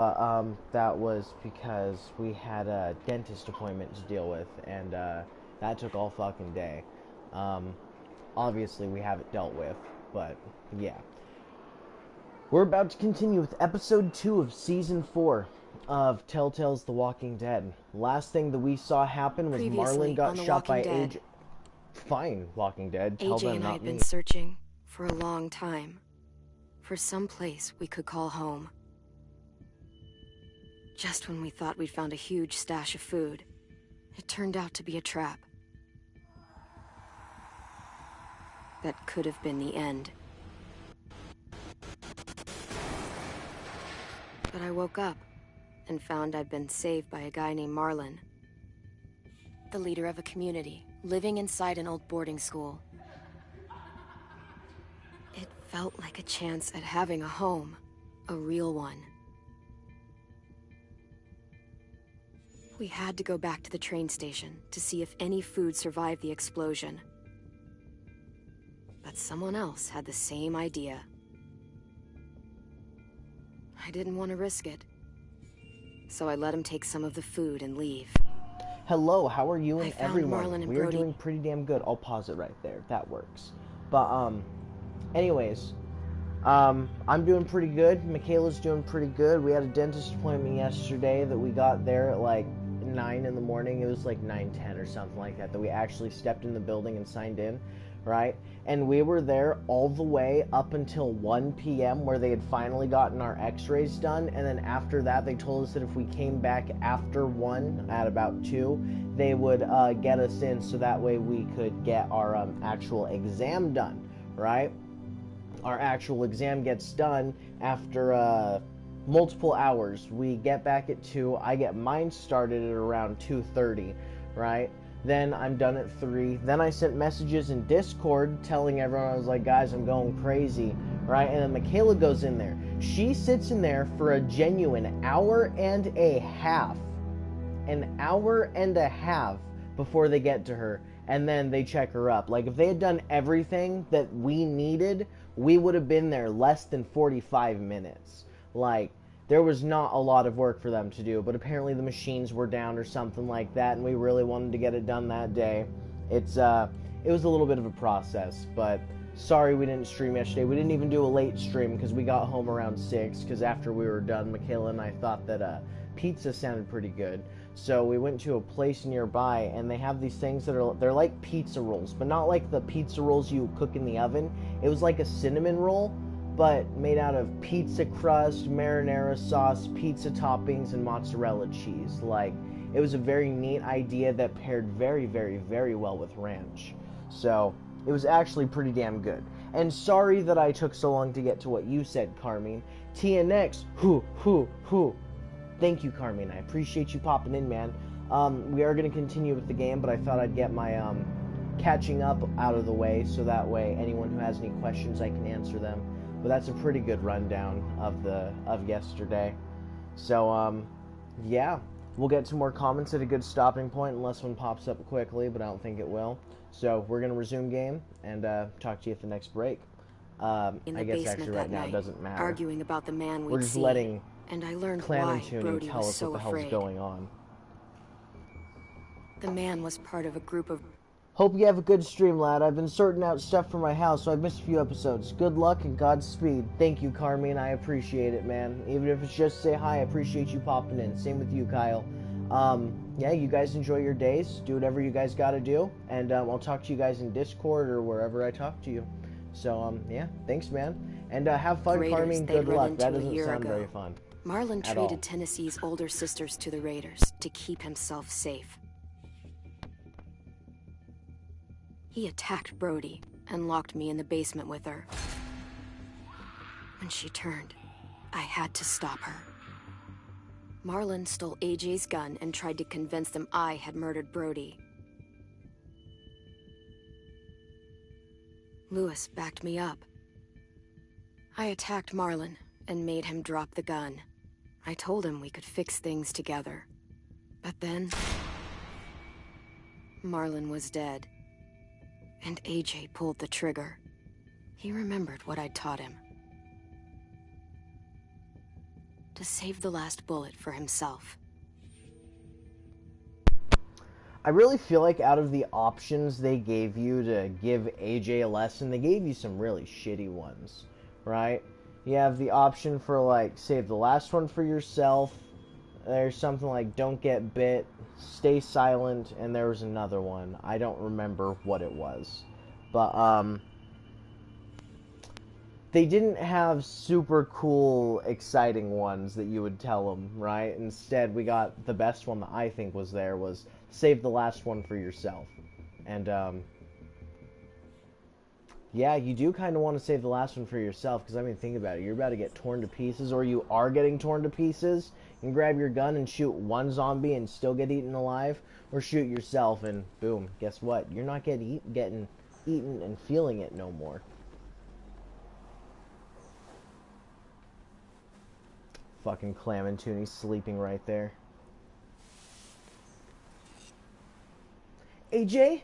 That was because we had a dentist appointment to deal with, and that took all fucking day. Um, Obviously, we have it dealt with, but yeah. We're about to continue with episode 2 of season 4 of TellTale's The Walking Dead. Last thing that we saw happen was Marlon Previously got on The shot by Walking Dead. AJ. Fine, Walking Dead. Tell AJ them, and I not had been me. searching for a long time for some place we could call home. Just when we thought we'd found a huge stash of food, it turned out to be a trap. That could have been the end. But I woke up and found I'd been saved by a guy named Marlon, the leader of a community living inside an old boarding school. It felt like a chance at having a home, a real one. We had to go back to the train station to see if any food survived the explosion. But someone else had the same idea. I didn't want to risk it, so I let him take some of the food and leave. Hello, how are you and I found everyone? Marlon and We're Brody. doing pretty damn good. I'll pause it right there. That works. But, anyways, I'm doing pretty good. Michaela's doing pretty good. We had a dentist appointment yesterday that we got there at like 9 in the morning. It was like 9:10 or something like that we actually stepped in the building and signed in, right? And we were there all the way up until 1 p.m. where they had finally gotten our x-rays done, and then after that they told us that if we came back after 1 at about 2, they would get us in so that way we could get our actual exam done, right? Our actual exam gets done after multiple hours. We get back at 2. I get mine started at around 2:30, right? Then I'm done at 3. Then I sent messages in Discord telling everyone, I was like, guys, I'm going crazy, right? And then Michaela goes in there. She sits in there for a genuine hour and a half. An hour and a half before they get to her, and then they check her up. Like, if they had done everything that we needed, we would have been there less than 45 minutes. Like, there was not a lot of work for them to do, but apparently the machines were down or something like that, and we really wanted to get it done that day. It was a little bit of a process, but sorry we didn't stream yesterday. We didn't even do a late stream because we got home around 6, because after we were done, Michaela and I thought that pizza sounded pretty good. So we went to a place nearby, and they have these things they're like pizza rolls, but not like the pizza rolls you cook in the oven. It was like a cinnamon roll, but made out of pizza crust, marinara sauce, pizza toppings, and mozzarella cheese. Like, it was a very neat idea that paired very, very, very well with ranch. So it was actually pretty damn good. And sorry that I took so long to get to what you said, Carmine. TNX, who. Thank you, Carmine. I appreciate you popping in, man. We are going to continue with the game, but I thought I'd get my catching up out of the way, so that way anyone who has any questions, I can answer them. But that's a pretty good rundown of yesterday. So, yeah. We'll get to more comments at a good stopping point, unless one pops up quickly, but I don't think it will. So, we're going to resume game, and talk to you at the next break. I guess actually right now it doesn't matter. Arguing about the man we'd We're just seen, letting and I learned Clan why and Tuning Brody tell was us so what the hell's afraid. going on. The man was part of a group of... Hope you have a good stream, lad. I've been sorting out stuff for my house, so I've missed a few episodes. Good luck and Godspeed. Thank you, Carmine. I appreciate it, man. Even if it's just say hi, I appreciate you popping in. Same with you, Kyle. Yeah, you guys enjoy your days. Do whatever you guys gotta do. And I'll talk to you guys in Discord or wherever I talk to you. So, yeah, thanks, man. And have fun, Raiders Carmine. they'd Good run luck. into That a doesn't year sound ago. very fun. Marlon At all. traded Tennessee's older sisters to the Raiders to keep himself safe. He attacked Brody and locked me in the basement with her. When she turned, I had to stop her. Marlon stole AJ's gun and tried to convince them I had murdered Brody. Lewis backed me up. I attacked Marlon and made him drop the gun. I told him we could fix things together. But then... Marlon was dead. And AJ pulled the trigger. He remembered what I'd taught him. to save the last bullet for himself. I really feel like out of the options they gave you to give AJ a lesson, they gave you some really shitty ones, right? You have the option for, like, save the last one for yourself. There's something like don't get bit, stay silent, and there was another one. I don't remember what it was. But, they didn't have super cool, exciting ones that you would tell them, right? Instead, we got the best one that I think was there was save the last one for yourself. And, yeah, you do kind of want to save the last one for yourself, because, I mean, think about it. You're about to get torn to pieces, or you are getting torn to pieces. You can grab your gun and shoot one zombie and still get eaten alive, or shoot yourself and, boom, guess what? You're not getting eaten and feeling it no more. Fucking Clam and Tooney sleeping right there. AJ?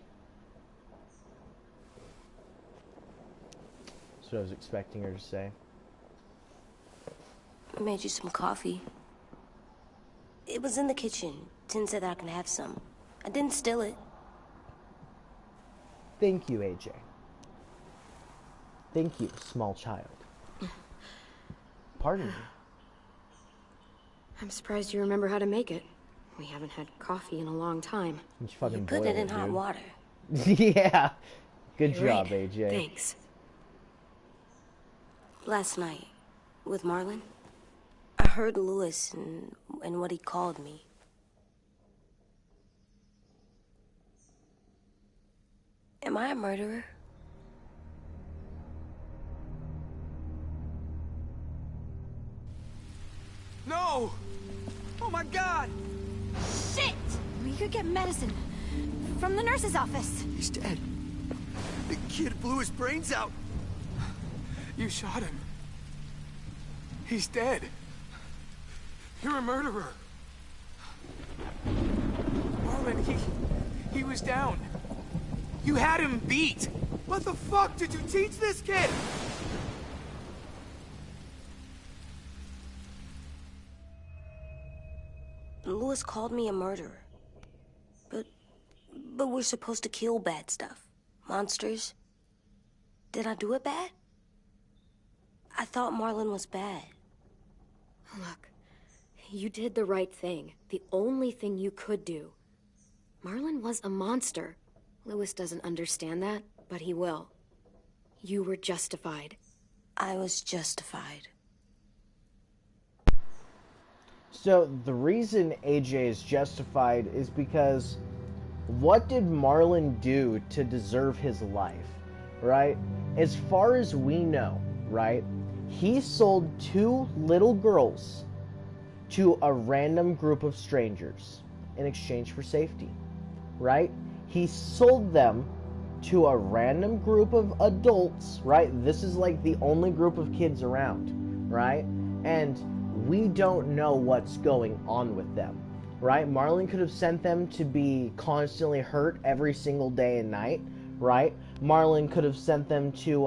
That's what I was expecting her to say. I made you some coffee. It was in the kitchen. Tin said that I can have some. I didn't steal it. Thank you, AJ. Thank you, small child. Pardon me. I'm surprised you remember how to make it. We haven't had coffee in a long time. You fucking Put boil it in hot water. Yeah. Good You're job, right. AJ. Thanks. Last night, with Marlon, I heard Lewis and what he called me. Am I a murderer? No! Oh my God! Shit! We could get medicine from the nurse's office. He's dead. The kid blew his brains out. You shot him. He's dead. You're a murderer. Marlon, he was down. You had him beat. What the fuck did you teach this kid? Lewis called me a murderer. But we're supposed to kill bad stuff. Monsters. Did I do it bad? I thought Marlon was bad. Look, you did the right thing. The only thing you could do. Marlon was a monster. Lewis doesn't understand that, but he will. You were justified. I was justified. So, the reason AJ is justified is because what did Marlon do to deserve his life, right? As far as we know, right, he sold 2 little girls to a random group of strangers in exchange for safety, right? He sold them to a random group of adults, right? This is like the only group of kids around, right? And we don't know what's going on with them, right? Marlon could have sent them to be constantly hurt every single day and night, right? Marlon could have sent them to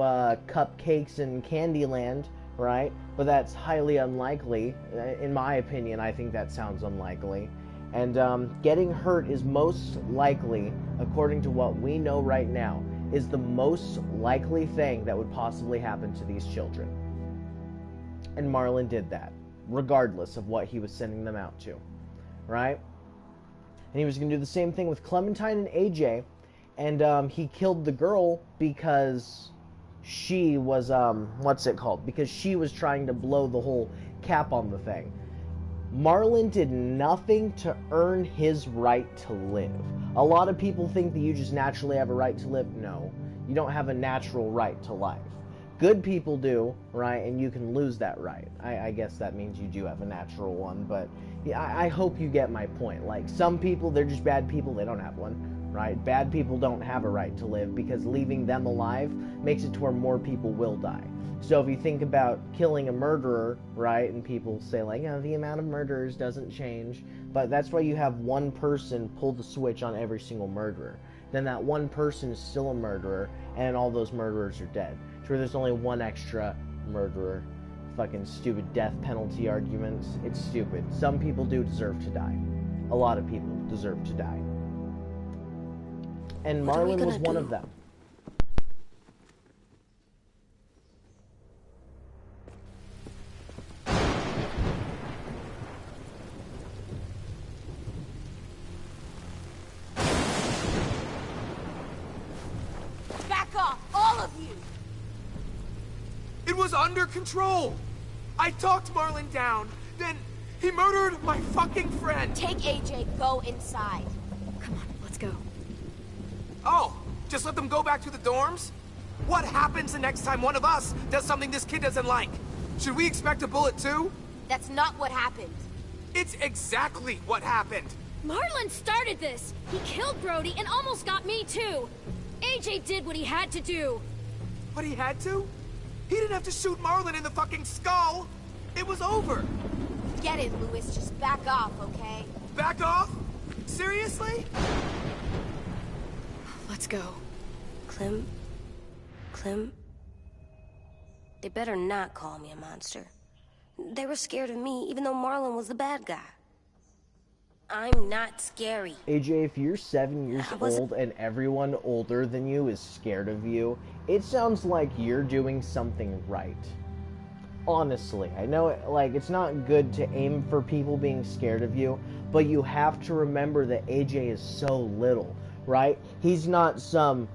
Cupcakes and Candyland, right? But that's highly unlikely. In my opinion, I think that sounds unlikely. And getting hurt is most likely, according to what we know right now, is the most likely thing that would possibly happen to these children. And Marlon did that, regardless of what he was sending them out to, right? And he was going to do the same thing with Clementine and AJ, and he killed the girl because she was, because she was trying to blow the whole cap on the thing. Marlon did nothing to earn his right to live. A lot of people think that you just naturally have a right to live. No, you don't have a natural right to life. Good people do, right? And you can lose that right. I guess that means you do have a natural one, but yeah, I hope you get my point. Like, some people, they're just bad people, they don't have one, right? Bad people don't have a right to live because leaving them alive makes it to where more people will die. So if you think about killing a murderer, right, and people say, like, oh, the amount of murderers doesn't change, but that's why you have one person pull the switch on every single murderer. Then that one person is still a murderer, and all those murderers are dead. So there's only one extra murderer fucking stupid death penalty arguments. It's stupid. Some people do deserve to die. A lot of people deserve to die. And Marlon was one of them. Back off, all of you! It was under control! I talked Marlon down, then he murdered my fucking friend! Take AJ, go inside. Come on, let's go. Oh, just let them go back to the dorms? What happens the next time one of us does something this kid doesn't like? Should we expect a bullet too? That's not what happened. It's exactly what happened! Marlon started this! He killed Brody and almost got me too! AJ did what he had to do! What he had to? He didn't have to shoot Marlon in the fucking skull! It was over! Get it, Lewis. Just back off, okay? Back off? Seriously? Let's go. Clem? They better not call me a monster. They were scared of me, even though Marlon was the bad guy. I'm not scary. AJ, if you're 7 years old and everyone older than you is scared of you, it sounds like you're doing something right. Honestly, I know, like, it's not good to aim for people being scared of you, but you have to remember that AJ is so little, right? He's not some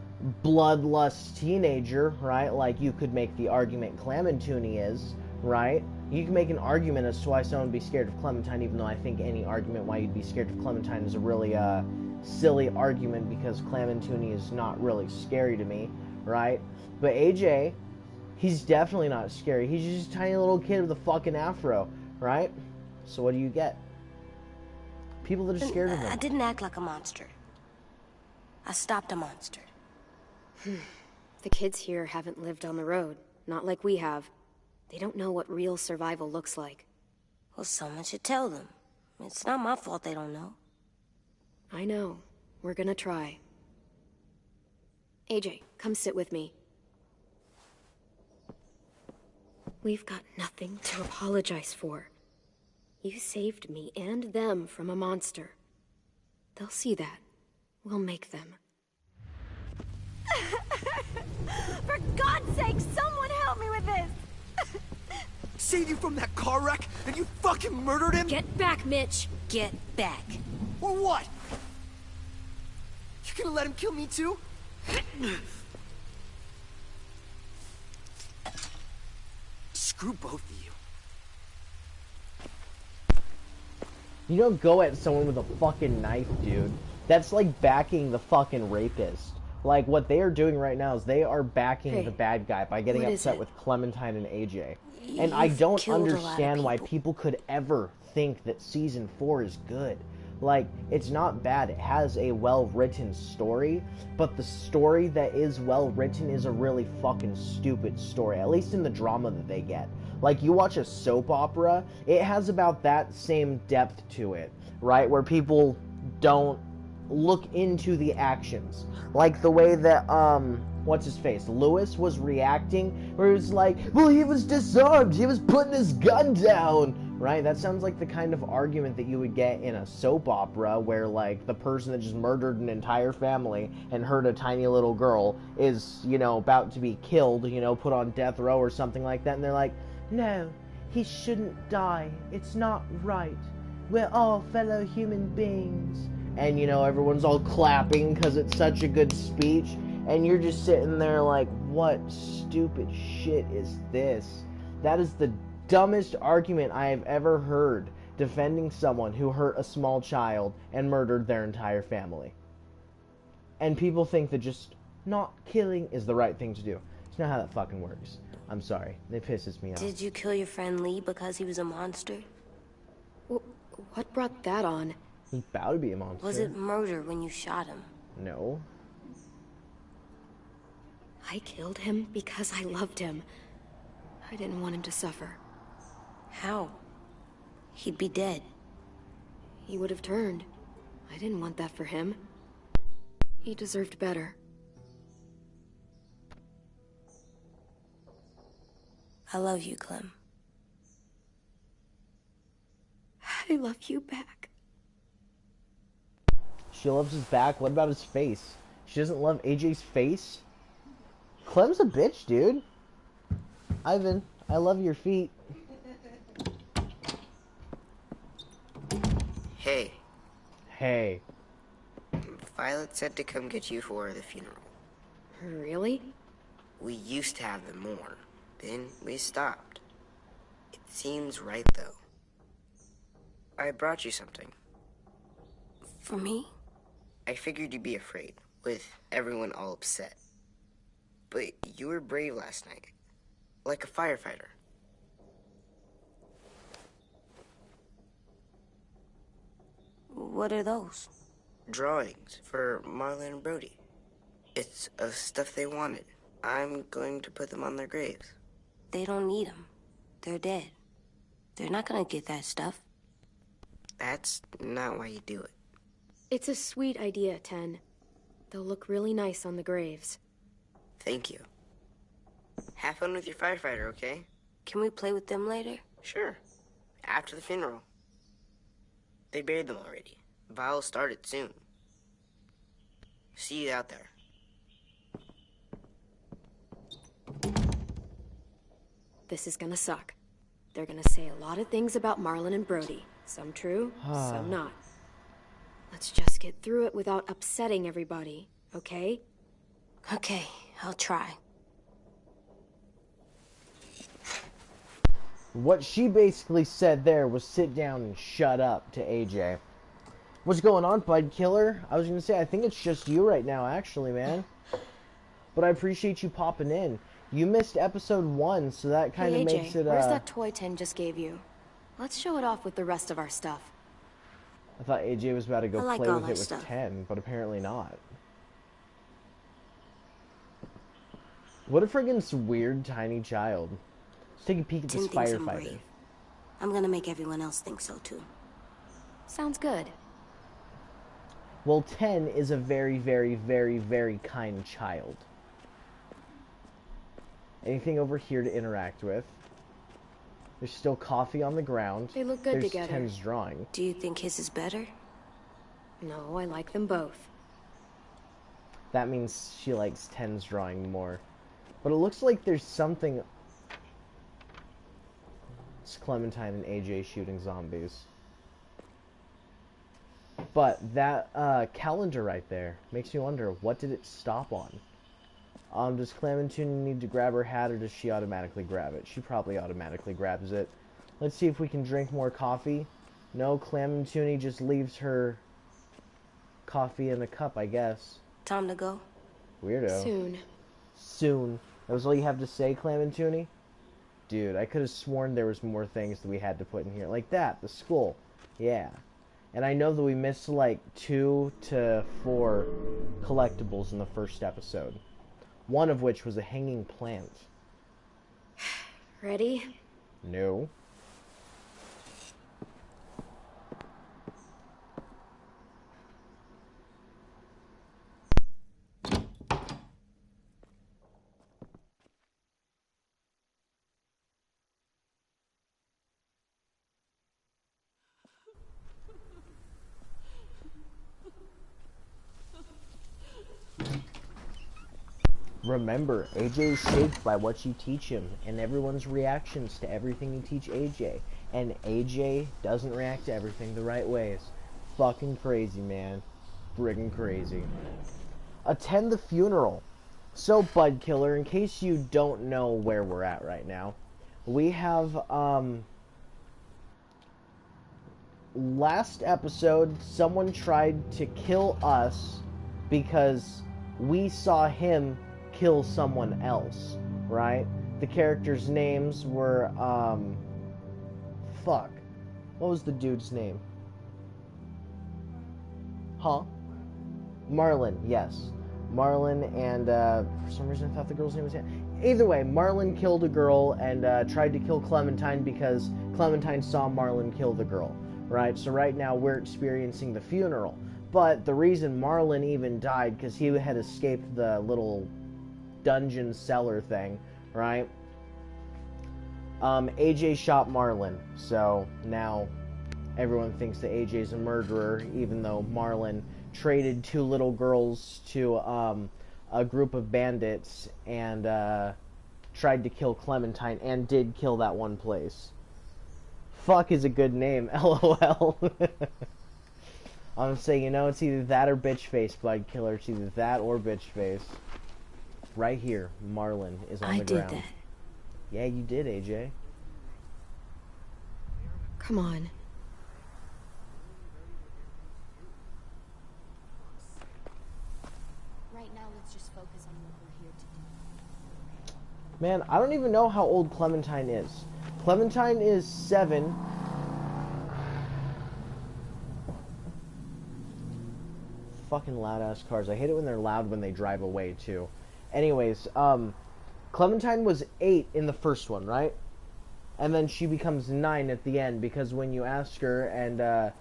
bloodlust teenager, right? Like, you could make the argument Clementine is, right? You can make an argument as to why someone would be scared of Clementine, even though I think any argument why you'd be scared of Clementine is a really silly argument, because Clementine is not really scary to me, right? But AJ, he's definitely not scary. He's just a tiny little kid with a fucking afro, right? So what do you get? People that are scared of him. I didn't act like a monster. I stopped a monster. The kids here haven't lived on the road, not like we have. They don't know what real survival looks like. Well, someone should tell them. It's not my fault they don't know. I know. We're gonna try. AJ, come sit with me. We've got nothing to apologize for. You saved me and them from a monster. They'll see that. We'll make them. For God's sake, someone help me with this! Saved you from that car wreck, and you fucking murdered him? Get back, Mitch! Get back. Or what? You gonna let him kill me too? Screw both of you. You don't go at someone with a fucking knife, dude. That's like backing the fucking rapist. Like, what they are doing right now is they are backing the bad guy by getting upset with Clementine and AJ. And I don't understand why people could ever think that Season 4 is good. Like, it's not bad. It has a well-written story, but the story that is well-written is a really fucking stupid story, at least in the drama that they get. Like, you watch a soap opera, it has about that same depth to it, right? Where people don't look into the actions. Like the way that, what's-his-face, Lewis was reacting, where he was like, well, he was disarmed, he was putting his gun down, right? That sounds like the kind of argument that you would get in a soap opera, where, like, the person that just murdered an entire family and hurt a tiny little girl is, you know, about to be killed, you know, put on death row or something like that, and they're like, no, he shouldn't die, it's not right, we're all fellow human beings. And, you know, everyone's all clapping because it's such a good speech. And you're just sitting there like, what stupid shit is this? That is the dumbest argument I have ever heard defending someone who hurt a small child and murdered their entire family. And people think that just not killing is the right thing to do. It's not how that fucking works. I'm sorry. It pisses me off. Did you kill your friend Lee because he was a monster? What brought that on? He's bound to be a monster. Was it murder when you shot him? No. I killed him because I loved him. I didn't want him to suffer. How? He'd be dead. He would have turned. I didn't want that for him. He deserved better. I love you, Clem. I love you back. She loves his back. What about his face? She doesn't love AJ's face? Clem's a bitch, dude. Ivan, I love your feet. Hey. Hey. Violet said to come get you for the funeral. Really? We used to have them more. Then we stopped. It seems right, though. I brought you something. For me? I figured you'd be afraid, with everyone all upset. But you were brave last night. Like a firefighter. What are those? Drawings for Marlon and Brody. It's of stuff they wanted. I'm going to put them on their graves. They don't need them. They're dead. They're not gonna get that stuff. That's not why you do it. It's a sweet idea, Ten. They'll look really nice on the graves. Thank you. Have fun with your firefighter, okay? Can we play with them later? Sure. After the funeral. They buried them already. Vile started soon. See you out there. This is gonna suck. They're gonna say a lot of things about Marlon and Brody. Some true, some not. Let's just get through it without upsetting everybody, okay? Okay, I'll try. What she basically said there was sit down and shut up to AJ. What's going on, Budkiller? I was going to say, I think it's just you right now, actually, man. But I appreciate you popping in. You missed episode 1, so that kind of hey, AJ, makes it, where's that toy Ten just gave you? Let's show it off with the rest of our stuff. I thought AJ was about to go I like play all with my it with stuff. 10, but apparently not. What a friggin' weird, tiny child. Let's take a peek at this Ten thinks I'm firefighter. brave. I'm gonna make everyone else think so, too. Sounds good. Well, 10 is a very, very, very, very kind child. Anything over here to interact with? There's still coffee on the ground. They look good There's together. 10's drawing. Do you think his is better? No, I like them both. That means she likes 10's drawing more. But it looks like there's something... It's Clementine and AJ shooting zombies. But that calendar right there makes me wonder, what did it stop on? Does Clementine need to grab her hat, or does she automatically grab it? She probably automatically grabs it. Let's see if we can drink more coffee. No, Clementine just leaves her coffee in a cup, I guess. Time to go? Weirdo. Soon. Soon. That was all you have to say, Clementine? Dude, I could have sworn there was more things that we had to put in here. Like that, the skull. Yeah. And I know that we missed like 2 to 4 collectibles in the first episode. One of which was a hanging plant. Ready? No. Remember, AJ is shaped by what you teach him, and everyone's reactions to everything you teach AJ. And AJ doesn't react to everything the right ways. Fucking crazy, man. Friggin' crazy. Attend the funeral. So, Budkiller, in case you don't know where we're at right now, we have, last episode, someone tried to kill us because we saw him kill someone else, right? The characters' names were, fuck. What was the dude's name? Huh? Marlon, yes. Marlon, and, for some reason I thought the girl's name was... Either way, Marlon killed a girl and, tried to kill Clementine because Clementine saw Marlon kill the girl, right? So right now we're experiencing the funeral. But the reason Marlon even died, because he had escaped the little dungeon cellar thing, right? AJ shot Marlon, so now everyone thinks that AJ's a murderer, even though Marlon traded 2 little girls to a group of bandits and tried to kill Clementine, and did kill that one place. Fuck is a good name, LOL. I'm saying, you know, it's either that or bitch face, Budkiller. It's either that or bitch face. Right here, Marlon is on the ground. I did that. Yeah, you did, AJ. Come on. Right now, let's just focus on what we're here to do. Man, I don't even know how old Clementine is. Clementine is 7. Fucking loud-ass cars. I hate it when they're loud when they drive away, too. Anyways, Clementine was 8 in the first one, right? And then she becomes 9 at the end, because when you ask her, and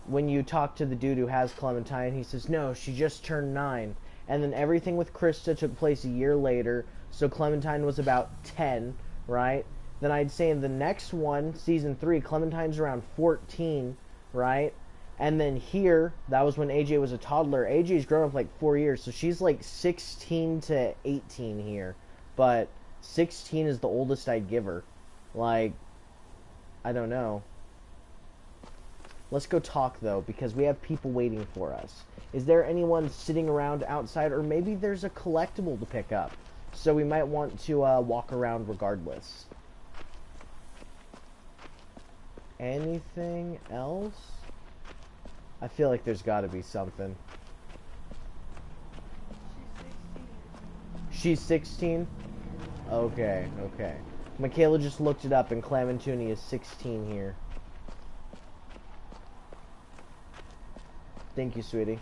when you talk to the dude who has Clementine, he says, no, she just turned 9. And then everything with Krista took place a year later, so Clementine was about 10, right? Then I'd say in the next one, season 3, Clementine's around 14, right? And then here, that was when AJ was a toddler. AJ's grown up like 4 years, so she's like 16 to 18 here. But 16 is the oldest I'd give her. Like, I don't know. Let's go talk, though, because we have people waiting for us. Is there anyone sitting around outside? Or maybe there's a collectible to pick up. So we might want to walk around regardless. Anything else? I feel like there's got to be something. She's 16? Okay, okay. Michaela just looked it up, and Clementine is 16 here. Thank you, sweetie.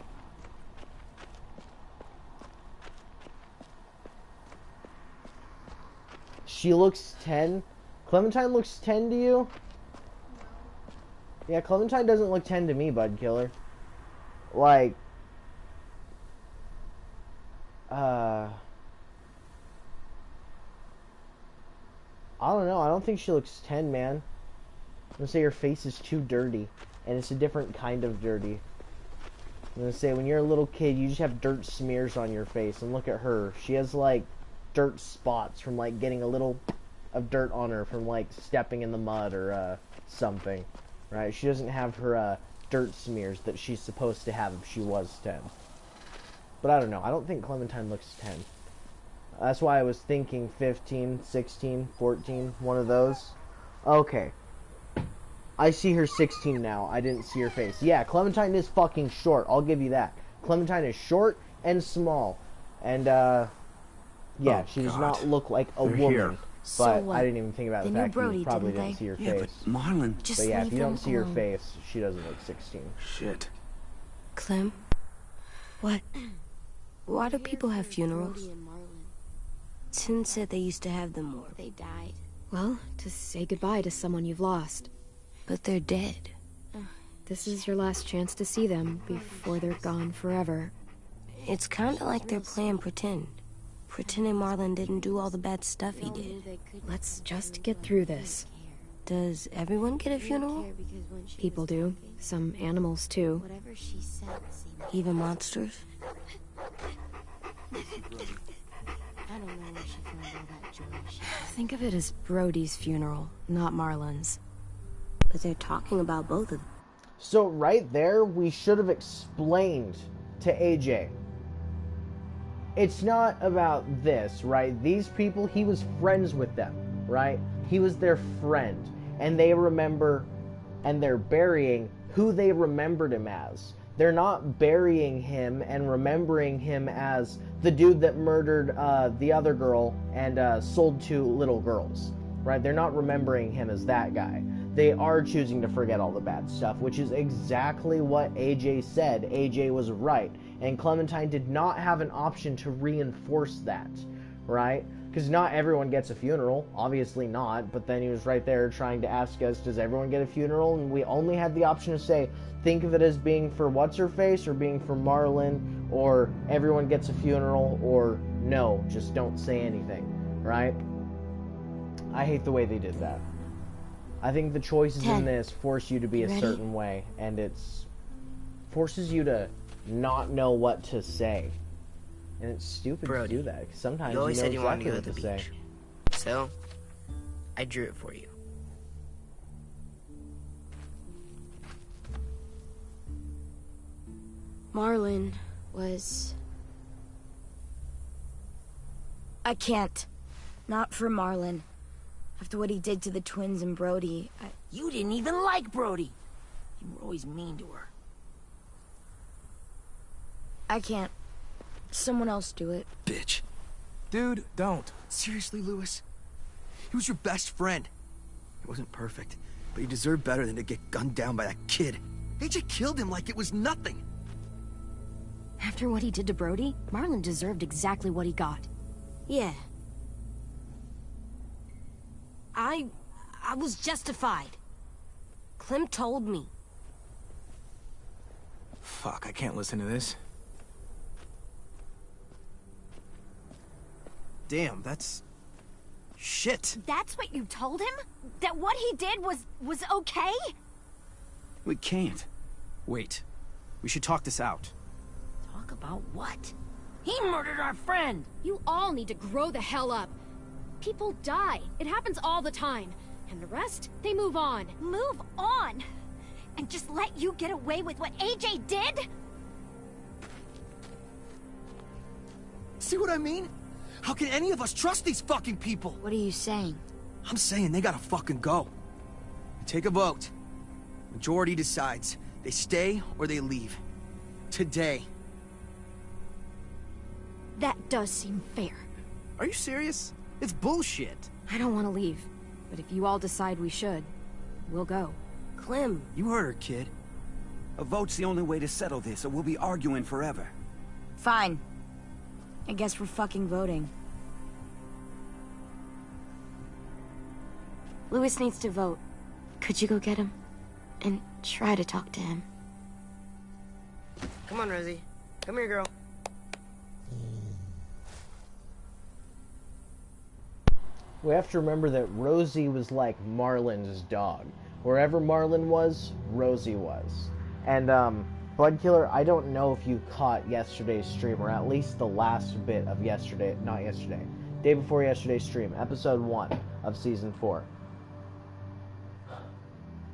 She looks 10? Clementine looks 10 to you? Yeah, Clementine doesn't look 10 to me, Budkiller. Like, I don't know. I don't think she looks 10, man. I'm gonna say her face is too dirty. And it's a different kind of dirty. I'm gonna say, when you're a little kid, you just have dirt smears on your face. And look at her. She has, like, dirt spots from, like, getting a little of dirt on her from, like, stepping in the mud or, something. Right? She doesn't have her, dirt smears that she's supposed to have if she was 10. But I don't know. I don't think Clementine looks 10. That's why I was thinking 15, 16, 14, one of those. Okay. I see her 16 now. I didn't see her face. Yeah, Clementine is fucking short. I'll give you that. Clementine is short and small. And, yeah, she does not look like a woman. Here. But so I didn't even think about the fact that you probably didn't see her face. But Marlon... But yeah, if you don't see her face, she doesn't look 16. Shit. Clem? What? Why do people have funerals? Tin said they used to have them more. They died. Well, to say goodbye to someone you've lost. But they're dead. This is your last chance to see them before they're gone forever. It's kind of like they're playing pretend. Pretending Marlon didn't do all the bad stuff he did. Let's just get through this. Does everyone get a funeral? People do. Some animals, too. Even monsters? Think of it as Brody's funeral, not Marlon's. But they're talking about both of them. So right there, we should have explained to AJ. It's not about this, right? These people, he was friends with them, right? He was their friend. And they remember, and they're burying who they remembered him as. They're not burying him and remembering him as the dude that murdered the other girl and sold 2 little girls, right? They're not remembering him as that guy. They are choosing to forget all the bad stuff, which is exactly what AJ said. AJ was right. And Clementine did not have an option to reinforce that, right? Because not everyone gets a funeral. Obviously not. But then he was right there trying to ask us, does everyone get a funeral? And we only had the option to say, think of it as being for what's-her-face or being for Marlon, or everyone gets a funeral, or no, just don't say anything, right? I hate the way they did that. I think the choices 10. in this force you to be a certain way, and it's forces you to not know what to say. And it's stupid Brody, to do that, because sometimes you always know said you wanted exactly to go to what the to say. beach. So, I drew it for you. Marlon was... I can't. Not for Marlon. After what he did to the twins and Brody, You didn't even like Brody. You were always mean to her. I can't. Someone else do it. Bitch. Dude, don't. Seriously, Lewis? He was your best friend. He wasn't perfect, but he deserved better than to get gunned down by that kid. AJ killed him like it was nothing. After what he did to Brody, Marlon deserved exactly what he got. Yeah. I was justified. Clem told me. Fuck, I can't listen to this. Damn, that's... shit. That's what you told him? That what he did was okay? We can't. Wait. We should talk this out. Talk about what? He murdered our friend! You all need to grow the hell up. People die. It happens all the time. And the rest, they move on. Move on? And just let you get away with what AJ did? See what I mean? How can any of us trust these fucking people? What are you saying? I'm saying they gotta fucking go. We take a vote. Majority decides. They stay or they leave. Today. That does seem fair. Are you serious? It's bullshit. I don't want to leave. But if you all decide we should, we'll go. Clem, You heard her, kid. A vote's the only way to settle this, or we'll be arguing forever. Fine. I guess we're fucking voting. Lewis needs to vote. Could you go get him? And try to talk to him. Come on, Rosie. Come here, girl. We have to remember that Rosie was like Marlon's dog. Wherever Marlon was, Rosie was. And, Budkiller, I don't know if you caught yesterday's stream, or at least the last bit of not yesterday, day before yesterday's stream, episode 1 of season 4.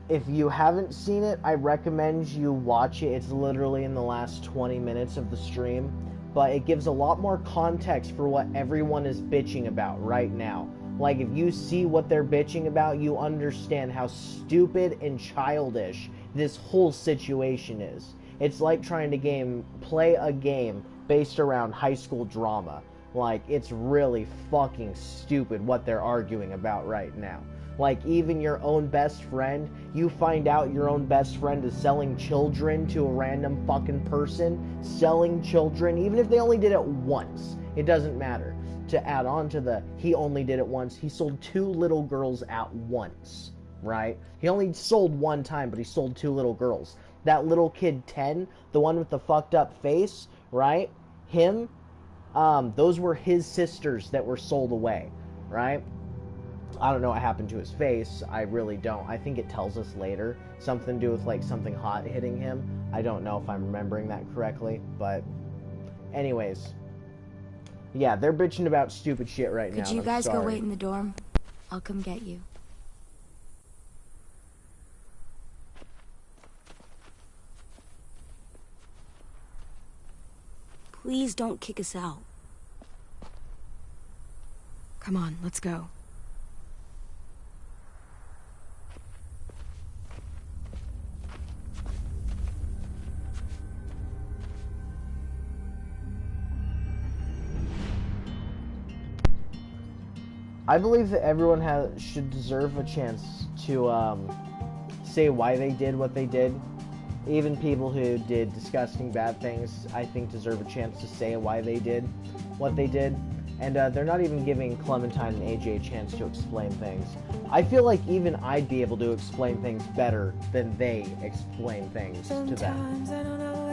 If you haven't seen it, I recommend you watch it. It's literally in the last 20 minutes of the stream, but it gives a lot more context for what everyone is bitching about right now. Like, if you see what they're bitching about, you understand how stupid and childish this whole situation is. It's like trying to play a game based around high school drama. Like, it's really fucking stupid what they're arguing about right now. Like, even your own best friend, you find out your own best friend is selling children to a random fucking person. Selling children, even if they only did it once. It doesn't matter. To add on to the, he only did it once, he sold 2 little girls at once, right? He only sold 1 time, but he sold 2 little girls. That little kid 10, the one with the fucked up face, right? Him, those were his sisters that were sold away, right? I don't know what happened to his face. I really don't. I think it tells us later. Something to do with, like, something hot hitting him. I don't know if I'm remembering that correctly, but anyways. Yeah, they're bitching about stupid shit right now. Could you guys go wait in the dorm? I'll come get you. please don't kick us out. Come on, let's go. I believe that everyone should deserve a chance to say why they did what they did. Even people who did disgusting bad things, I think, deserve a chance to say why they did what they did. And they're not even giving Clementine and AJ a chance to explain things. I feel like even I'd be able to explain things better than they explain things to them.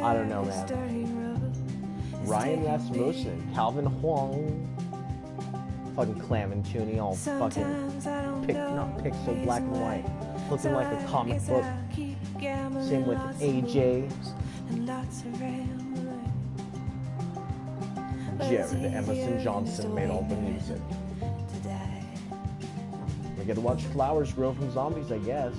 I don't know, man. Ryan Rasmussen, Calvin Huang, fucking Clam and Tooney, all fucking not pixel, black and white, looking like a comic book. Same with AJ. Jared Emerson Johnson made all the music. We get to watch flowers grow from zombies, I guess.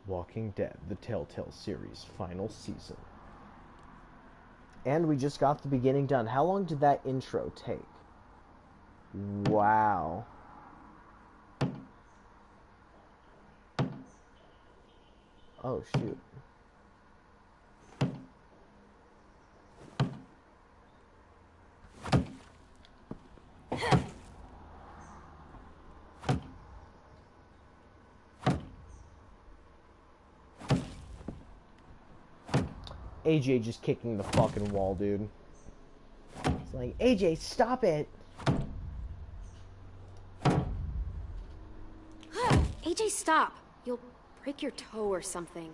Walking Dead, the Telltale series, final season. And we just got the beginning done. How long did that intro take? Wow. Oh, shoot. AJ just kicking the fucking wall, dude. It's like, AJ, stop it! AJ, stop! You'll break your toe or something.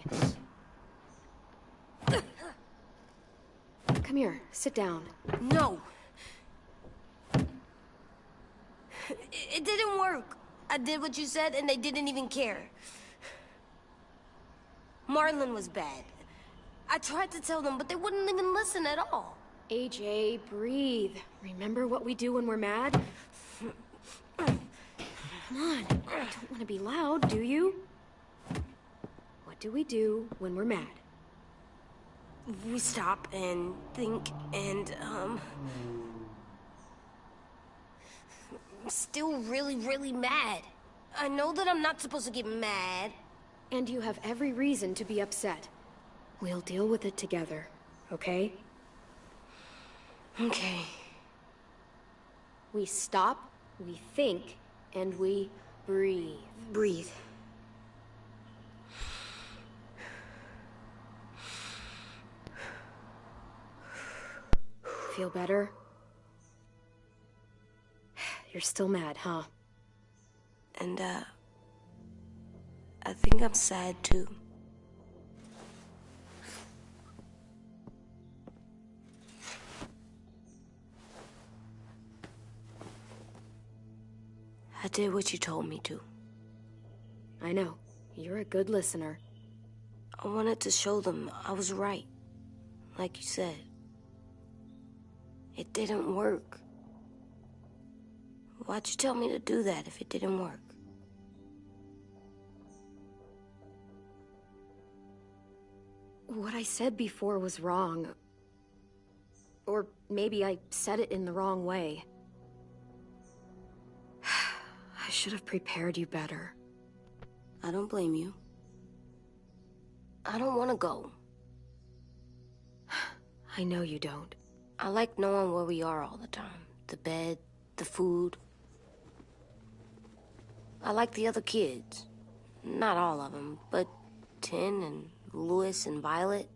Come here, sit down. No! It didn't work. I did what you said, and they didn't even care. Marlon was bad. I tried to tell them, but they wouldn't even listen at all. AJ, breathe. Remember what we do when we're mad? Come on, you don't want to be loud, do you? What do we do when we're mad? We stop and think and, I'm still really, really mad. I know that I'm not supposed to get mad. And you have every reason to be upset. We'll deal with it together, okay? Okay. We stop, we think, and we breathe. Breathe. Feel better? You're still mad, huh? And, I think I'm sad, too. I did what you told me to. I know. You're a good listener. I wanted to show them I was right. Like you said. It didn't work. Why'd you tell me to do that if it didn't work? What I said before was wrong. Or maybe I said it in the wrong way. I should have prepared you better. I don't blame you. I don't want to go. I know you don't. I like knowing where we are all the time. The bed, the food. I like the other kids. Not all of them, but Tin and Louis and Violet.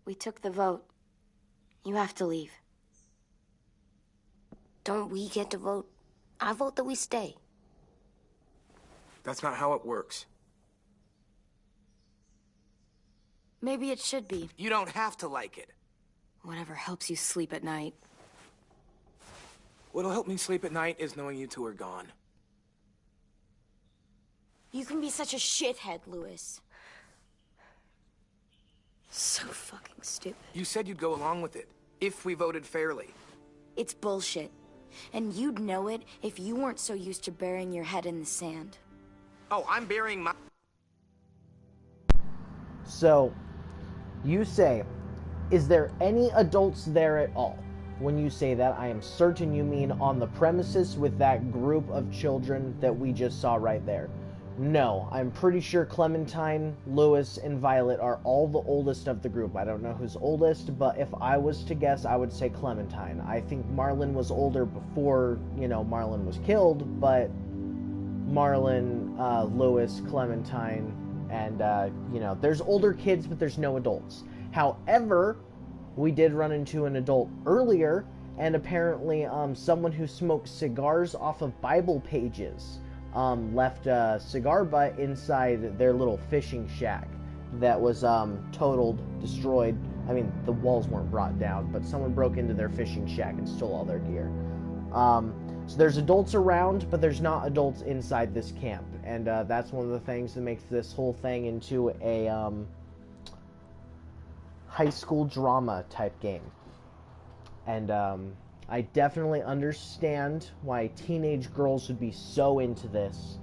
We took the vote. You have to leave. Don't we get to vote? I vote that we stay. That's not how it works. Maybe it should be. You don't have to like it. Whatever helps you sleep at night. What'll help me sleep at night is knowing you two are gone. You can be such a shithead, Louis. So fucking stupid. You said you'd go along with it, if we voted fairly. It's bullshit. And you'd know it if you weren't so used to burying your head in the sand. Oh, I'm burying my... So, you say, is there any adults there at all? When you say that, I am certain you mean on the premises with that group of children that we just saw right there. No, I'm pretty sure Clementine, Louis, and Violet are all the oldest of the group. I don't know who's oldest, but if I was to guess, I would say Clementine. I think Marlon was older before, Marlon was killed, but Marlon, Louis, Clementine, And, you know, there's older kids, but there's no adults. However, we did run into an adult earlier, and apparently someone who smoked cigars off of Bible pages left a cigar butt inside their little fishing shack that was totaled, destroyed. I mean, the walls weren't brought down, but someone broke into their fishing shack and stole all their gear. So there's adults around, but there's not adults inside this camp. And that's one of the things that makes this whole thing into a high school drama type game. And I definitely understand why teenage girls would be so into this.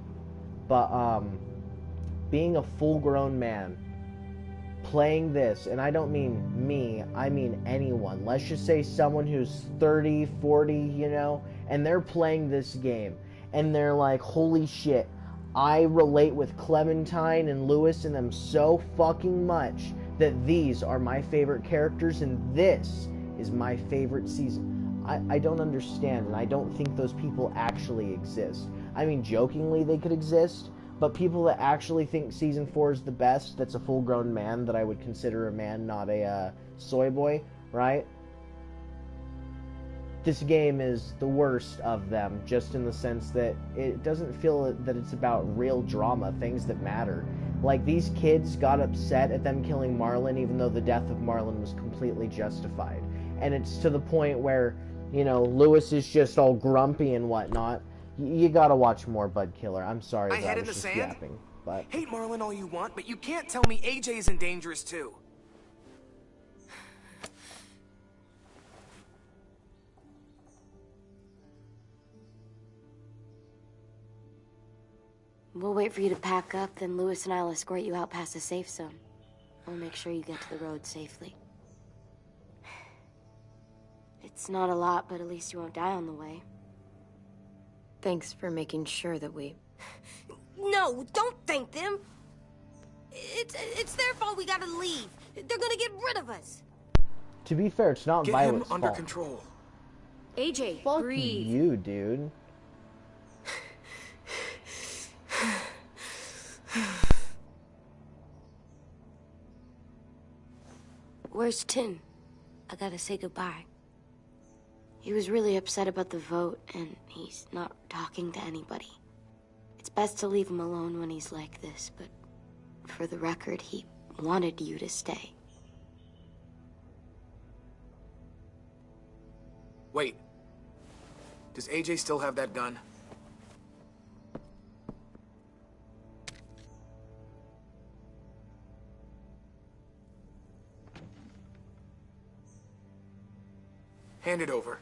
But being a full-grown man, playing this, and I don't mean me, I mean anyone. Let's just say someone who's 30, 40, you know, and they're playing this game, and they're like, holy shit, I relate with Clementine and Lewis and them so fucking much that these are my favorite characters, and this is my favorite season. I don't understand, and I don't think those people actually exist. I mean, jokingly they could exist, but people that actually think Season 4 is the best, that's a full-grown man that I would consider a man, not a soy boy, right? This game is the worst of them, just in the sense that it doesn't feel that it's about real drama, things that matter. Like, these kids got upset at them killing Marlon, even though the death of Marlon was completely justified. And it's to the point where, you know, Lewis is just all grumpy and whatnot. You gotta watch more Budkiller. I'm sorry My that head I in was the just sand? yapping, but... Hate Marlon all you want, but you can't tell me AJ isn't dangerous too. We'll wait for you to pack up, then Lewis and I'll escort you out past the safe zone. We'll make sure you get to the road safely. It's not a lot, but at least you won't die on the way. Thanks for making sure that we... No, don't thank them. It's their fault we gotta leave. They're gonna get rid of us. To be fair, it's not Get Violet's him under fault. control. AJ, Fuck breathe. you, dude. Where's Tin? I gotta say goodbye. He was really upset about the vote, and he's not talking to anybody. It's best to leave him alone when he's like this, but for the record, he wanted you to stay. Wait. Does AJ still have that gun? Hand it over.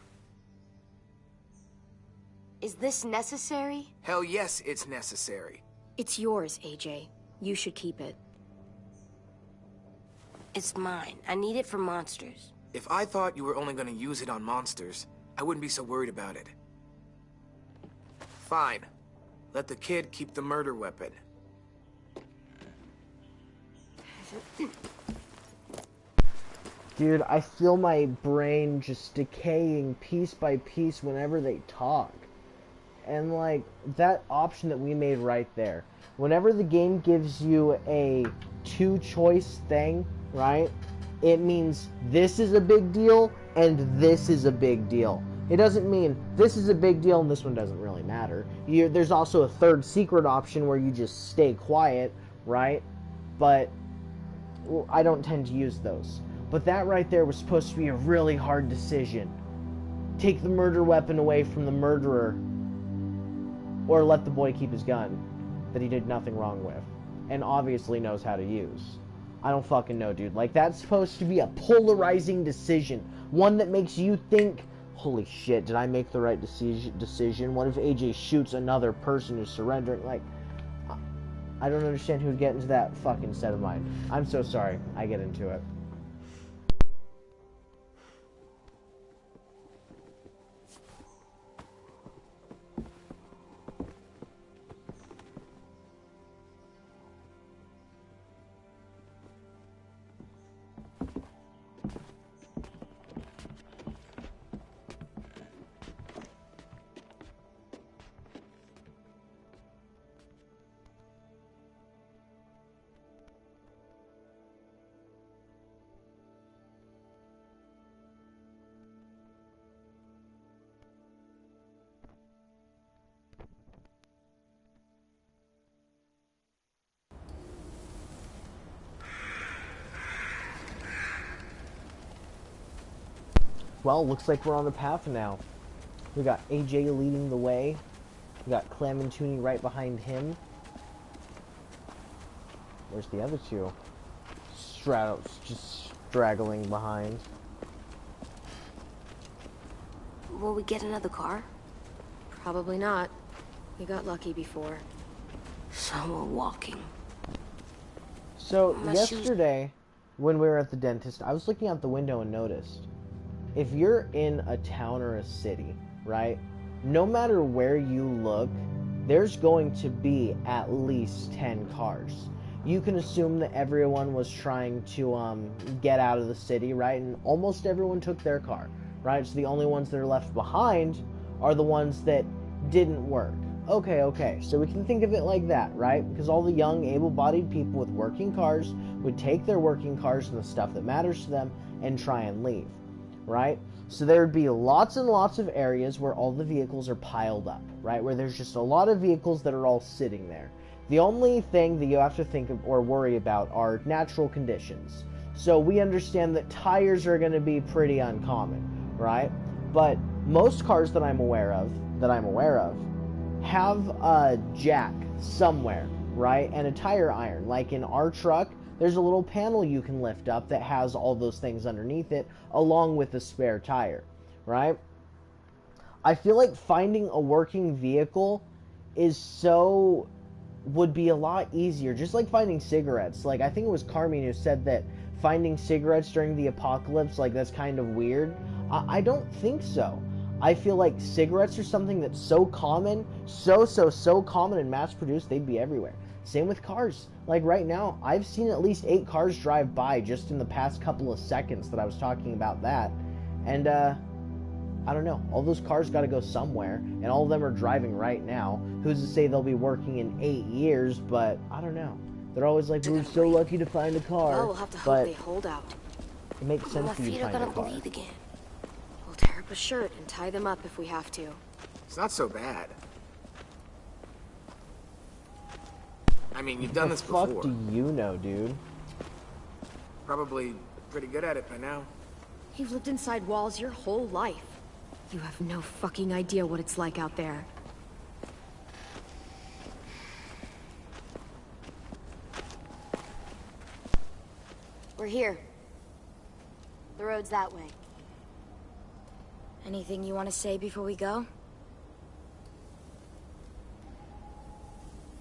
Is this necessary? Hell yes, it's necessary. It's yours, AJ. You should keep it. It's mine. I need it for monsters. If I thought you were only gonna use it on monsters, I wouldn't be so worried about it. Fine. Let the kid keep the murder weapon. Dude, I feel my brain just decaying piece by piece whenever they talk. And, like, that option that we made right there. Whenever the game gives you a two-choice thing, right? It means this is a big deal and this is a big deal. It doesn't mean this is a big deal and this one doesn't really matter. There's also a third secret option where you just stay quiet, right? But I don't tend to use those. But that right there was supposed to be a really hard decision. Take the murder weapon away from the murderer, or let the boy keep his gun that he did nothing wrong with, and obviously knows how to use. I don't fucking know, dude. Like, that's supposed to be a polarizing decision. One that makes you think, holy shit, did I make the right decision? What if AJ shoots another person who's surrendering? Like, I don't understand who'd get into that fucking set of mind. I'm so sorry. I get into it. Well, looks like we're on the path now. We got AJ leading the way. We got Clem and Tooney right behind him. Where's the other two? Just straggling behind. Will we get another car? Probably not. We got lucky before. So we're walking. So, yesterday, when we were at the dentist, I was looking out the window and noticed, if you're in a town or a city, right, no matter where you look, there's going to be at least 10 cars. You can assume that everyone was trying to get out of the city, right, and almost everyone took their car, right, so the only ones that are left behind are the ones that didn't work. Okay, so we can think of it like that, right? Because all the young, able-bodied people with working cars would take their working cars and the stuff that matters to them and try and leave, right? So there would be lots and lots of areas where all the vehicles are piled up, right? Where there's just a lot of vehicles that are all sitting there. The only thing that you have to think of or worry about are natural conditions. So we understand that tires are going to be pretty uncommon, right? But most cars that I'm aware of, have a jack somewhere, right? And a tire iron. Like in our truck, there's a little panel you can lift up that has all those things underneath it, along with the spare tire, right? I feel like finding a working vehicle would be a lot easier, just like finding cigarettes. Like, I think it was Carmine who said that finding cigarettes during the apocalypse, like, that's kind of weird. I don't think so. I feel like cigarettes are something that's so common, so common and mass-produced, they'd be everywhere. Same with cars. Like, right now, I've seen at least 8 cars drive by just in the past couple of seconds that I was talking about that. And, I don't know. All those cars got to go somewhere, and all of them are driving right now. Who's to say they'll be working in 8 years, but I don't know. They're always like, we're so lucky to find a car. Well, we'll have to hope they hold out. It makes sense for you to find a car. Bleed again. We'll tear up a shirt and tie them up if we have to. It's not so bad. I mean, you've done this before. What the fuck do you know, dude? Probably pretty good at it by now. You've lived inside walls your whole life. You have no fucking idea what it's like out there. We're here. The road's that way. Anything you want to say before we go?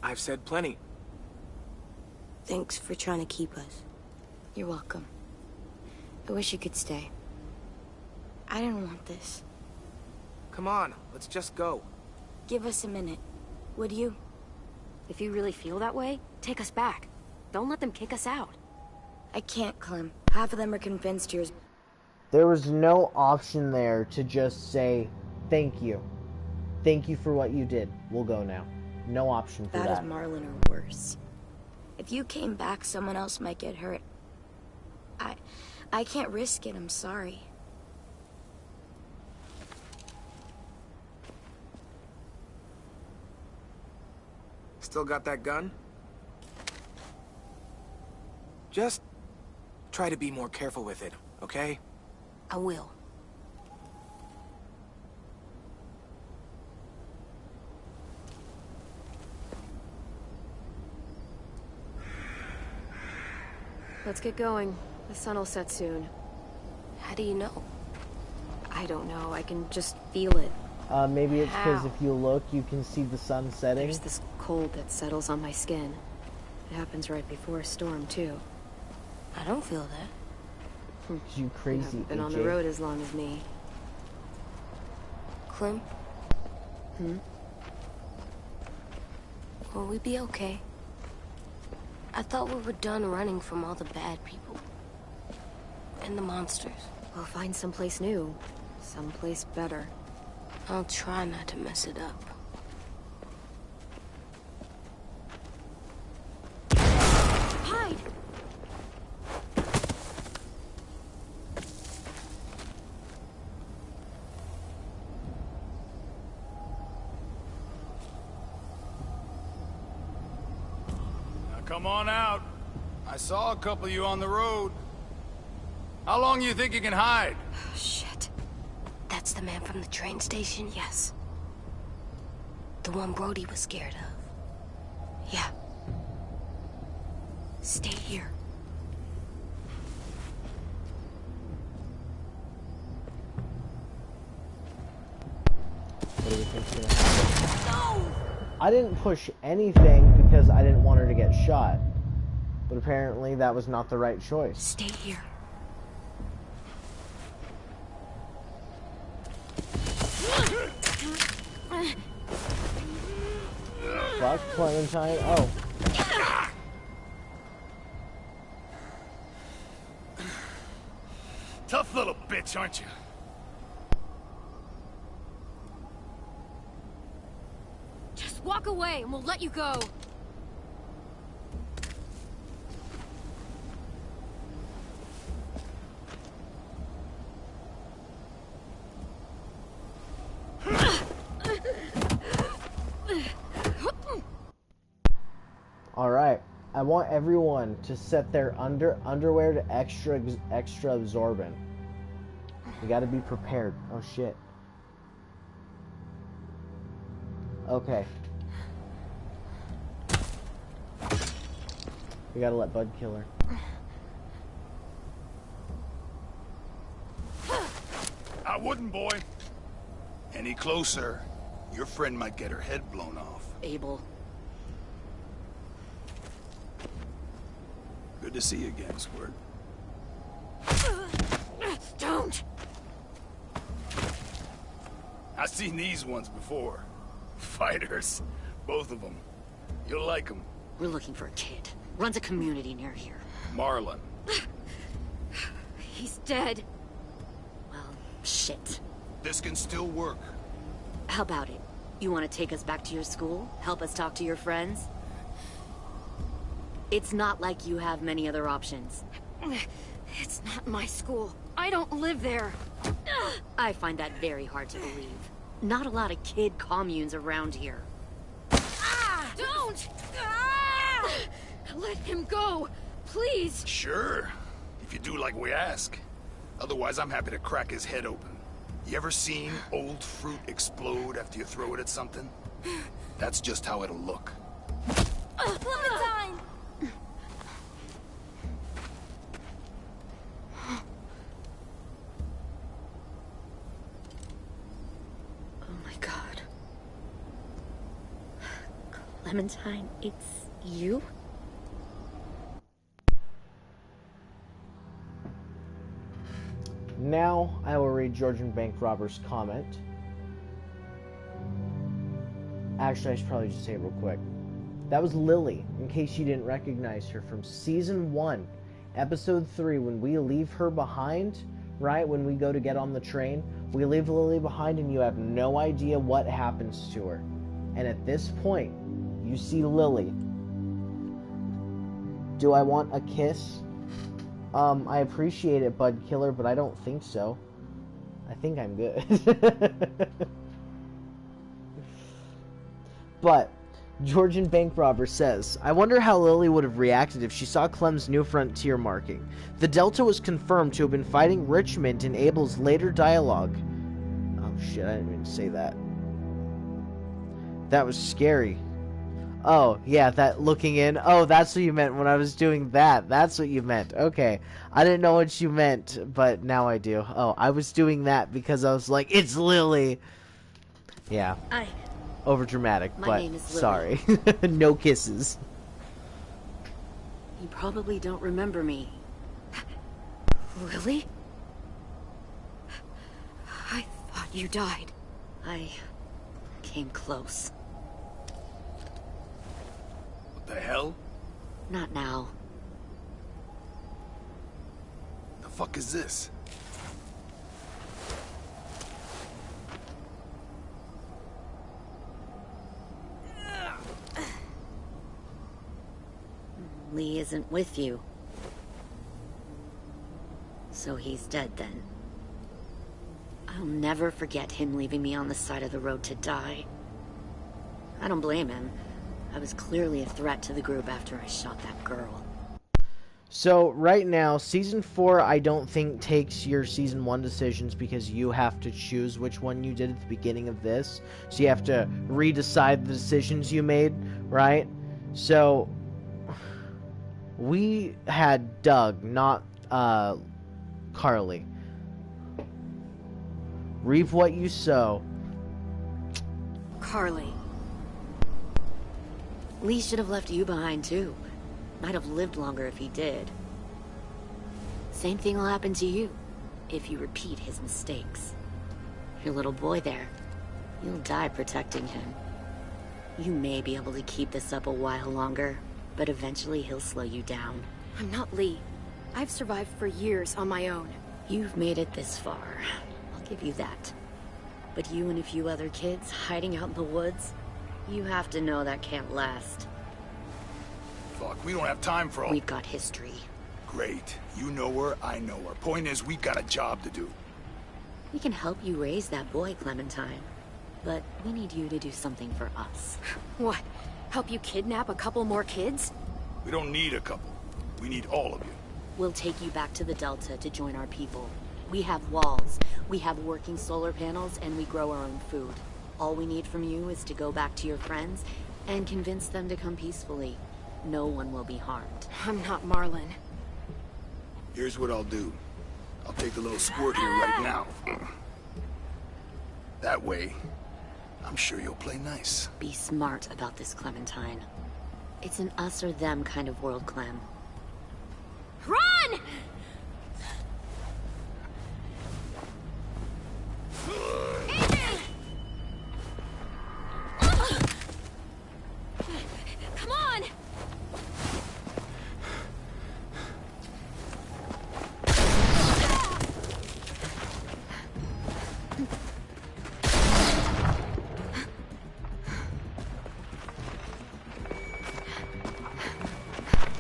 I've said plenty. Thanks for trying to keep us. You're welcome. I wish you could stay. I didn't want this. Come on, let's just go. Give us a minute, would you? If you really feel that way, take us back. Don't let them kick us out. I can't, Clem. Half of them are convinced yours. There was no option there to just say, thank you. Thank you for what you did. We'll go now. No option for that. That is Marlon or worse. If you came back, someone else might get hurt. I can't risk it, I'm sorry. Still got that gun? Just try to be more careful with it, okay? I will. Let's get going. The sun will set soon. How do you know? I don't know. I can just feel it. Maybe it's because if you look, you can see the sun setting. There's this cold that settles on my skin. It happens right before a storm, too. I don't feel that. You crazy, You haven't been AJ. on the road as long as me. Clem? Will we be okay? I thought we were done running from all the bad people. And the monsters. We'll find someplace new. Someplace better. I'll try not to mess it up. Hide! Now come on out. I saw a couple of you on the road. How long you think you can hide? Shit. That's the man from the train station? Yes. The one Brody was scared of? Yeah. Stay here. What do we think's gonna happen? No! I didn't push anything because I didn't want her to get shot. But apparently that was not the right choice. Stay here. Fuck, Clementine. Oh. Tough little bitch, aren't you? Just walk away and we'll let you go. Alright. I want everyone to set their underwear to extra absorbent. You gotta be prepared. Oh shit. Okay. We gotta let Budkiller. I wouldn't, boy. Any closer, your friend might get her head blown off. Abel. Good to see you again, Squirt. Don't! I've seen these ones before. Fighters. Both of them. You'll like them. We're looking for a kid. Runs a community near here. Marlon. He's dead. Well, shit. This can still work. How about it? You want to take us back to your school? Help us talk to your friends? It's not like you have many other options. It's not my school. I don't live there. I find that very hard to believe. Not a lot of kid communes around here. Don't! Let him go, please. Sure. If you do like we ask. Otherwise, I'm happy to crack his head open. You ever seen old fruit explode after you throw it at something? That's just how it'll look. Clementine! Oh my god. Clementine, it's you? Now, I will read Georgian bank robber's comment. Actually, I should probably just say it real quick. That was Lily, in case you didn't recognize her from Season 1, Episode 3, when we leave her behind, right? When we go to get on the train, we leave Lily behind and you have no idea what happens to her. And at this point, you see Lily. Do I want a kiss? I appreciate it, Budkiller, but I don't think so. I think I'm good. But Georgian bank robber says, I wonder how Lily would have reacted if she saw Clem's new frontier marking. The Delta was confirmed to have been fighting Richmond in Abel's later dialogue. Oh shit, I didn't mean to say that. That was scary. Oh, yeah, that looking in. Oh, that's what you meant when I was doing that. That's what you meant. Okay. I didn't know what you meant, but now I do. Oh, I was doing that because I was like, it's Lily. Yeah. Over dramatic, My but name is Lily. sorry. No kisses. You probably don't remember me. Lily? I thought you died. I came close. What the hell? Not now. The fuck is this? Lee isn't with you. So he's dead then. I'll never forget him leaving me on the side of the road to die. I don't blame him. I was clearly a threat to the group after I shot that girl. So right now, Season 4, I don't think takes your Season 1 decisions because you have to choose which one you did at the beginning of this. So you have to redecide the decisions you made, right? So we had Doug, not Carly. Reap what you sow. Carly. Lee should have left you behind too. Might have lived longer if he did. Same thing will happen to you if you repeat his mistakes. Your little boy there, you'll die protecting him. You may be able to keep this up a while longer, but eventually he'll slow you down. I'm not Lee. I've survived for years on my own. You've made it this far. I'll give you that. But you and a few other kids hiding out in the woods, you have to know that can't last. Fuck, we don't have time for all... We've got history. Great. You know her, I know her. Point is, we've got a job to do. We can help you raise that boy, Clementine. But we need you to do something for us. What? Help you kidnap a couple more kids? We don't need a couple. We need all of you. We'll take you back to the Delta to join our people. We have walls, we have working solar panels, and we grow our own food. All we need from you is to go back to your friends and convince them to come peacefully. No one will be harmed. I'm not Marlon. Here's what I'll do. I'll take the little squirt here right now. That way, I'm sure you'll play nice. Be smart about this, Clementine. It's an us or them kind of world, Clem. Run! Adrian! Come on!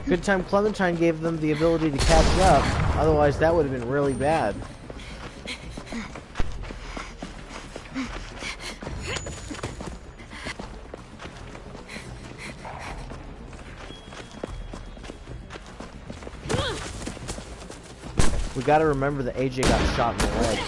Good time Clementine gave them the ability to catch up, otherwise that would have been really bad. We gotta remember that AJ got shot in the leg.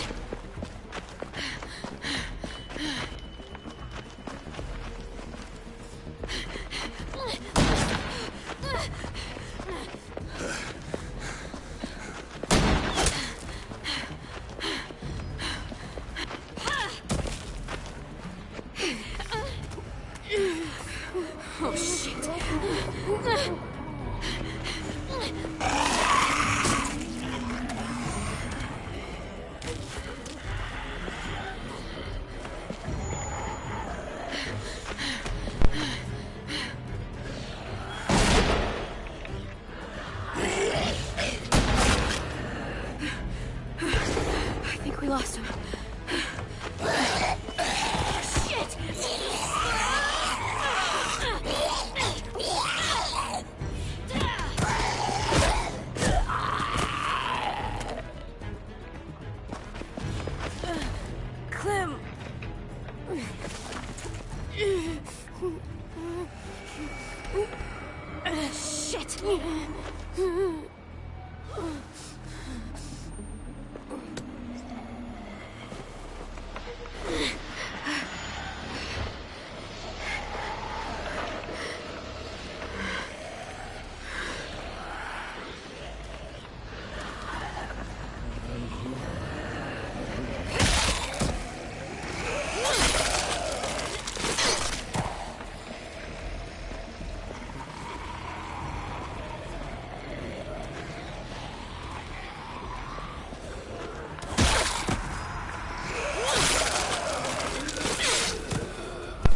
Oh, shit. I think we lost him. Shit! Clem! Shit!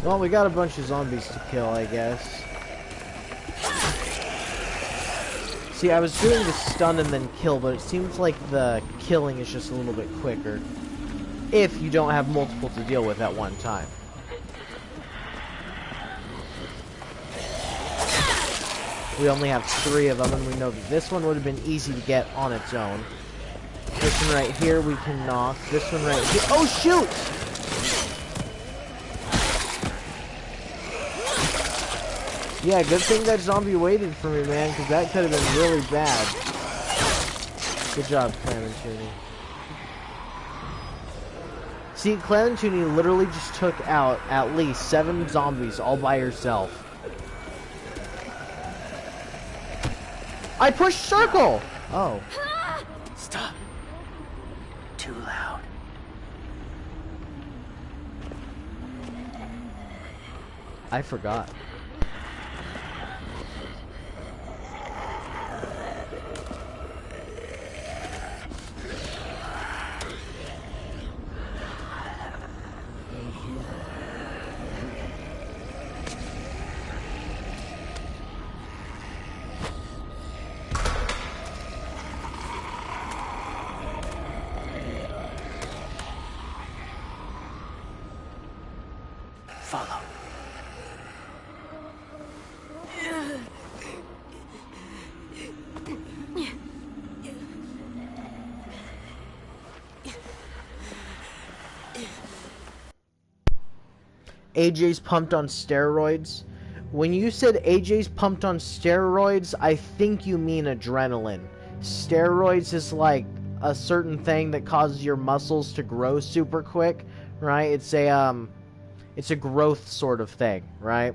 Well, we got a bunch of zombies to kill, I guess. See, I was doing the stun and then kill, but it seems like the killing is just a little bit quicker. If you don't have multiple to deal with at one time. We only have 3 of them, and we know that this one would have been easy to get on its own. This one right here we can knock. This one right here. Oh, shoot! Yeah, good thing that zombie waited for me, man, because that could have been really bad. Good job, Kalen Tooney. See, Kalen Tooney literally just took out at least 7 zombies all by herself. I pushed circle! Oh. Stop. Too loud. I forgot. Follow. AJ's pumped on steroids. When you said AJ's pumped on steroids, I think you mean adrenaline. Steroids is like a certain thing that causes your muscles to grow super quick, right? It's a growth sort of thing, right?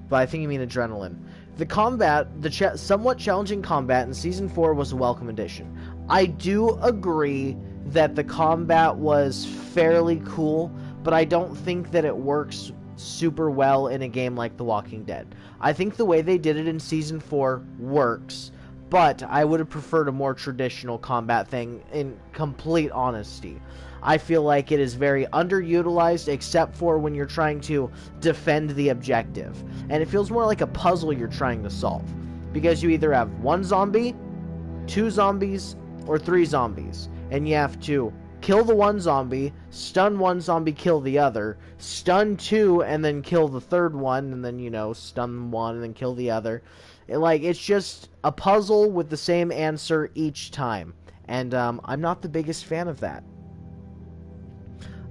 But I think you mean adrenaline. The combat, somewhat challenging combat in Season 4 was a welcome addition. I do agree that the combat was fairly cool, but I don't think that it works super well in a game like The Walking Dead. I think the way they did it in Season 4 works, but I would have preferred a more traditional combat thing, in complete honesty. I feel like it is very underutilized, except for when you're trying to defend the objective. And it feels more like a puzzle you're trying to solve. Because you either have 1 zombie, 2 zombies, or 3 zombies. And you have to kill the 1 zombie, stun 1 zombie, kill the other, stun 2, and then kill the 3rd one, and then, you know, stun 1, and then kill the other. It's just a puzzle with the same answer each time. And I'm not the biggest fan of that.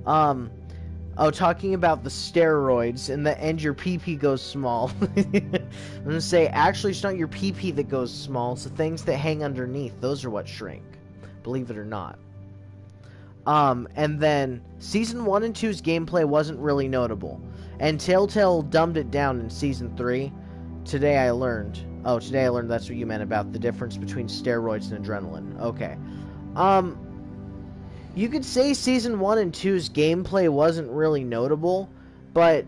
Talking about the steroids, in the end your PP goes small. I'm gonna say, actually, it's not your PP that goes small, it's the things that hang underneath. Those are what shrink. Believe it or not. And then, Season 1 and 2's gameplay wasn't really notable. And Telltale dumbed it down in Season 3. Today I learned that's what you meant about the difference between steroids and adrenaline. Okay. You could say Season 1 and 2's gameplay wasn't really notable, but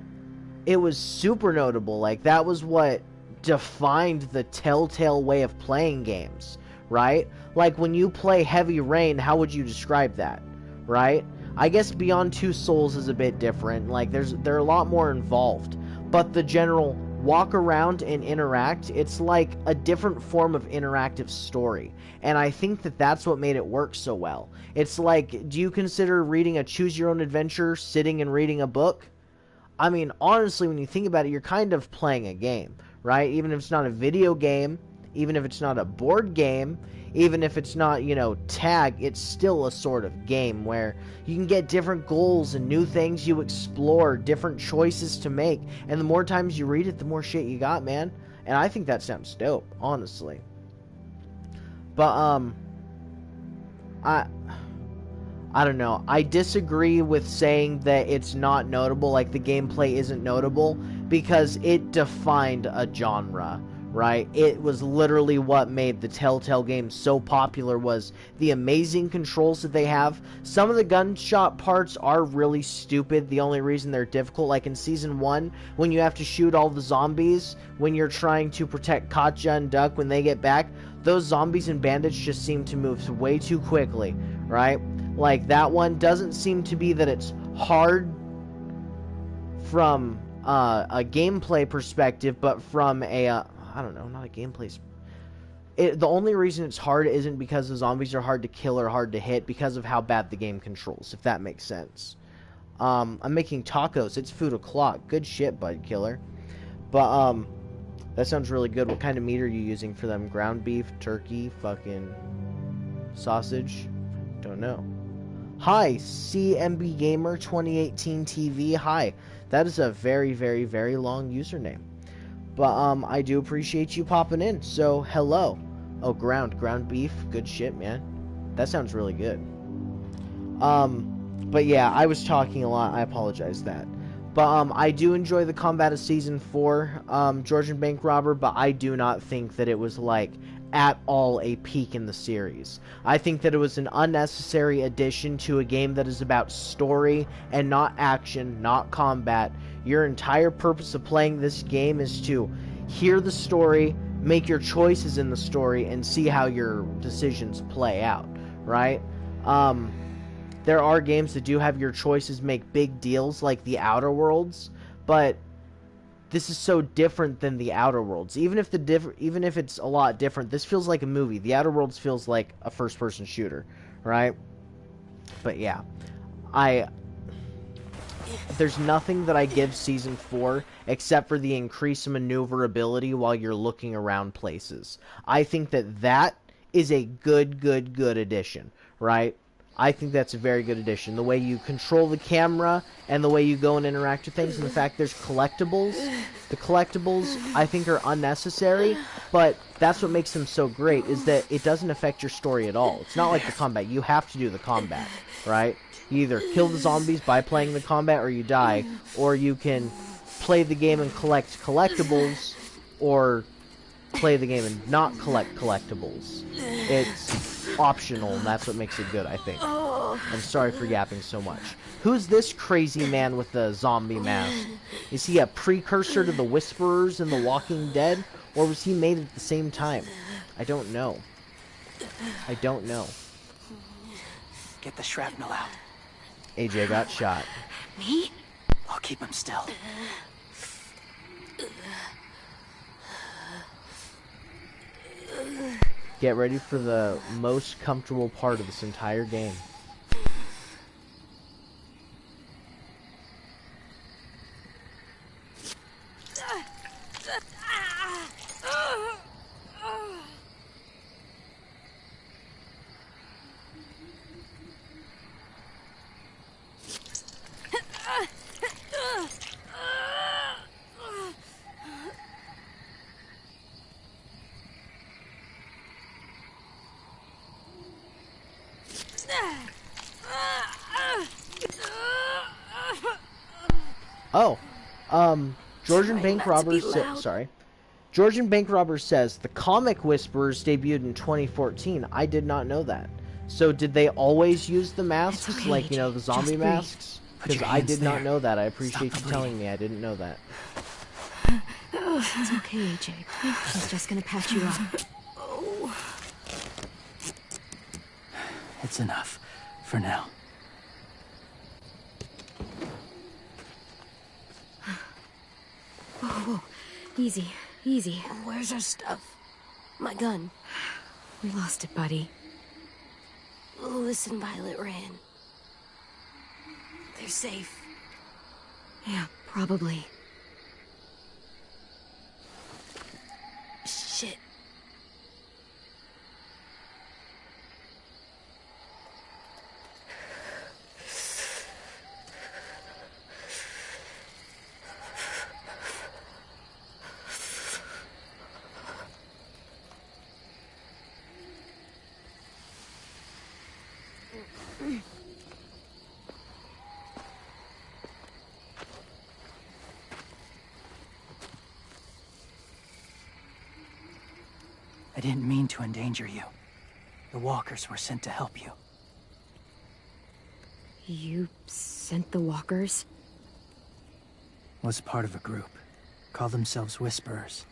it was super notable. Like, that was what defined the Telltale way of playing games, right? Like, when you play Heavy Rain, how would you describe that, right? I guess Beyond Two Souls is a bit different. Like, they're a lot more involved. But the general walk around and interact, it's like a different form of interactive story. And I think that that's what made it work so well. It's like, do you consider reading a choose-your-own-adventure sitting and reading a book? I mean, honestly, when you think about it, you're kind of playing a game, right? Even if it's not a video game, even if it's not a board game, even if it's not, you know, tag, it's still a sort of game where you can get different goals and new things you explore, different choices to make. And the more times you read it, the more shit you got, man. And I think that sounds dope, honestly. But, I don't know. I disagree with saying that it's not notable, like the gameplay isn't notable, because it defined a genre, right? It was literally what made the Telltale games so popular, was the amazing controls that they have. Some of the gunshot parts are really stupid. The only reason they're difficult, like in Season 1, when you have to shoot all the zombies, when you're trying to protect Katja and Duck when they get back, those zombies and bandits just seem to move way too quickly, right? Like, that one doesn't seem to be that it's hard from a gameplay perspective, but from a, I don't know, not a gameplay. The only reason it's hard isn't because the zombies are hard to kill or hard to hit, because of how bad the game controls, if that makes sense. I'm making tacos. It's food o'clock. Good shit, Budkiller. But, that sounds really good. What kind of meat are you using for them? Ground beef, turkey, fucking sausage? Don't know. Hi, CMB Gamer 2018 TV. Hi. That is a very, very, very long username. But I do appreciate you popping in. So hello. Oh, ground beef, good shit, man. That sounds really good. But yeah, I was talking a lot. I apologize that. But I do enjoy the combat of Season 4, Georgian Bank Robber, but I do not think that it was, like, at all a peak in the series. I think that it was an unnecessary addition to a game that is about story and not action, not combat. Your entire purpose of playing this game is to hear the story, make your choices in the story, and see how your decisions play out, right? There are games that do have your choices make big deals, like the Outer Worlds, but this is so different than the Outer Worlds. Even if it's a lot different, this feels like a movie. The Outer Worlds feels like a first-person shooter, right? But yeah, there's nothing that I give Season 4 except for the increased maneuverability while you're looking around places. I think that is a good addition, right? I think that's a very good addition. The way you control the camera and the way you go and interact with things, and the fact there's collectibles. The collectibles, I think, are unnecessary, but that's what makes them so great, is that it doesn't affect your story at all. It's not like the combat. You have to do the combat, right? You either kill the zombies by playing the combat or you die, or you can play the game and collect collectibles, or play the game and not collect collectibles. It's optional, and that's what makes it good, I think. I'm sorry for yapping so much. Who's this crazy man with the zombie mask? Is he a precursor to the Whisperers in The Walking Dead, or was he made at the same time? I don't know. I don't know. Get the shrapnel out. AJ got shot. Me? I'll keep him still. Get ready for the most comfortable part of this entire game. Oh, Georgian Bank Robbers Georgian Bank Robbers says the comic Whisperers debuted in 2014. I did not know that. So did they always use the masks, okay, like, you know, the zombie masks? Because I did not know that. I appreciate you telling me. I didn't know that. It's okay, AJ. She's just gonna patch you up. Oh. It's enough. For now. Whoa. Easy. Where's our stuff? My gun. We lost it, buddy. Lewis and Violet ran. They're safe. Yeah, probably. Shit. I didn't mean to endanger you. The walkers were sent to help you. You sent the walkers? Was part of a group. Call themselves Whisperers.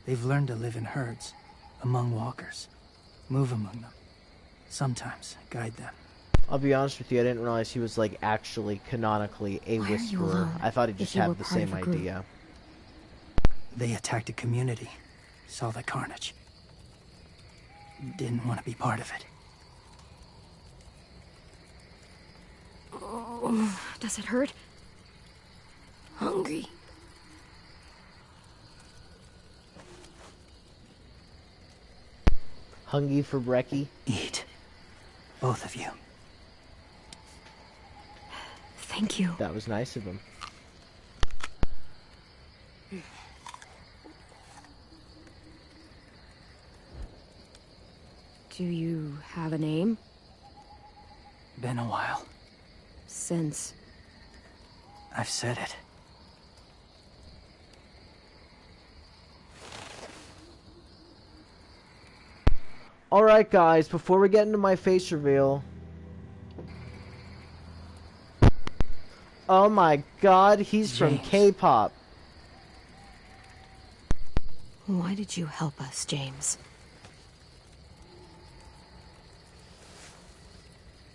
They've learned to live in herds, among walkers. Move among them. Sometimes guide them. I'll be honest with you, I didn't realize he was, like, actually canonically a Whisperer. I thought he just had the same idea. They attacked a community. Saw the carnage. Didn't want to be part of it. Oh, does it hurt? Hungry. Hungry for brekkie? Eat. Both of you. Thank you. That was nice of him. Do you have a name? Been a while. Since... I've said it. Alright guys, before we get into my face reveal... Oh my god, he's from K-pop. Why did you help us, James?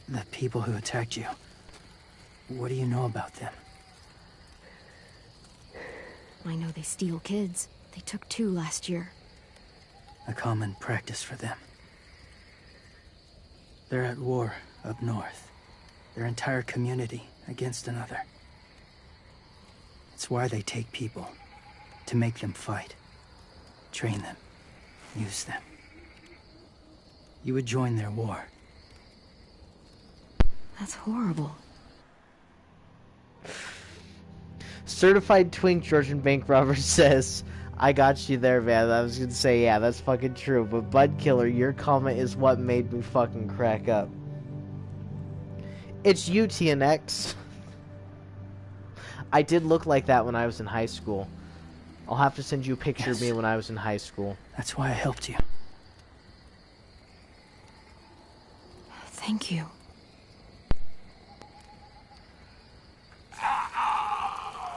The people who attacked you. What do you know about them? I know they steal kids. They took 2 last year. A common practice for them. They're at war up north. Their entire community against another. It's why they take people. To make them fight. Train them. Use them. You would join their war. That's horrible. Certified Twink Georgian Bank Robber says, I got you there, man. I was gonna say, yeah, that's fucking true. But Budkiller, your comment is what made me fucking crack up. It's you, TNX. I did look like that when I was in high school. I'll have to send you a picture of me when I was in high school. That's why I helped you. Thank you.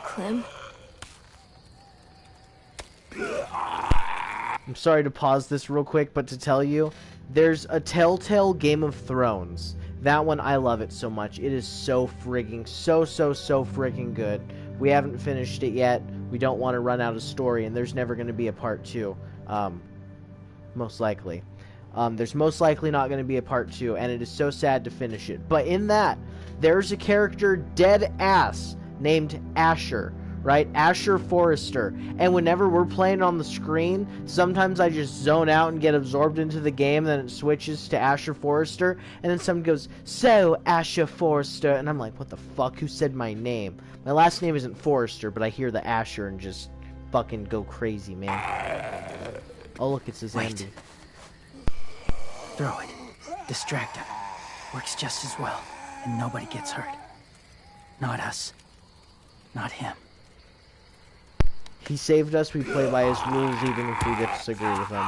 Clem? I'm sorry to pause this real quick, but to tell you, there's a Telltale Game of Thrones. That one, I love it so much. It is so frigging, so frigging good. We haven't finished it yet. We don't want to run out of story, and there's never going to be a part 2. Most likely. There's most likely not going to be a part 2, and it is so sad to finish it. But in that, there's a character dead ass named Asher, right? Asher Forrester. And whenever we're playing on the screen, sometimes I just zone out and get absorbed into the game, then it switches to Asher Forrester, and then someone goes, so, Asher Forrester, and I'm like, what the fuck? Who said my name? My last name isn't Forrester, but I hear the Asher and just fucking go crazy, man. Oh, look, it's his Andy. Throw it. Distract him. Works just as well, and nobody gets hurt. Not us. Not him. He saved us, we play by his rules even if we disagree with him.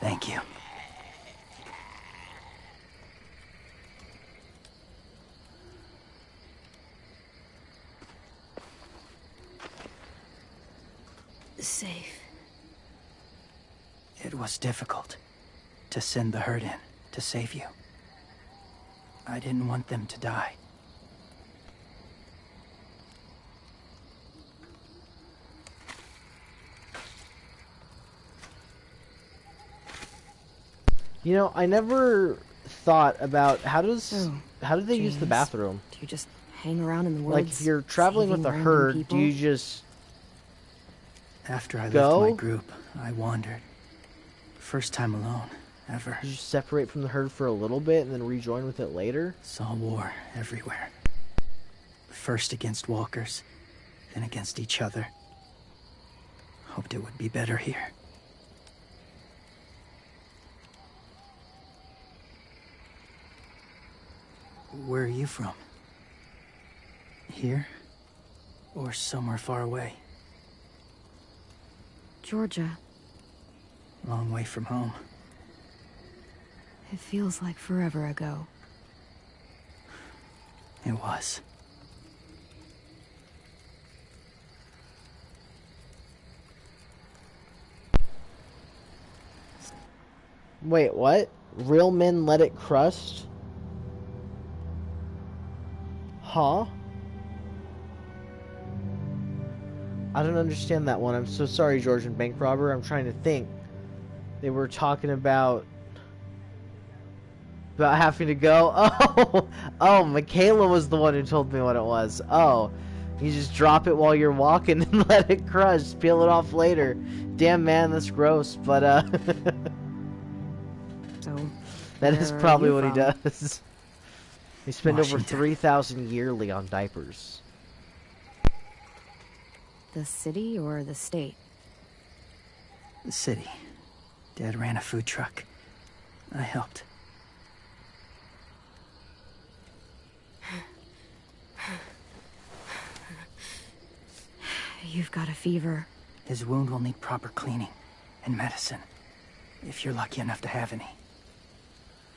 Thank you. Safe. It was difficult to send the herd in to save you. I didn't want them to die. You know, I never thought about how do they use the bathroom? Do you just hang around in the woods? Like if you're traveling with a herd, people? do you just After I go? left my group, I wandered. First time alone, ever. Did you separate from the herd for a little bit and then rejoin with it later? Saw war everywhere. First against walkers, then against each other. Hoped it would be better here. Where are you from? Here? Or somewhere far away? Georgia. Long way from home. It feels like forever ago. It was. Wait, what? Real men let it crust? Huh? I don't understand that one. I'm so sorry, Georgian Bank Robber. I'm trying to think. They were talking about having to go. Oh, Michaela was the one who told me what it was. Oh, you just drop it while you're walking and let it crush. Peel it off later. Damn, man, that's gross. But So that is probably what he does. We spend over Washington. 3,000 yearly on diapers. The city or the state? The city. Dad ran a food truck. I helped. You've got a fever. His wound will need proper cleaning and medicine, if you're lucky enough to have any.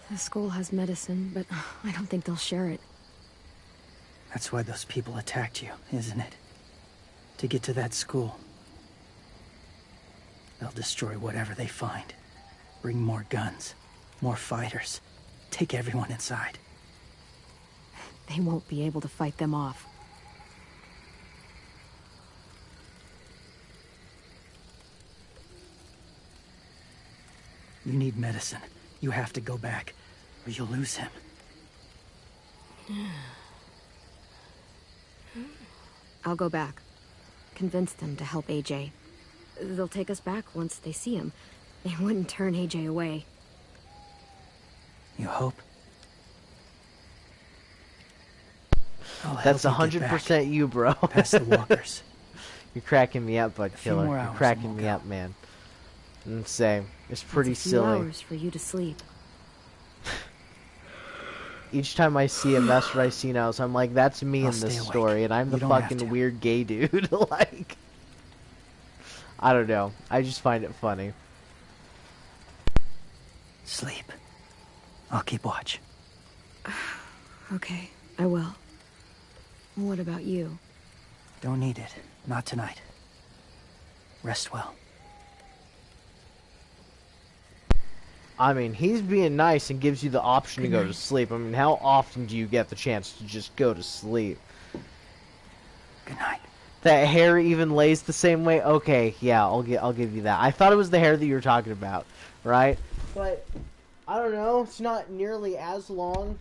The school has medicine, but I don't think they'll share it. That's why those people attacked you, isn't it? To get to that school. They'll destroy whatever they find. Bring more guns, more fighters. Take everyone inside. They won't be able to fight them off. You need medicine. You have to go back, or you'll lose him. I'll go back. Convince them to help AJ. They'll take us back once they see him. They wouldn't turn AJ away. You hope? That's 100% you, bro. Past the walkers. You're cracking me up, Budkiller. more You're hours cracking and me we'll up, man. Same. It's pretty It's a few silly. hours for you to sleep. Each time I see him, that's what I see now. So I'm like, that's me I'll in this stay awake. story, and I'm the You don't have fucking to. weird gay dude. Like, I don't know. I just find it funny. Sleep. I'll keep watch. Okay, I will. What about you? Don't need it. Not tonight. Rest well. I mean, he's being nice and gives you the option to go to sleep. I mean, how often do you get the chance to just go to sleep? Good night. That hair even lays the same way? Okay, yeah, I'll give you that. I thought it was the hair that you were talking about, right? But, I don't know, it's not nearly as long.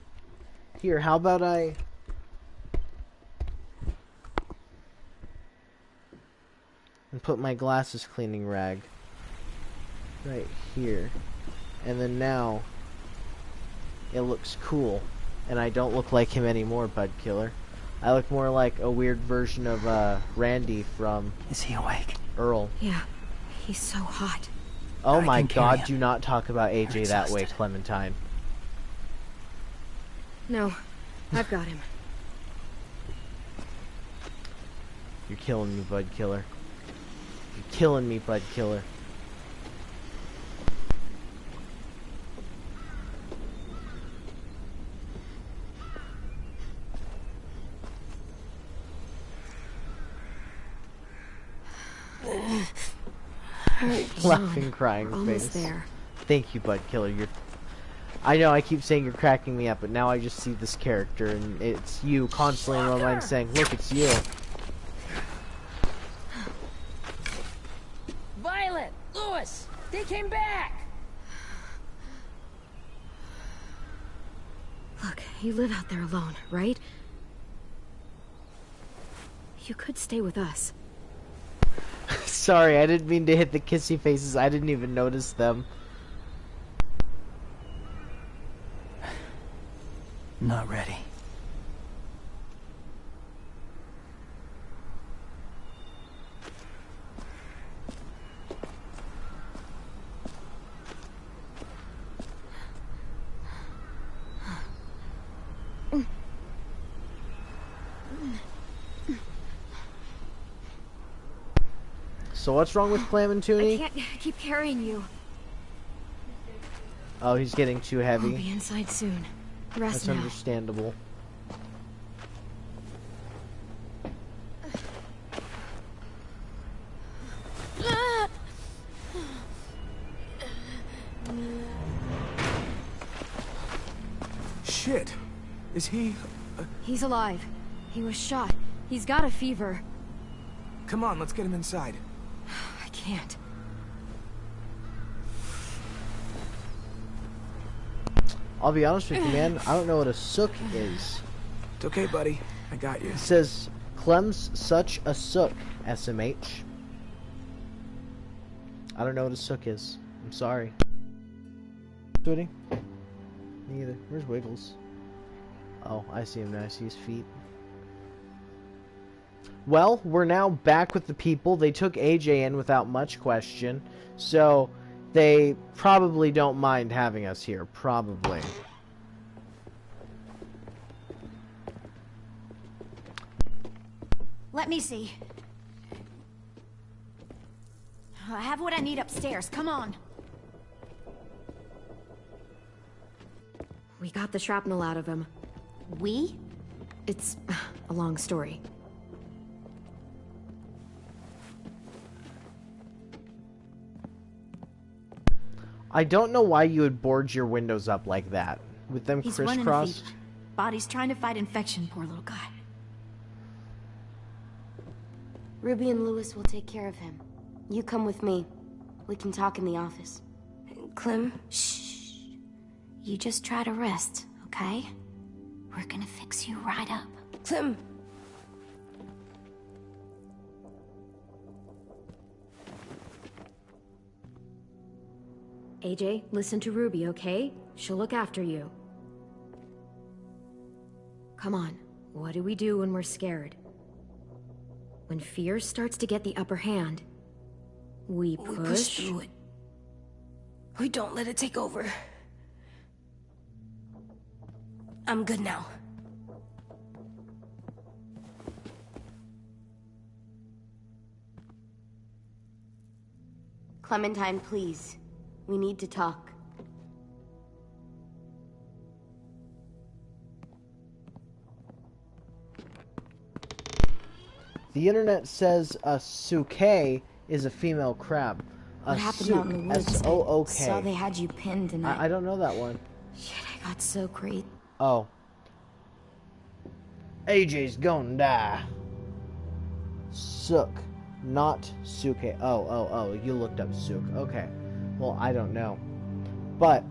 Here, how about I... and put my glasses cleaning rag right here. And then now, it looks cool. And I don't look like him anymore, Budkiller. I look more like a weird version of Randy from... Is he awake? Earl. Yeah, he's so hot. Oh I my can carry god, him. do not talk about I'm AJ that way, exhausted. Clementine. No, I've got him. You're killing me, Budkiller. You're killing me, Budkiller. Laughing, crying Almost face. there. Thank you, Budkiller. You're... I know I keep saying you're cracking me up, but now I just see this character, and it's you constantly in my mind saying, look, it's you. Violet! Lewis! They came back! Look, you live out there alone, right? You could stay with us. Sorry, I didn't mean to hit the kissy faces. I didn't even notice them. Not ready. So what's wrong with Clam and I Toonie? can't keep carrying you. Oh, he's getting too I'll heavy. be inside soon. Rest That's now. understandable. Shit. Is he... He's alive. He was shot. He's got a fever. Come on, let's get him inside. I can't. I'll be honest with you, man. I don't know what a sook is. It's okay, buddy. I got you. It says, Clem's such a sook, SMH. I don't know what a sook is. I'm sorry. Sweetie? Me either. Where's Wiggles? Oh, I see him now. I see his feet. Well, we're now back with the people. They took AJ in without much question, so they probably don't mind having us here. Probably. Let me see. I have what I need upstairs. Come on. We got the shrapnel out of him. We? It's a long story. I don't know why you would board your windows up like that. With them He's running a crisscrossed. fever. Body's trying to fight infection, poor little guy. Ruby and Lewis will take care of him. You come with me. We can talk in the office. Clem? Shh. You just try to rest, okay? We're gonna fix you right up. Clem! AJ, listen to Ruby, okay? She'll look after you. Come on, what do we do when we're scared? When fear starts to get the upper hand, we push through it. We don't let it take over. I'm good now. Clementine, please. We need to talk. The internet says a suke is a female crab. What happened out in the woods? S-O-O-K. Saw they had you pinned and I don't know that one. Shit, I got so great. Oh. AJ's gonna die. Sook, not suke. Oh, you looked up sook. Okay. Well, I don't know. But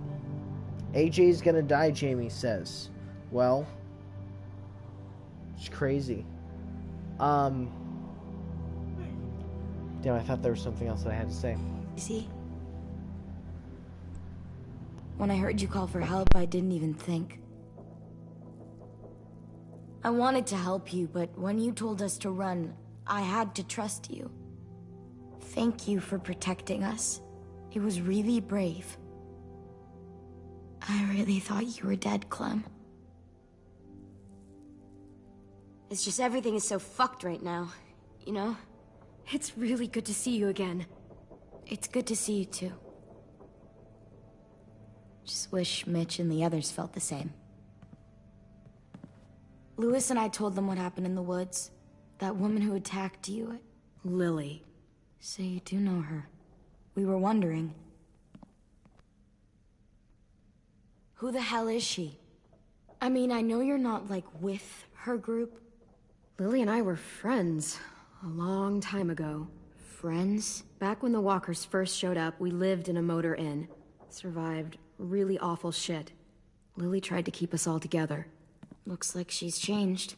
AJ's gonna die, Jamie says. Well, it's crazy. Damn, I thought there was something else that I had to say. See? When I heard you call for help, I didn't even think. I wanted to help you, but when you told us to run, I had to trust you. Thank you for protecting us. It was really brave. I really thought you were dead, Clem. It's just everything is so fucked right now, you know? It's really good to see you again. It's good to see you too. Just wish Mitch and the others felt the same. Lewis and I told them what happened in the woods. That woman who attacked you. Lily. So you do know her. We were wondering. Who the hell is she? I mean, I know you're not, like, with her group. Lily and I were friends a long time ago. Friends? Back when the walkers first showed up, we lived in a motor inn. Survived really awful shit. Lily tried to keep us all together. Looks like she's changed.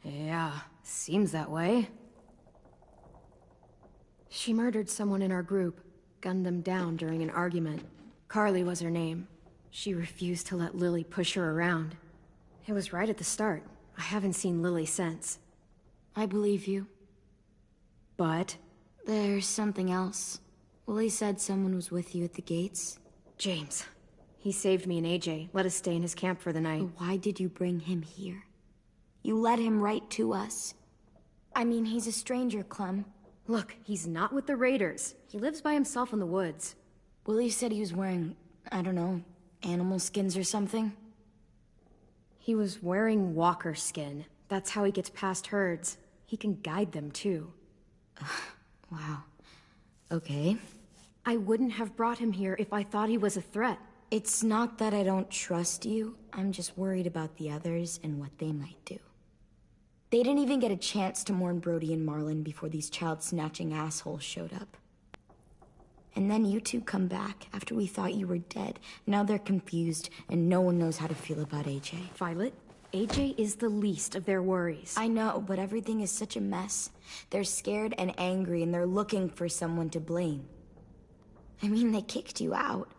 Yeah, seems that way. She murdered someone in our group, gunned them down during an argument. Carly was her name. She refused to let Lily push her around. It was right at the start. I haven't seen Lily since. I believe you. But? There's something else. Willie said someone was with you at the gates. James. He saved me and AJ, let us stay in his camp for the night. But why did you bring him here? You led him right to us. I mean, he's a stranger, Clem. Look, he's not with the raiders. He lives by himself in the woods. Willie said he was wearing, I don't know, animal skins or something? He was wearing walker skin. That's how he gets past herds. He can guide them, too. Wow. Okay. I wouldn't have brought him here if I thought he was a threat. It's not that I don't trust you. I'm just worried about the others and what they might do. They didn't even get a chance to mourn Brody and Marlon before these child-snatching assholes showed up. And then you two come back after we thought you were dead. Now they're confused, and no one knows how to feel about AJ. Violet, AJ is the least of their worries. I know, but everything is such a mess. They're scared and angry, and they're looking for someone to blame. I mean, they kicked you out.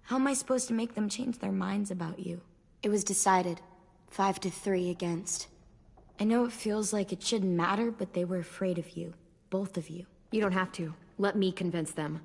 How am I supposed to make them change their minds about you? It was decided. 5-3 against. I know it feels like it shouldn't matter, but they were afraid of you. Both of you. You don't have to. Let me convince them.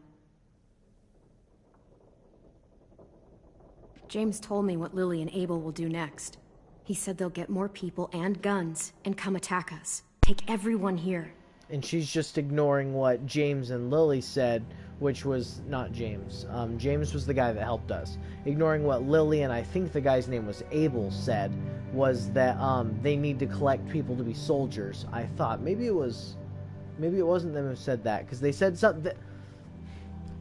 James told me what Lily and Abel will do next. He said they'll get more people and guns and come attack us. Take everyone here. And she's just ignoring what James and Lily said, which was not James. James was the guy that helped us. Ignoring what Lily and I think the guy's name was Abel said, was that they need to collect people to be soldiers. I thought maybe it wasn't them who said that, because they said something that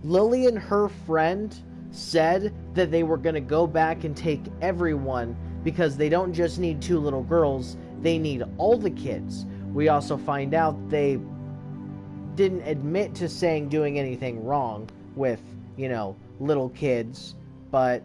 Lily and her friend said that they were going to go back and take everyone because they don't just need 2 little girls, they need all the kids. We also find out they didn't admit to doing anything wrong with, you know, little kids, but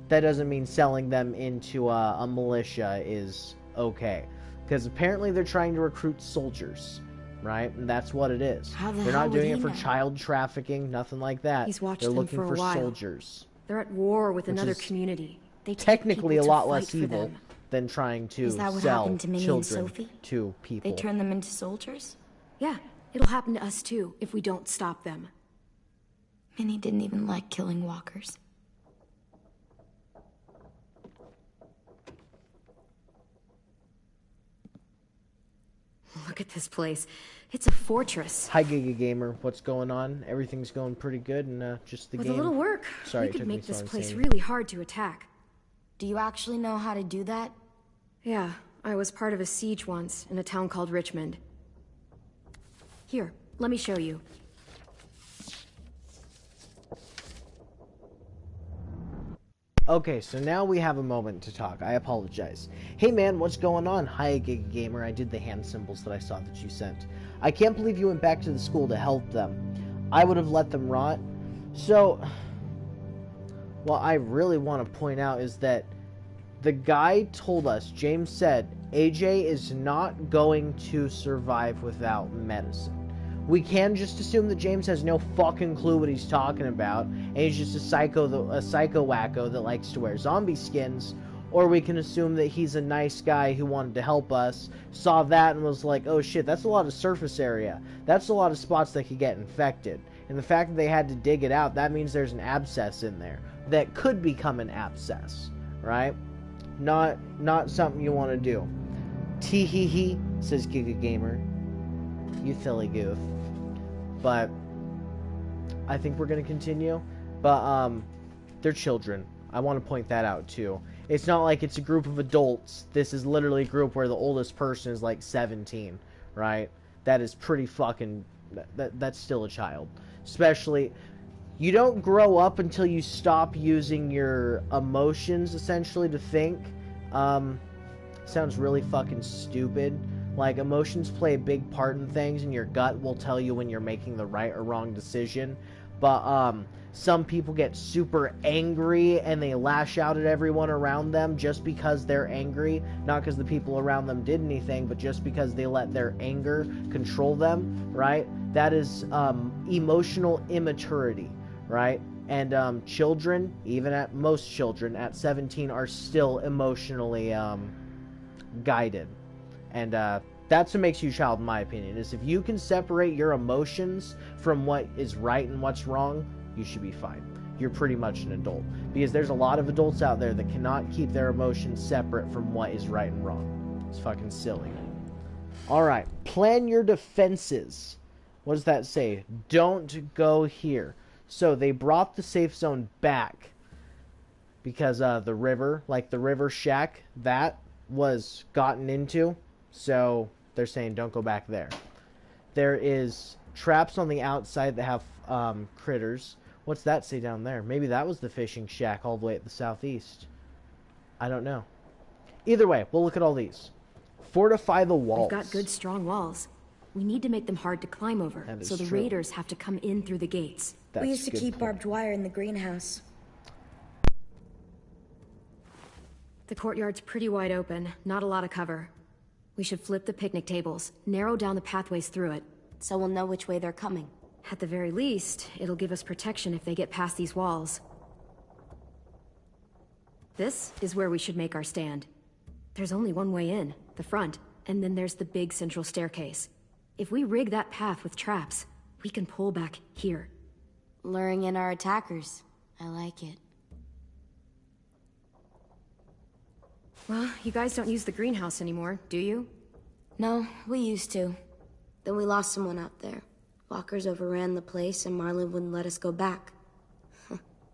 that doesn't mean selling them into a militia is okay. Because apparently they're trying to recruit soldiers, right? And that's what it is. They're not doing it for child trafficking, nothing like that. He's watched They're them looking for a while. soldiers. They're at war with another community. They take technically a people to lot fight less for evil them. than trying to Is that what sell happened to Minnie and children Sophie? to people. They turned them into soldiers? Yeah, it'll happen to us too if we don't stop them. Minnie didn't even like killing walkers. Look at this place. It's a fortress. Hi, Giga Gamer. What's going on? Everything's going pretty good, and just the With game. a little work, Sorry, we it could took me make so this long place saying. really hard to attack. Do you actually know how to do that? Yeah, I was part of a siege once in a town called Richmond. Here, let me show you. Okay, so now we have a moment to talk. I apologize. Hey man, what's going on? Hi, Giga Gamer. I did the hand symbols that I saw that you sent. I can't believe you went back to the school to help them. I would have let them rot. So, what I really want to point out is that the guy told us, James said, AJ is not going to survive without medicine. We can just assume that James has no fucking clue what he's talking about, and he's just a psycho wacko that likes to wear zombie skins, or we can assume that he's a nice guy who wanted to help us, saw that and was like, oh shit, that's a lot of surface area. That's a lot of spots that could get infected. And the fact that they had to dig it out, that means there's an abscess in there that could become an abscess, right? Not something you want to do. Tee-hee-hee, says Giga Gamer. You silly goof. But I think we're going to continue. But they're children. I want to point that out too. It's not like it's a group of adults. This is literally a group where the oldest person is like 17, right? That is pretty fucking... That's still a child. Especially... You don't grow up until you stop using your emotions, essentially, to think. Sounds really fucking stupid. Like, emotions play a big part in things, and your gut will tell you when you're making the right or wrong decision. But, some people get super angry, and they lash out at everyone around them just because they're angry. Not because the people around them did anything, but just because they let their anger control them, right? That is, emotional immaturity. Right? And children, most children at 17 are still emotionally guided. And that's what makes you a child, in my opinion, is if you can separate your emotions from what is right and what's wrong, you should be fine. You're pretty much an adult. Because there's a lot of adults out there that cannot keep their emotions separate from what is right and wrong. It's fucking silly. Alright, plan your defenses. What does that say? Don't go here. So they brought the safe zone back because the river, like the river shack, that was gotten into. So they're saying don't go back there. There is traps on the outside that have critters. What's that say down there? Maybe that was the fishing shack all the way at the southeast. I don't know. Either way, we'll look at all these. Fortify the walls. We've got good, strong walls. We need to make them hard to climb over, so the raiders have to come in through the gates. We used to keep barbed wire in the greenhouse. The courtyard's pretty wide open, not a lot of cover. We should flip the picnic tables, narrow down the pathways through it. So we'll know which way they're coming. At the very least, it'll give us protection if they get past these walls. This is where we should make our stand. There's only one way in, the front, and then there's the big central staircase. If we rig that path with traps, we can pull back here. Luring in our attackers. I like it. Well, you guys don't use the greenhouse anymore, do you? No, we used to. Then we lost someone out there. Walkers overran the place and Marlon wouldn't let us go back.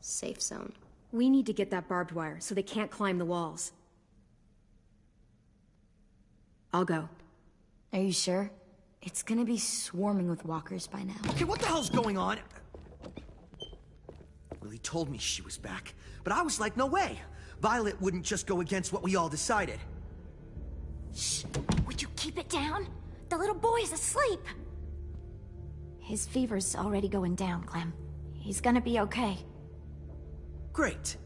Safe zone. We need to get that barbed wire so they can't climb the walls. I'll go. Are you sure? It's gonna be swarming with walkers by now. Okay, what the hell's going on? Lily told me she was back, but I was like, no way. Violet wouldn't just go against what we all decided. Shh! Would you keep it down? The little boy's asleep! His fever's already going down, Clem. He's gonna be okay. Great.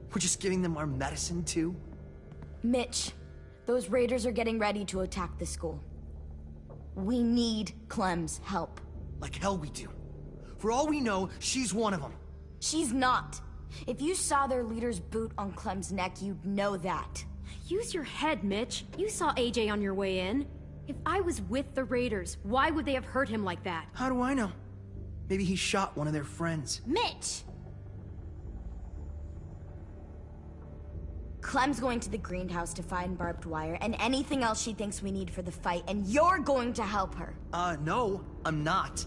We're just giving them our medicine, too? Mitch, those raiders are getting ready to attack the school. We need Clem's help. Like hell we do. For all we know, she's one of them. She's not. If you saw their leader's boot on Clem's neck, you'd know that. Use your head, Mitch. You saw AJ on your way in. If I was with the raiders, why would they have hurt him like that? How do I know? Maybe he shot one of their friends. Mitch! Clem's going to the greenhouse to find barbed wire and anything else she thinks we need for the fight, and you're going to help her. No, I'm not.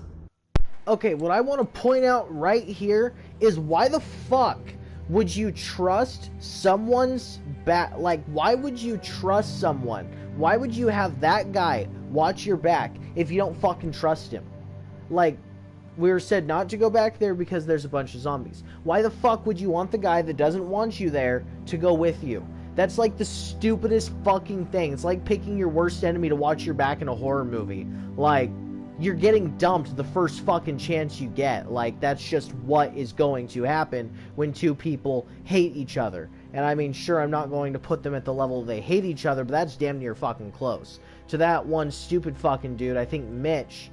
Okay, what I want to point out right here is why the fuck would you trust someone's back? Like, why would you trust someone? Why would you have that guy watch your back if you don't fucking trust him? Like, we were said not to go back there because there's a bunch of zombies. Why the fuck would you want the guy that doesn't want you there to go with you? That's like the stupidest fucking thing. It's like picking your worst enemy to watch your back in a horror movie. Like, you're getting dumped the first fucking chance you get. Like, that's just what is going to happen when two people hate each other. And I mean, sure, I'm not going to put them at the level they hate each other, but that's damn near fucking close. To that one stupid fucking dude, I think Mitch,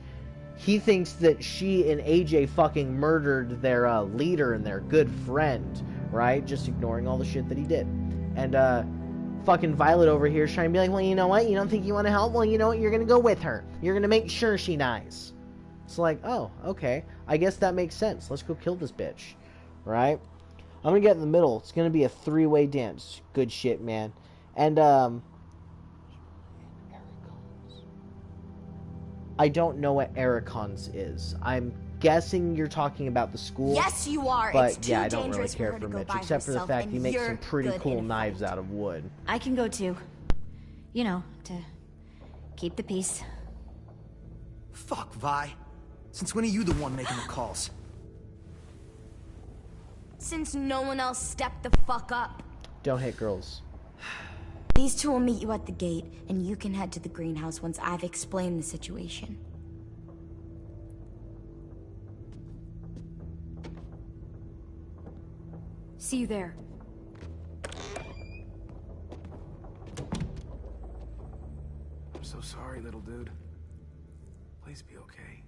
he thinks that she and AJ fucking murdered their leader and their good friend, right? Just ignoring all the shit that he did. And fucking Violet over here is trying to be like, well, you know what? You don't think you want to help? Well, you know what? You're going to go with her. You're going to make sure she dies. It's like, oh, okay. I guess that makes sense. Let's go kill this bitch, right? I'm going to get in the middle. It's going to be a three-way dance. Good shit, man. And, I don't know what Ericon's is. I'm guessing you're talking about the school. Yes, you are. But it's too yeah, I don't really dangerous care for for her to Mitch, go by except for the herself, fact and he makes you're some pretty good cool in a knives fight. out of wood. I can go too. You know, to keep the peace. Fuck, Vi. Since when are you the one making the calls? Since no one else stepped the fuck up. Don't hit girls. These two will meet you at the gate, and you can head to the greenhouse once I've explained the situation. See you there. I'm so sorry, little dude. Please be okay.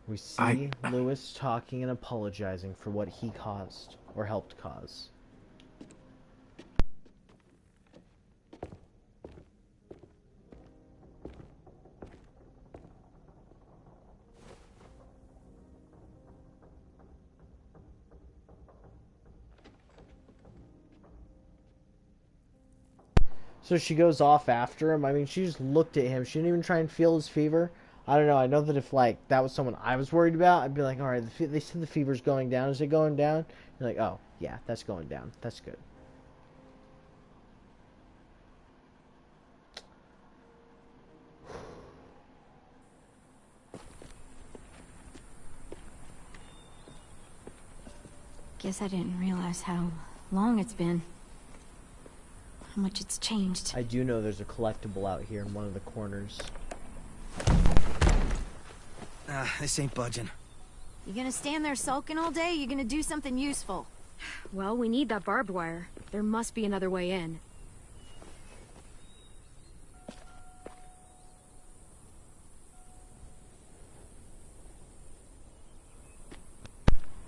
We see Lewis talking and apologizing for what he caused, or helped cause. So she goes off after him. I mean, she just looked at him. She didn't even try and feel his fever. I don't know. I know that if, like, that was someone I was worried about, I'd be like, alright, they said the fever's going down. Is it going down? You're like, oh, yeah, that's going down. That's good. Guess I didn't realize how long it's been. How much it's changed. I do know there's a collectible out here in one of the corners. This ain't budging. You gonna stand there sulking all day? You gonna do something useful? Well, we need that barbed wire. There must be another way in.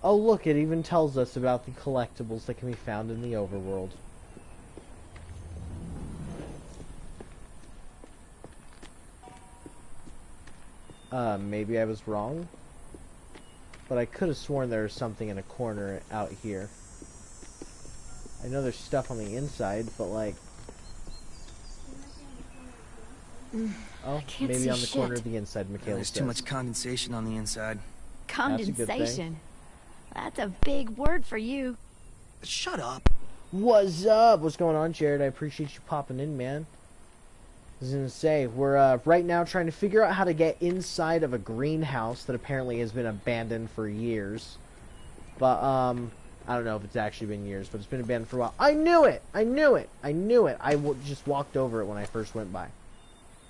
Oh, look, it even tells us about the collectibles that can be found in the overworld. Maybe I was wrong, but I could have sworn there was something in a corner out here. I know there's stuff on the inside, but like... Oh, maybe on the corner of the inside, Michaela There's too much condensation on the inside. Condensation? That's a big word for you. Shut up. What's up? What's going on, Jared? I appreciate you popping in, man. I was gonna say, we're right now trying to figure out how to get inside of a greenhouse that apparently has been abandoned for years. But, I don't know if it's actually been years, but it's been abandoned for a while. I knew it! I knew it! I knew it! I just walked over it when I first went by.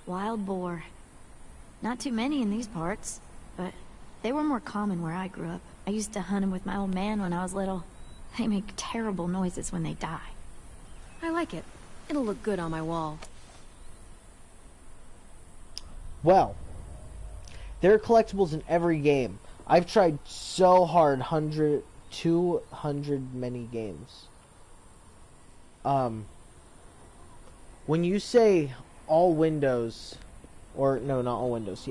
Wild boar. Not too many in these parts, but they were more common where I grew up. I used to hunt them with my old man when I was little. They make terrible noises when they die. I like it. It'll look good on my wall. Well, there are collectibles in every game. I've tried so hard, 200 many games. When you say all windows, or no, not all windows,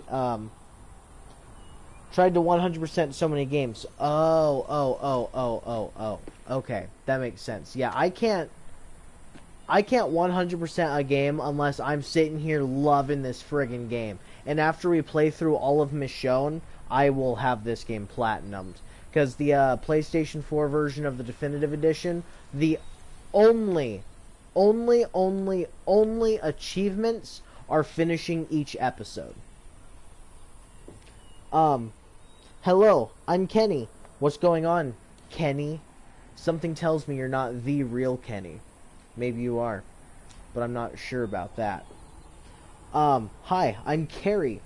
tried to 100% so many games. Oh. Okay, that makes sense. Yeah, I can't 100% a game unless I'm sitting here loving this friggin' game. And after we play through all of Michonne, I will have this game platinumed. Because the PlayStation 4 version of the Definitive Edition, the only achievements are finishing each episode. Hello, I'm Kenny. What's going on, Kenny? Something tells me you're not the real Kenny. Maybe you are, but I'm not sure about that. Hi, I'm Carrie.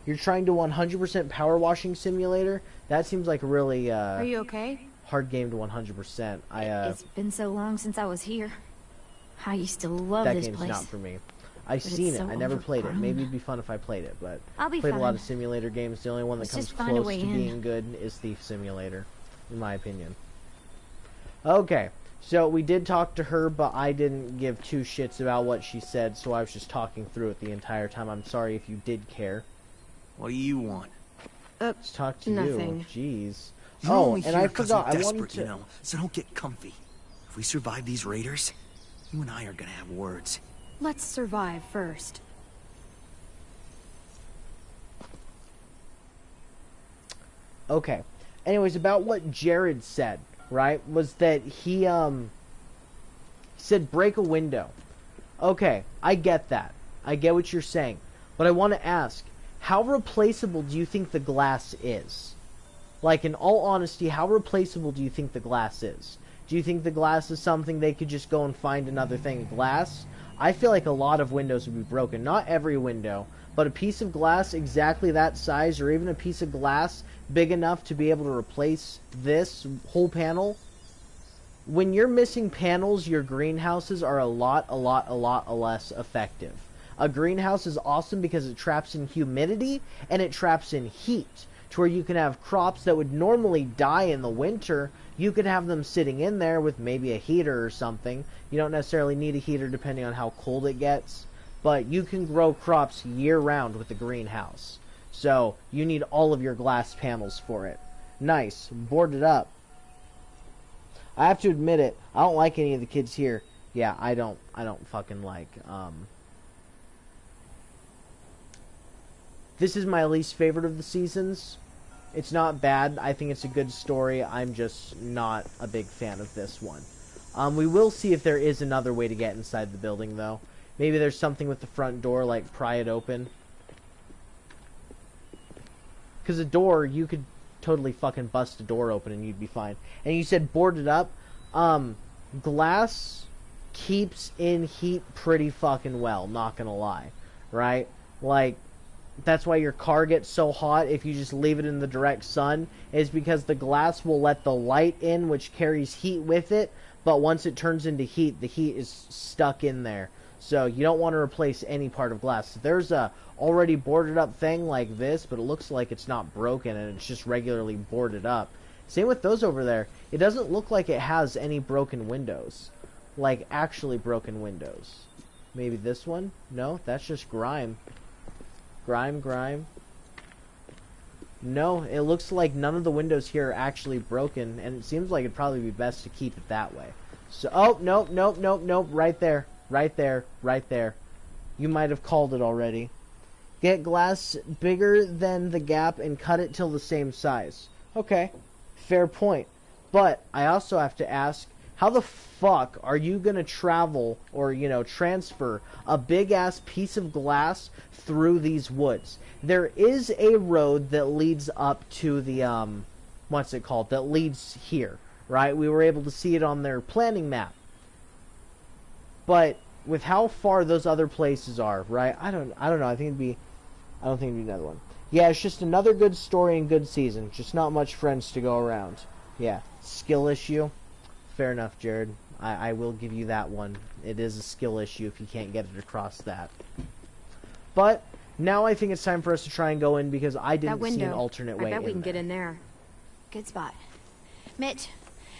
You're trying to 100% power washing simulator? That seems like a really, Are you okay? hard game to 100%. It's been so long since I was here. I used to love that this game's place. not for me. I've seen it. So I never played it. overgrown. Maybe it'd be fun if I played it, but I'll be played a lot fine. of simulator games. The only one that Let's comes just find a close way to in. being good is Thief Simulator, in my opinion. Okay, so we did talk to her, but I didn't give two shits about what she said, so I was just talking through it the entire time. I'm sorry if you did care. What do you want? Let's talk to nothing. you. Jeez. You're Oh, only and here I 'cause forgot. you're I wanted desperate, to. you know, so don't get comfy. If we survive these raiders, you and I are gonna have words. Let's survive first. Okay. Anyways, about what Jared said, right, was that he said break a window. Okay, I get that. I get what you're saying. But I want to ask, how replaceable do you think the glass is? Like, in all honesty, how replaceable do you think the glass is? Do you think the glass is something they could just go and find another thing of glass? I feel like a lot of windows would be broken. Not every window, but a piece of glass exactly that size, or even a piece of glass big enough to be able to replace this whole panel. When you're missing panels, your greenhouses are a lot less effective. A greenhouse is awesome because it traps in humidity and it traps in heat, to where you can have crops that would normally die in the winter. You could have them sitting in there with maybe a heater or something. You don't necessarily need a heater depending on how cold it gets, but you can grow crops year-round with the greenhouse. So, you need all of your glass panels for it. Nice. Boarded up. I have to admit it, I don't like any of the kids here. Yeah, I don't fucking like, This is my least favorite of the seasons. It's not bad. I think it's a good story. I'm just not a big fan of this one. We will see if there is another way to get inside the building, though. Maybe there's something with the front door, like pry it open. Because a door, you could totally fucking bust a door open and you'd be fine. And you said boarded up. Glass keeps in heat pretty fucking well, not gonna lie. Right? Like, that's why your car gets so hot if you just leave it in the direct sun, is because the glass will let the light in, which carries heat with it, but once it turns into heat, the heat is stuck in there. So you don't want to replace any part of glass. If there's a already boarded up thing like this, but it looks like it's not broken and it's just regularly boarded up, Same with those over there. It doesn't look like it has any broken windows. Like, actually broken windows. Maybe this one? No, that's just grime. Grime. No, it looks like none of the windows here are actually broken, and it seems like it'd probably be best to keep it that way. So, oh, nope, right there. You might have called it already. Get glass bigger than the gap and cut it till the same size. Okay, fair point. But I also have to ask, how the fuck are you gonna travel or, you know, transfer a big ass piece of glass through these woods? There is a road that leads up to the, what's it called? That leads here, right? We were able to see it on their planning map. But with how far those other places are, right? I don't know. I don't think it'd be another one. Yeah, it's just another good story and good season. Just not much friends to go around. Yeah, skill issue. Fair enough, Jared. I will give you that one. It is a skill issue if you can't get it across that. But now I think it's time for us to try and go in because I didn't see an alternate way in. I bet we can get in there. Good spot. Mitch,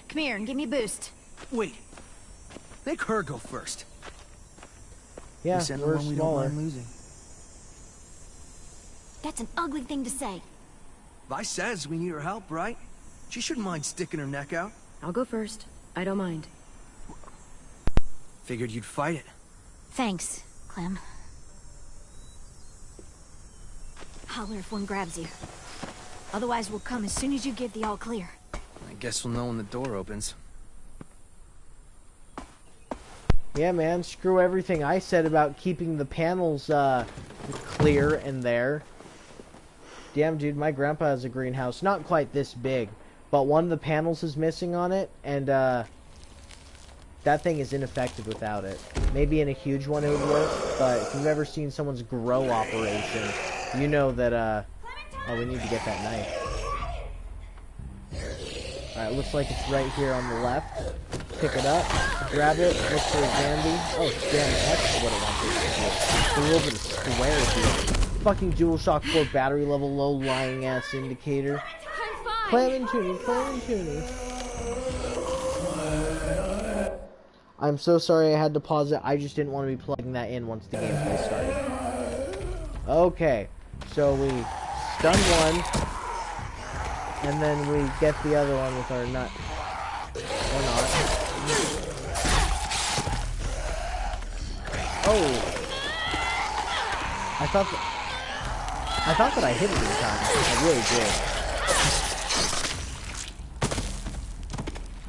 come here and give me a boost. Wait. Make her go first. Yeah, we're we don't smaller. mind losing. That's an ugly thing to say. Vi says we need her help, right? She shouldn't mind sticking her neck out. I'll go first. I don't mind. Figured you'd fight it. Thanks, Clem. Holler if one grabs you. Otherwise, we'll come as soon as you give the all clear. I guess we'll know when the door opens. Yeah, man, screw everything I said about keeping the panels clear in there. Damn, dude, my grandpa has a greenhouse. Not quite this big, but one of the panels is missing on it, and that thing is ineffective without it. Maybe in a huge one it would work, but if you've ever seen someone's grow operation, you know that, oh, we need to get that knife. Alright, looks like it's right here on the left. Pick it up, grab it, look for a Zandy. Oh, damn, that's what it wants to do. A little bit of square here. Fucking DualShock 4 battery level, low lying ass indicator. Clam and Toony. I'm so sorry I had to pause it. I just didn't want to be plugging that in once the gameplay started. Okay, so we stun one, and then we get the other one with our nut. Or not. Oh! I thought that I hit it in time. I really did.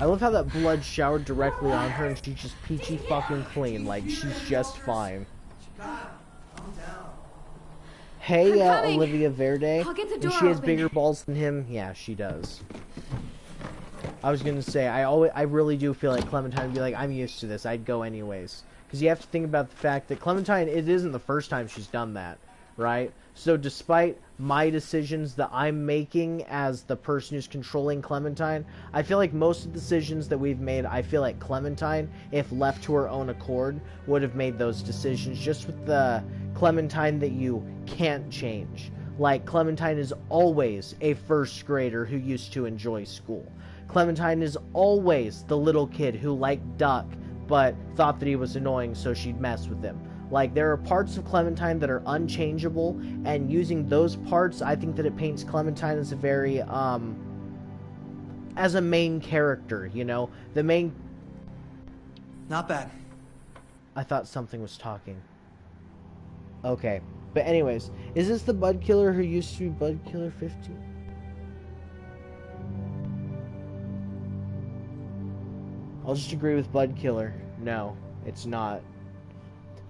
I love how that blood showered directly on her and she's just peachy fucking clean. Like, she's just fine. Hey, Olivia Verde. I'll get the And door she has open. bigger balls than him. Yeah, she does. I was gonna say, I really do feel like Clementine would be like, I'm used to this. I'd go anyways. Because you have to think about the fact that Clementine, it isn't the first time she's done that, right? So despite my decisions that I'm making as the person who's controlling Clementine, I feel like most of the decisions that we've made, I feel like Clementine, if left to her own accord, would have made those decisions, just with the Clementine that you can't change. Like, Clementine is always a first grader who used to enjoy school. Clementine is always the little kid who liked Duck, but thought that he was annoying, so she'd mess with him. Like, there are parts of Clementine that are unchangeable, and using those parts, I think that it paints Clementine as a very, as a main character, you know? The main... Not bad. I thought something was talking. Okay. But anyways, is this the Budkiller who used to be Budkiller 50? I'll just agree with Budkiller. No, it's not.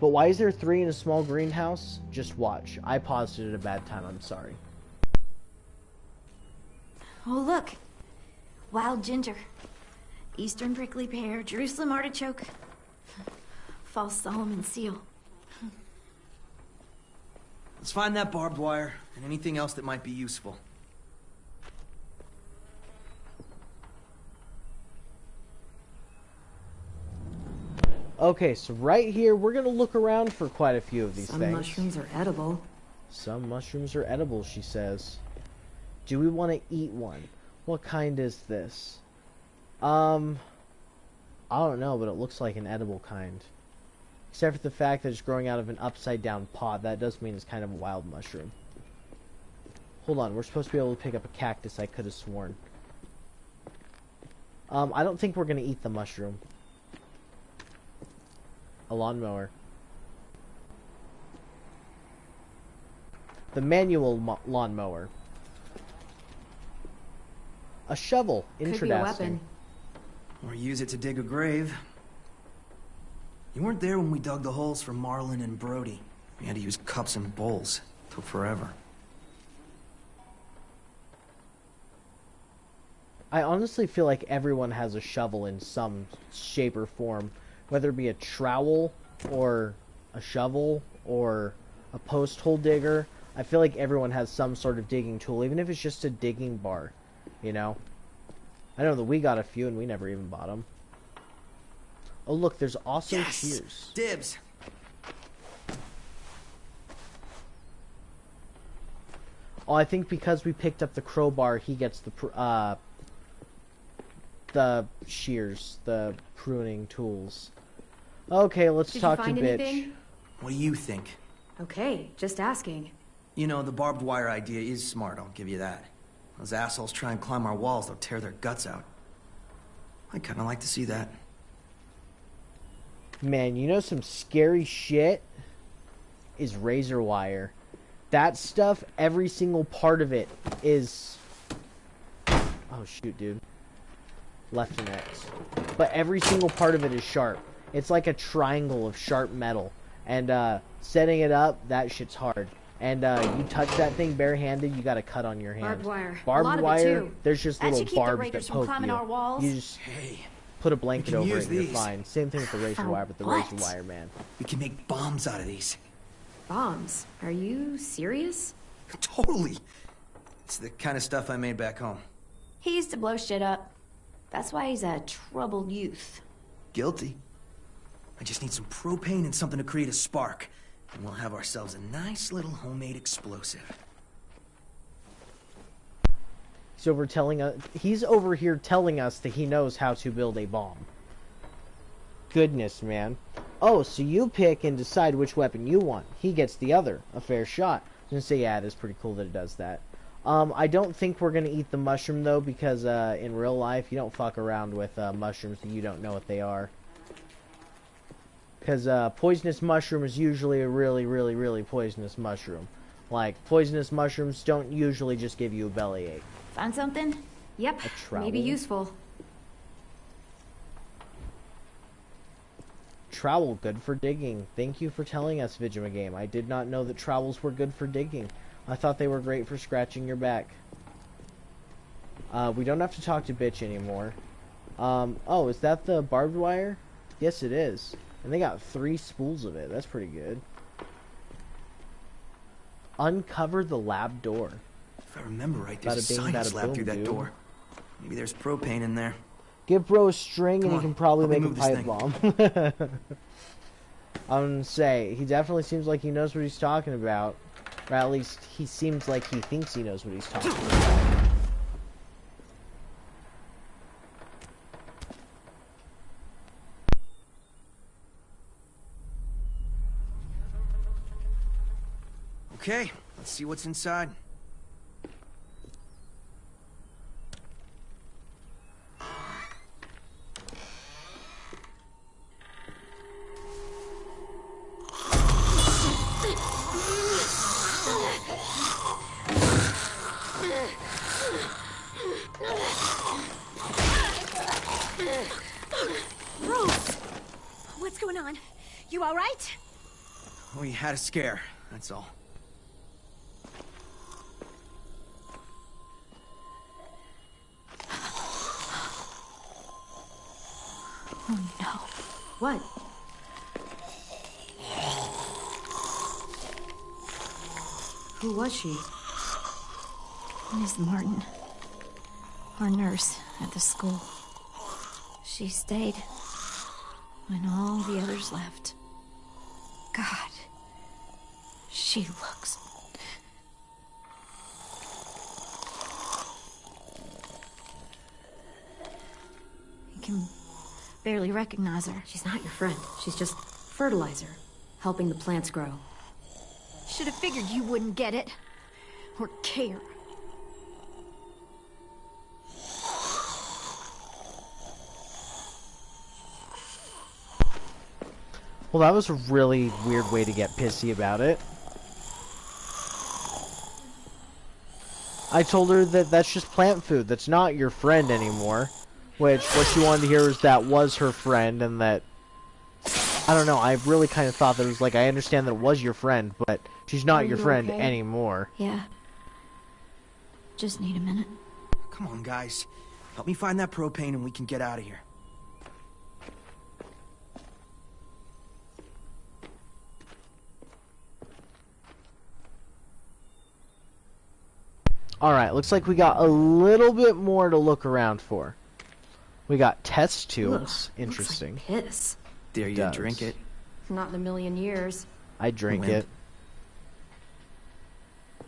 But why is there 3 in a small greenhouse? Just watch. I paused it at a bad time, I'm sorry. Oh, look. Wild ginger. Eastern prickly pear, Jerusalem artichoke. False Solomon seal. Let's find that barbed wire and anything else that might be useful. Okay, so right here, we're gonna look around for quite a few of these things. Some mushrooms are edible. Some mushrooms are edible, she says. Do we want to eat one? What kind is this? I don't know, but it looks like an edible kind. Except for the fact that it's growing out of an upside down pod. That does mean it's kind of a wild mushroom. Hold on, we're supposed to be able to pick up a cactus, I could have sworn. I don't think we're gonna eat the mushroom. A lawnmower. The manual lawnmower. A shovel. Interesting. Could be a weapon. Or use it to dig a grave. You weren't there when we dug the holes for Marlin and Brody. We had to use cups and bowls. Took forever. I honestly feel like everyone has a shovel in some shape or form. Whether it be a trowel, or a shovel, or a post hole digger. I feel like everyone has some sort of digging tool, even if it's just a digging bar. You know? I know that we got a few and we never even bought them. Oh look, there's also shears. Dibs! Oh, I think because we picked up the crowbar, he gets the shears, the pruning tools. Okay, let's talk to bitch. Anything? What do you think? Okay, just asking. You know, the barbed wire idea is smart, I'll give you that. Those assholes try and climb our walls, they'll tear their guts out. I'd kinda like to see that. Man, you know some scary shit is razor wire. That stuff, every single part of it is... Oh shoot, dude. Left and X. But every single part of it is sharp. It's like a triangle of sharp metal. And setting it up, that shit's hard. And you touch that thing barehanded, you got a cut on your hand. Barbed wire. Barbed wire, there's just That little should keep the barbs raiders that from poke climbing you. our walls. You just Hey, put a blanket over it and you're these. fine. Same thing with the razor wire, but the razor wire, man. We can make bombs out of these. Bombs? Are you serious? Totally. It's the kind of stuff I made back home. He used to blow shit up. That's why he's a troubled youth. Guilty. I just need some propane and something to create a spark. And we'll have ourselves a nice little homemade explosive. He's over here telling us that he knows how to build a bomb. Goodness, man. Oh, so you pick and decide which weapon you want. He gets the other. A fair shot. I was gonna say, yeah, it is pretty cool that it does that. I don't think we're gonna eat the mushroom, though, because in real life, you don't fuck around with mushrooms that you don't know what they are. Because poisonous mushroom is usually a really, really, really poisonous mushroom. Like, poisonous mushrooms don't usually just give you a bellyache. Find something? Yep, A trowel? maybe useful. Trowel, good for digging. Thank you for telling us, Vigima Game. I did not know that trowels were good for digging. I thought they were great for scratching your back. We don't have to talk to bitch anymore. Oh, is that the barbed wire? Yes, it is. And they got 3 spools of it. That's pretty good. Uncover the lab door. If I remember right, there's Bada a bing, science bada lab boom, through that dude. door. Maybe there's propane in there. Give bro a string and he on, can probably help me make a move pipe this bomb. I'm gonna say, he definitely seems like he knows what he's talking about. Or at least, he seems like he thinks he knows what he's talking about. Okay, let's see what's inside. Rose! What's going on? You alright? We had a scare, that's all. Oh no. What? Who was she? Miss Martin. Our nurse at the school. She stayed when all the others left. God. She looks... can barely recognize her. She's not your friend. She's just fertilizer, helping the plants grow. Should have figured you wouldn't get it. Or care. Well, that was a really weird way to get pissy about it. I told her that that's just plant food. That's not your friend anymore. Which, what she wanted to hear was that was her friend, and that... I don't know, I really kind of thought that it was like, I understand that it was your friend, but she's not your friend anymore. Yeah. Just need a minute. Come on, guys. Help me find that propane and we can get out of here. Alright, looks like we got a little bit more to look around for. We got test tubes. Ugh, interesting. Looks like piss. Dare you drink it? Not in a million years. I'd drink it.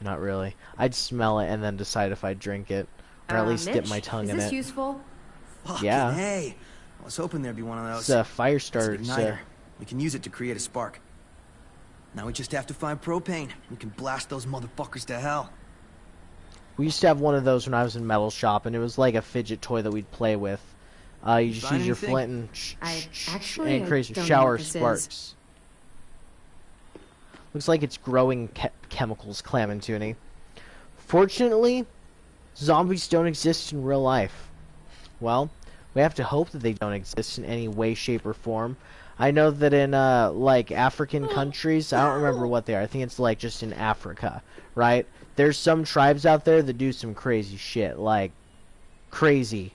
Not really. I'd smell it and then decide if I'd drink it. Or at least dip my tongue in it. Is this useful? Yeah. Hey, I was hoping there'd be one of those. It's a fire starter. It's an igniter. We can use it to create a spark. Now we just have to find propane. We can blast those motherfuckers to hell. We used to have one of those when I was in metal shop, and it was like a fidget toy that we'd play with. You just use your flint and it creates shower sparks. Looks like it's growing chemicals, Clam and Toonie. Fortunately, zombies don't exist in real life. Well, we have to hope that they don't exist in any way, shape, or form. I know that in, like, African countries, I don't remember what they are. I think it's, like, just in Africa, right? There's some tribes out there that do some crazy shit, like, crazy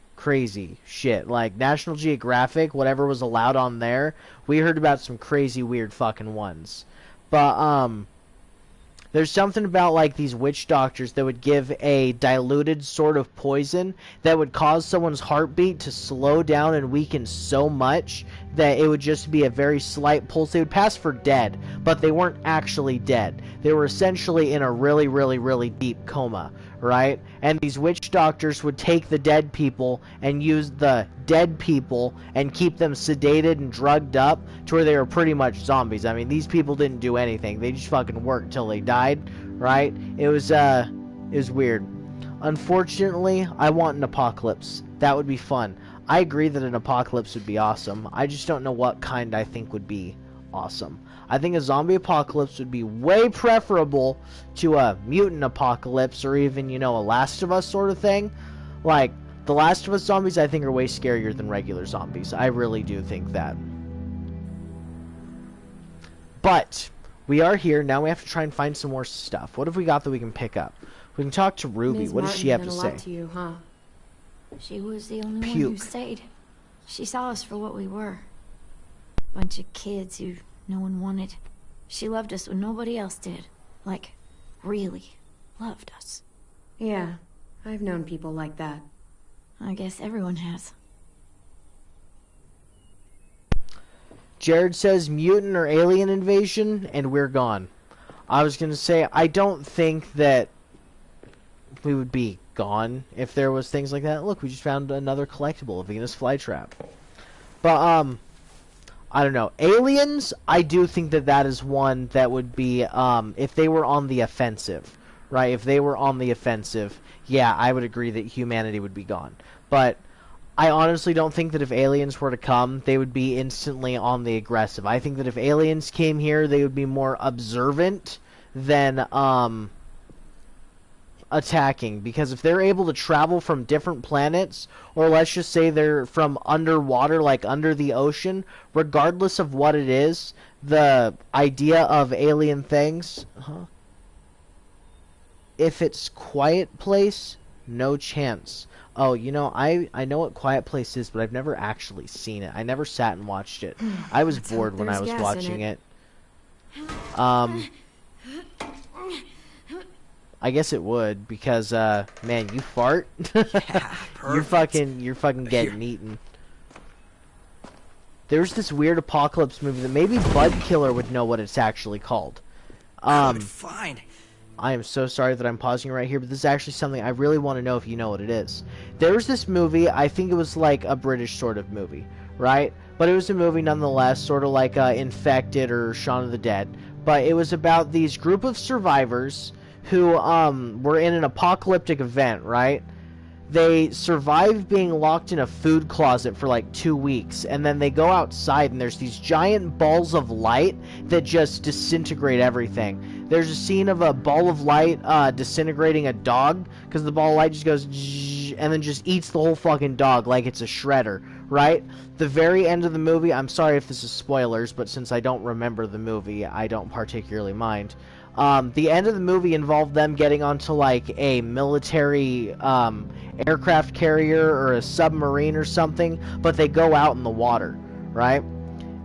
shit. Like, National Geographic, whatever was allowed on there, we heard about some crazy, weird fucking ones. But, there's something about, like, these witch doctors that would give a diluted sort of poison that would cause someone's heartbeat to slow down and weaken so much that it would just be a very slight pulse. They would pass for dead, but they weren't actually dead. They were essentially in a really, really, really deep coma, right? And these witch doctors would take the dead people and use the dead people and keep them sedated and drugged up to where they were pretty much zombies. I mean, these people didn't do anything. They just fucking worked till they died, right? It was weird. Unfortunately, I want an apocalypse. That would be fun. I agree that an apocalypse would be awesome. I just don't know what kind I think would be awesome. I think a zombie apocalypse would be way preferable to a mutant apocalypse or even, you know, a Last of Us sort of thing. Like, the Last of Us zombies I think are way scarier than regular zombies. I really do think that. But we are here. Now we have to try and find some more stuff. What have we got that we can pick up? We can talk to Ruby. Ms. What does she have to say? To you, huh? She was the only one who stayed. She saw us for what we were. Bunch of kids who no one wanted. She loved us when nobody else did. Like, really loved us. Yeah, I've known people like that. I guess everyone has. Jared says mutant or alien invasion, and we're gone. I was going to say, I don't think that we would be gone if there was things like that. Look, we just found another collectible, a Venus flytrap. But, I don't know. Aliens, I do think that that is one that would be, if they were on the offensive, right? If they were on the offensive, yeah, I would agree that humanity would be gone. But I honestly don't think that if aliens were to come, they would be instantly on the aggressive. I think that if aliens came here, they would be more observant than, attacking, because if they're able to travel from different planets, or let's just say they're from underwater, like under the ocean, regardless of what it is, the idea of alien things, if it's Quiet Place, no chance. Oh, you know, I know what Quiet Place is, but I've never actually seen it. I never sat and watched it. I was bored when I was watching it. I guess it would, because, man, you fart? Yeah, you're fucking getting eaten. There's this weird apocalypse movie that maybe Budkiller would know what it's actually called. Good, fine. I am so sorry that I'm pausing right here, but this is actually something I really want to know if you know what it is. There was this movie, I think it was like a British sort of movie, right? But it was a movie nonetheless, sort of like Infected or Shaun of the Dead. But it was about these group of survivors who were in an apocalyptic event, right? They survive being locked in a food closet for like 2 weeks, and then they go outside and there's these giant balls of light that just disintegrate everything. There's a scene of a ball of light disintegrating a dog, because the ball of light just goes and then just eats the whole fucking dog like it's a shredder, right? The very end of the movie, I'm sorry if this is spoilers, but since I don't remember the movie, I don't particularly mind. The end of the movie involved them getting onto like a military aircraft carrier or a submarine or something, but they go out in the water, right?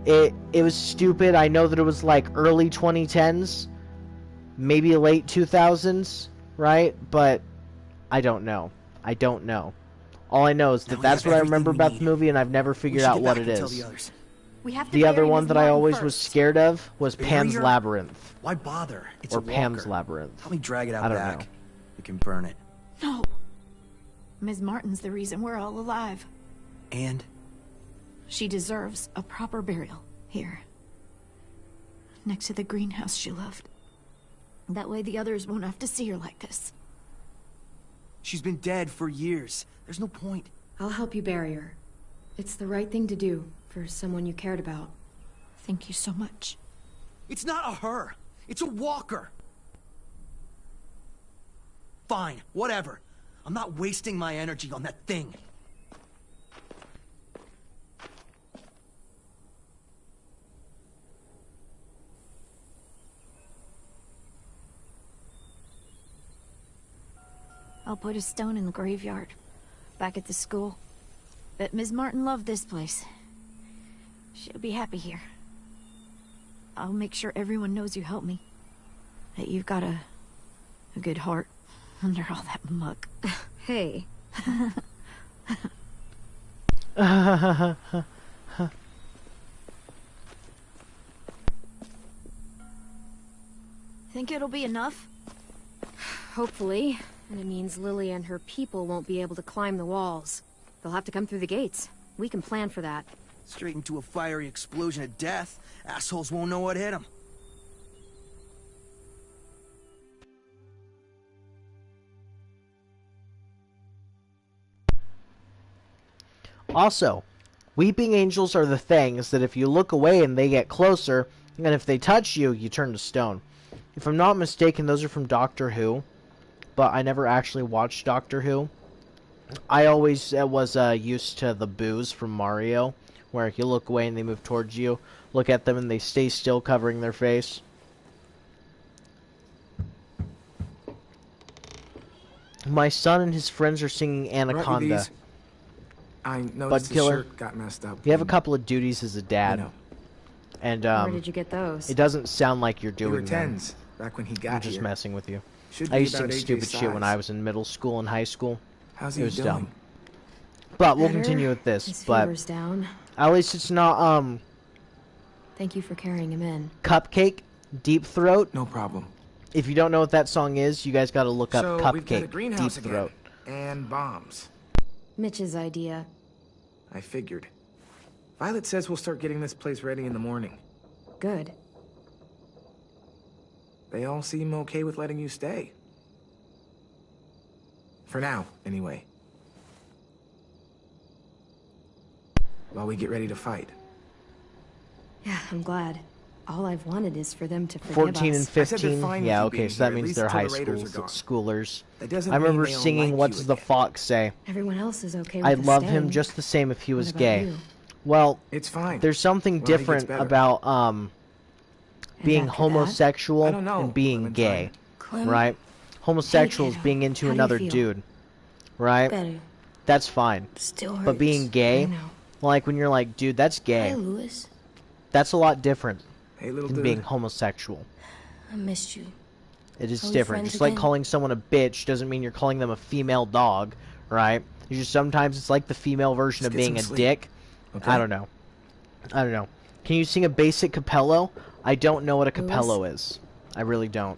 It was stupid. I know that it was like early 2010s, maybe late 2000s, right? But I don't know. I don't know. All I know is that that's what I remember about the movie, and I've never figured out what it is. The other one that I always was scared of was Pan's Labyrinth. Why bother? It's or Pan's Labyrinth. Help me drag it out I don't back. know. We can burn it. No. Ms. Martin's the reason we're all alive. And? She deserves a proper burial here. Next to the greenhouse she loved. That way the others won't have to see her like this. She's been dead for years. There's no point. I'll help you bury her. It's the right thing to do for someone you cared about. Thank you so much. It's not a her. It's a walker. Fine, whatever. I'm not wasting my energy on that thing. I'll put a stone in the graveyard, back at the school. Bet Ms. Martin loved this place. She'll be happy here. I'll make sure everyone knows you helped me. That you've got a good heart under all that muck. Hey. Think it'll be enough? Hopefully. And it means Lily and her people won't be able to climb the walls. They'll have to come through the gates. We can plan for that. Straight into a fiery explosion of death. Assholes won't know what hit them. Also, weeping angels are the things that if you look away and they get closer, and if they touch you, you turn to stone. If I'm not mistaken, those are from Doctor Who, but I never actually watched Doctor Who. I always was used to the boos from Mario, where if you look away and they move towards you, look at them and they stay still covering their face. My son and his friends are singing Anaconda. I noticed the Budkiller, shirt got messed up. you have a couple of duties as a dad. I know. And Where did you get those? It doesn't sound like you're We doing were them. tens back when he got I'm just here. messing with you. Should I be used to sing about stupid AJ's shit when size. I was in middle school and high school. How's It he was doing? dumb. But we'll Better. continue with this. His But fever's down. at least it's not Thank you for carrying him in. Cupcake, Deep Throat. No problem. If you don't know what that song is, you guys got to look up So we've got a Cupcake, Deep greenhouse again. Throat. And bombs. Mitch's idea. I figured. Violet says we'll start getting this place ready in the morning. Good. They all seem okay with letting you stay. For now, anyway. While we get ready to fight. Yeah, I'm glad. All I've wanted is for them to forgive 14 us. and I said they're 15. fine with Yeah, you okay, being so that here, at means least they're till high the raiders are gone. schoolers. That doesn't I remember mean they don't singing like What you Does the again. Fox Say? Everyone else is okay with I'd us love staying. him just the same if he was What about gay. you? Well, It's fine. there's something Well, he gets different better. about being after that? homosexual I don't know, and being gay, Clem? right? Homosexual is Hey, kiddo. being into How do you another feel? dude, right? Better. That's fine. Still hurts. But being gay, I know. like when you're like, dude, that's gay. Hi, Louis. That's a lot different Hey, little than dude. being homosexual. I missed you. It is Are we different. friends Just like again? calling someone a bitch doesn't mean you're calling them a female dog, right? You just sometimes it's like the female version Let's of get being a some sleep. dick. Okay. I don't know. I don't know. Can you sing a basic capello? I don't know what a capello is. I really don't.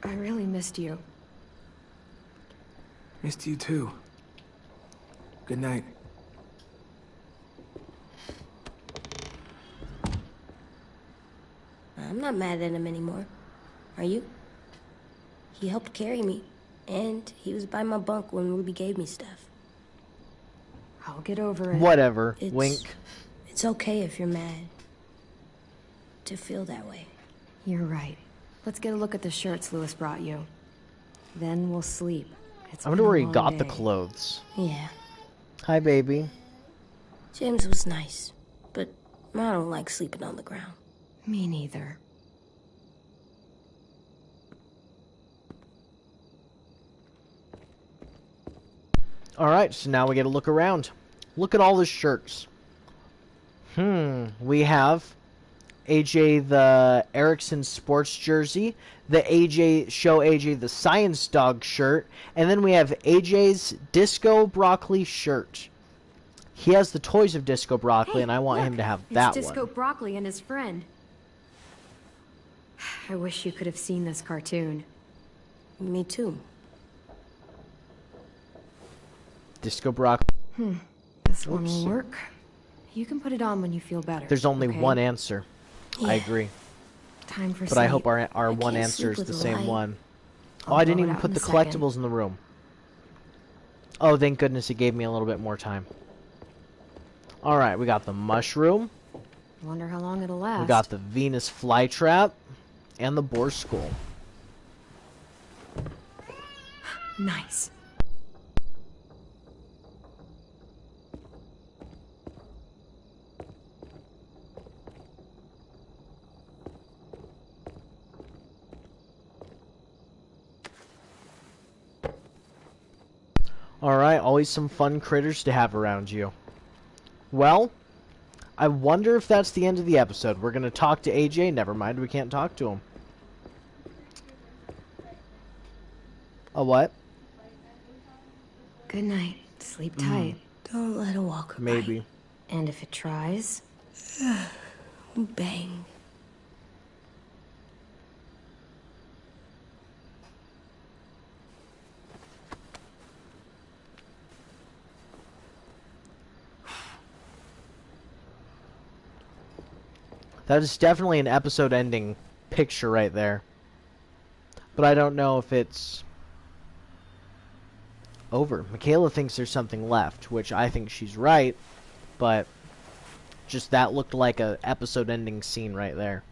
I really missed you. Missed you too. Good night. I'm not mad at him anymore. Are you? He helped carry me, and he was by my bunk when Ruby gave me stuff. I'll get over it. Whatever. Wink. It's okay if you're mad. To feel that way. You're right. Let's get a look at the shirts Lewis brought you. Then we'll sleep. I wonder where he got the clothes. Yeah. Hi, baby. James was nice, but I don't like sleeping on the ground. Me neither. Alright, so now we get to look around. Look at all the shirts. We have AJ the Erickson sports jersey, the Show AJ the Science Dog shirt, and then we have AJ's Disco Broccoli shirt. He has the toys of Disco Broccoli, and I want him to have that it's Disco one. Broccoli and his friend. I wish you could have seen this cartoon. Me too. Disco Broccoli. This one will work. You can put it on when you feel better. There's only okay? one answer. I agree. Time for But sleep. I hope our one answer is the same one. Oh, I'll I didn't blow it even out put in the a second. collectibles in the room. Oh, thank goodness it gave me a little bit more time. Alright, we got the mushroom. Wonder how long it'll last. We got the Venus flytrap. And the boar skull. Nice. Alright, always some fun critters to have around you. Well, I wonder if that's the end of the episode. We're going to talk to AJ. Never mind, we can't talk to him. A what? Good night. Sleep tight. Don't let it walk her Maybe. And if it tries... Bang. That is definitely an episode ending picture right there. But I don't know if it's over. Michaela thinks there's something left, which I think she's right, but just that looked like a episode ending scene right there.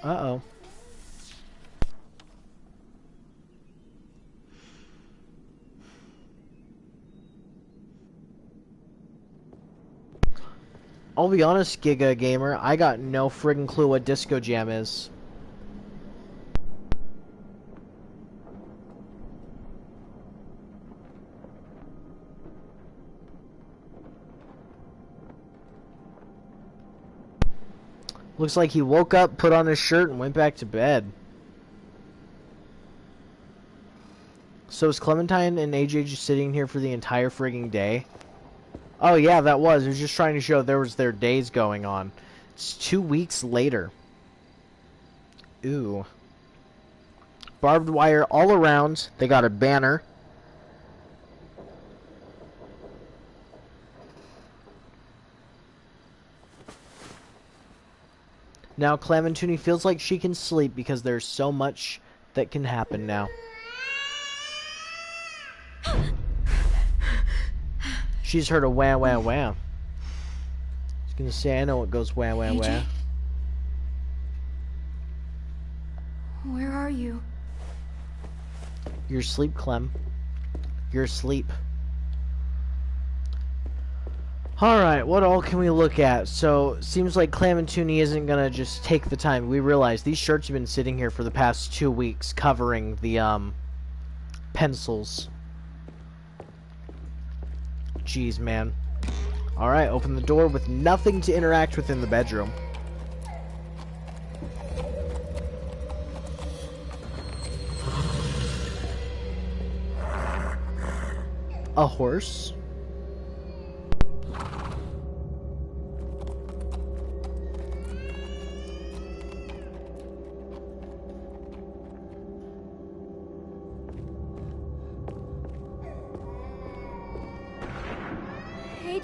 Uh-oh. I'll be honest, Giga Gamer, I got no friggin' clue what Disco Jam is. Looks like he woke up, put on his shirt, and went back to bed. So is Clementine and AJ just sitting here for the entire frigging day? Oh yeah, that was. It was just trying to show there was their days going on. It's 2 weeks later. Ooh. Barbed wire all around. They got a banner. Now Clementine feels like she can sleep because there's so much that can happen now. She's heard a wah wah wah. I was gonna say, I know what goes wah wah wah. Where are you? You're asleep, Clem. You're asleep. Alright, what all can we look at? So, seems like Clementine isn't gonna just take the time. We realize these shirts have been sitting here for the past 2 weeks covering the, pencils. Jeez, man. Alright, open the door with nothing to interact with in the bedroom. A horse?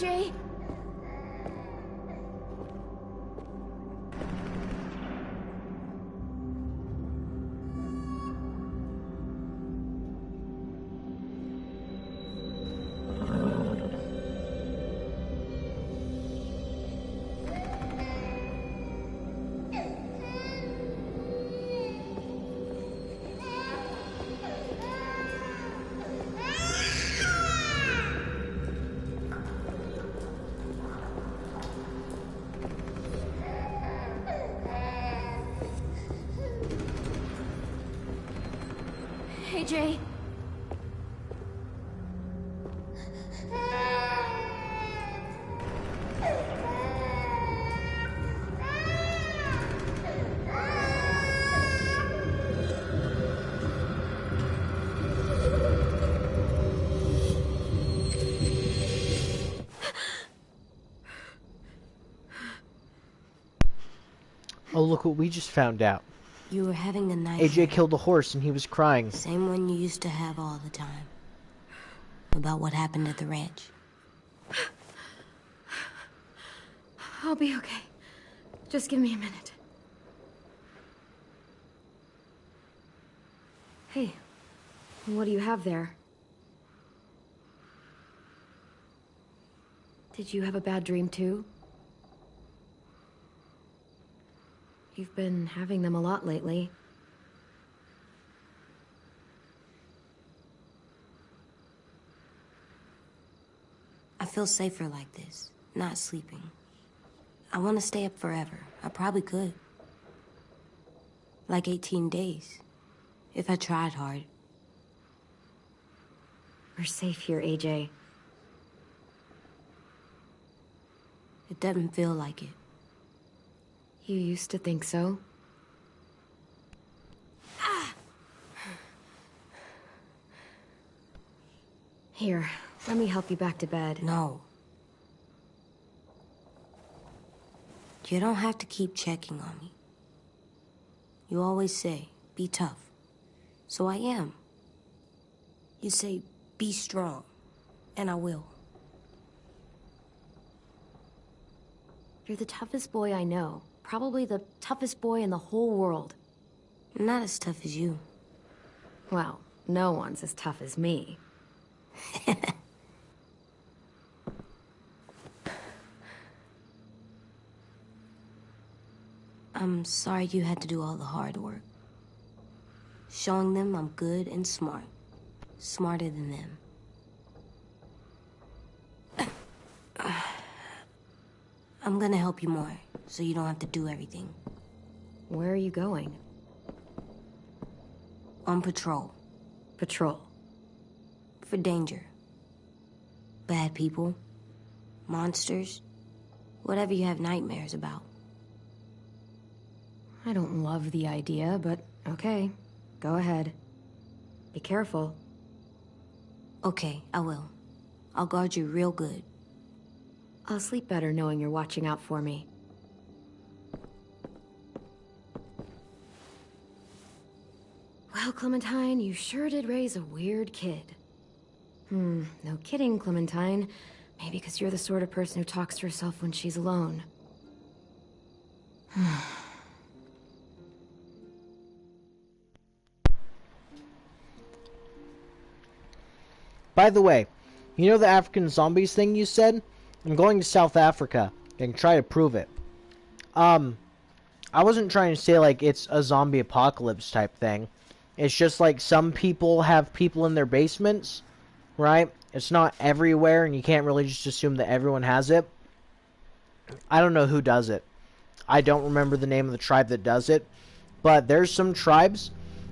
AJ! AJ. Oh, look what we just found out. You were having a nightmare. AJ killed a horse and he was crying. Same one you used to have all the time. About what happened at the ranch. I'll be okay. Just give me a minute. Hey, what do you have there? Did you have a bad dream too? You've been having them a lot lately. I feel safer like this, not sleeping. I want to stay up forever. I probably could. Like 18 days, if I tried hard. We're safe here, AJ. It doesn't feel like it. You used to think so? Here, let me help you back to bed. No. You don't have to keep checking on me. You always say, be tough. So I am. You say, be strong. And I will. You're the toughest boy I know. Probably the toughest boy in the whole world. Not as tough as you. Well, no one's as tough as me. I'm sorry you had to do all the hard work. Showing them I'm good and smart. Smarter than them. I'm gonna help you more, so you don't have to do everything. Where are you going? On patrol. Patrol? For danger. Bad people. Monsters. Whatever you have nightmares about. I don't love the idea, but okay. Go ahead. Be careful. Okay, I will. I'll guard you real good. I'll sleep better knowing you're watching out for me. Well, Clementine, you sure did raise a weird kid. No kidding, Clementine. Maybe because you're the sort of person who talks to herself when she's alone. By the way, you know the African zombies thing you said? I'm going to South Africa and try to prove it. I wasn't trying to say like it's a zombie apocalypse type thing. It's just like some people have people in their basements, right? It's not everywhere and you can't really just assume that everyone has it. I don't know who does it. I don't remember the name of the tribe that does it. But there's some tribes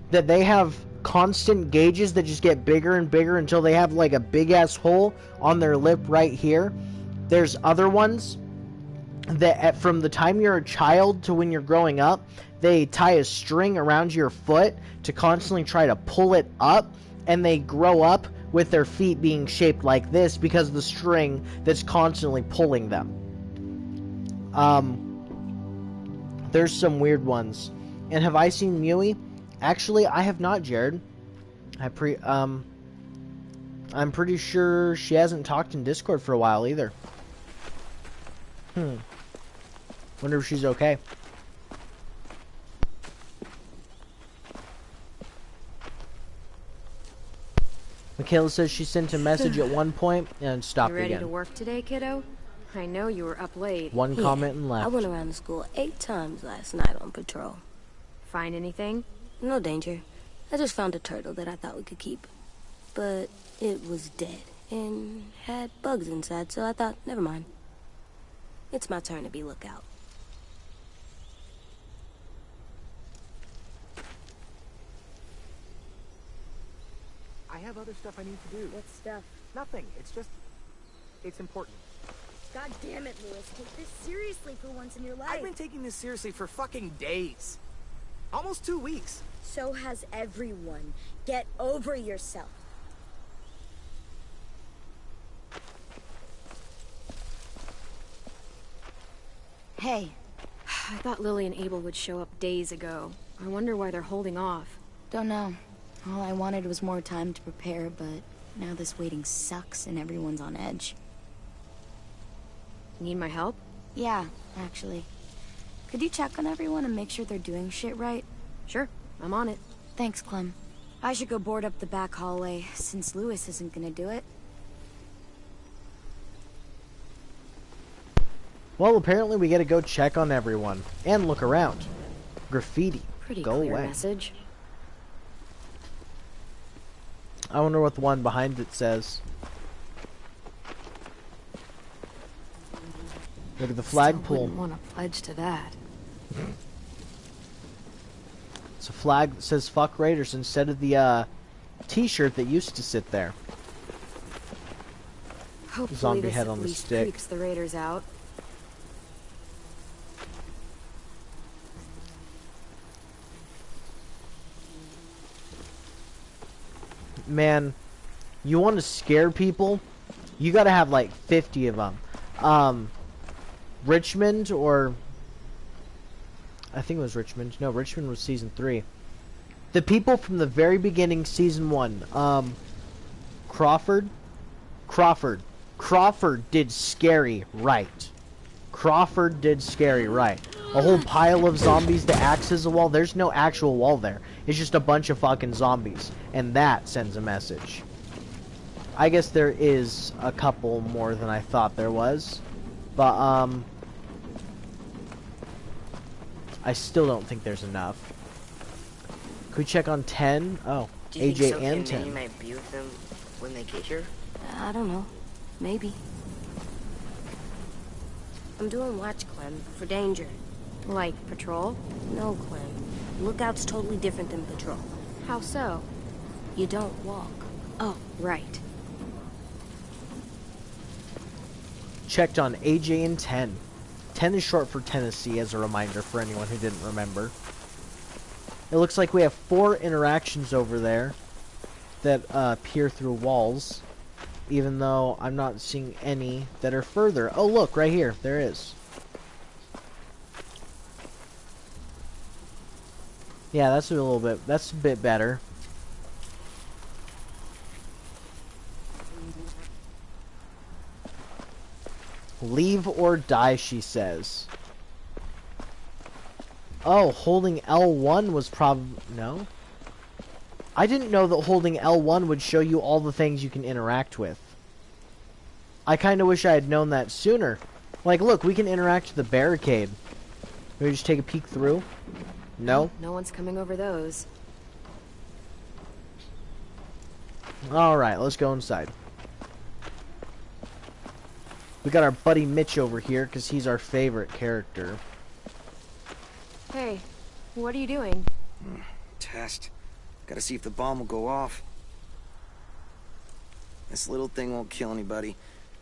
that they have constant gauges that just get bigger and bigger until they have like a big ass hole on their lip right here. There's other ones that from the time you're a child to when you're growing up, they tie a string around your foot to constantly try to pull it up, and they grow up with their feet being shaped like this because of the string that's constantly pulling them. There's some weird ones. And have I seen Mui? Actually, I have not, Jared. I'm pretty sure she hasn't talked in Discord for a while either. Wonder if she's okay. Michaela says she sent a message at one point and stopped You ready again. to work today, kiddo? I know you were up late. One comment and left. I went around the school 8 times last night on patrol. Find anything? No danger. I just found a turtle that I thought we could keep. But it was dead and had bugs inside, so I thought, never mind. It's my turn to be lookout. I have other stuff I need to do. What stuff? Nothing. It's just... it's important. God damn it, Louis. Take this seriously for once in your life. I've been taking this seriously for fucking days. Almost 2 weeks. So has everyone. Get over yourself. Hey. I thought Lily and Abel would show up days ago. I wonder why they're holding off. Don't know. All I wanted was more time to prepare, but now this waiting sucks and everyone's on edge. Need my help? Yeah, actually. Could you check on everyone and make sure they're doing shit right? Sure, I'm on it. Thanks, Clem. I should go board up the back hallway, since Louis isn't gonna do it. Well, apparently we gotta go check on everyone and look around. Graffiti. Pretty go clear away. message. I wonder what the one behind it says. Look at the flagpole. Wouldn't want to pledge to that. It's a flag that says "fuck Raiders" instead of the T-shirt that used to sit there. Hopefully Zombie this head at on the least stick. creeps the Raiders out. Man, you want to scare people? You gotta have like 50 of them. Richmond, or I think it was Richmond. No, Richmond was season 3. The people from the very beginning, season 1. Crawford did scary right. Crawford did scary right. A whole pile of zombies that acts as a wall. There's no actual wall there. It's just a bunch of fucking zombies. And that sends a message. I guess there is a couple more than I thought there was. But, I still don't think there's enough. Could we check on 10? Oh, Do you AJ think Sophie and and 10. Minnie might be with them when they get here? I don't know. Maybe. I'm doing watch, Clem, for danger. Like patrol? No, Clem. Lookout's totally different than patrol. How so? You don't walk. Oh, right. Checked on AJ and 10. 10 is short for Tennessee, as a reminder for anyone who didn't remember. It looks like we have 4 interactions over there that peer through walls, even though I'm not seeing any that are further. Oh, look, right here. There is. Yeah, that's a bit better. Leave or die, she says. Oh, holding L1 was no? I didn't know that holding L1 would show you all the things you can interact with. I kind of wish I had known that sooner. Like, look, we can interact with the barricade. Maybe just take a peek through? No? No one's coming over those. Alright, let's go inside. We got our buddy Mitch over here, because he's our favorite character. Hey, what are you doing? Test. Gotta see if the bomb will go off. This little thing won't kill anybody.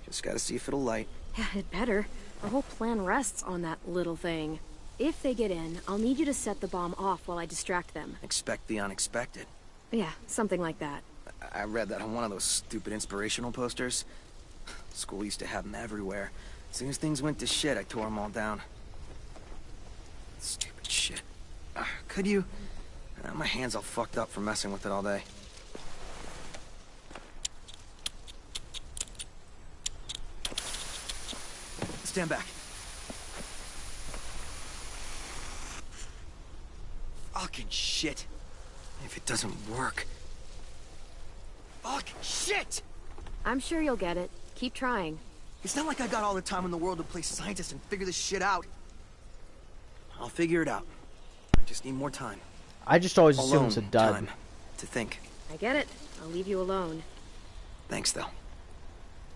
Just gotta see if it'll light. Yeah, it better. Our whole plan rests on that little thing. If they get in, I'll need you to set the bomb off while I distract them. Expect the unexpected. Yeah, something like that. I read that on one of those stupid inspirational posters. School used to have them everywhere. As soon as things went to shit, I tore them all down. Stupid shit. Could you? My hand's all fucked up from messing with it all day. Stand back. Fucking shit. If it doesn't work... Fucking shit! I'm sure you'll get it. Keep trying. It's not like I got all the time in the world to play scientist and figure this shit out. I'll figure it out. I just need more time. I just always assume it's a dud. Time to think. I get it. I'll leave you alone. Thanks, though.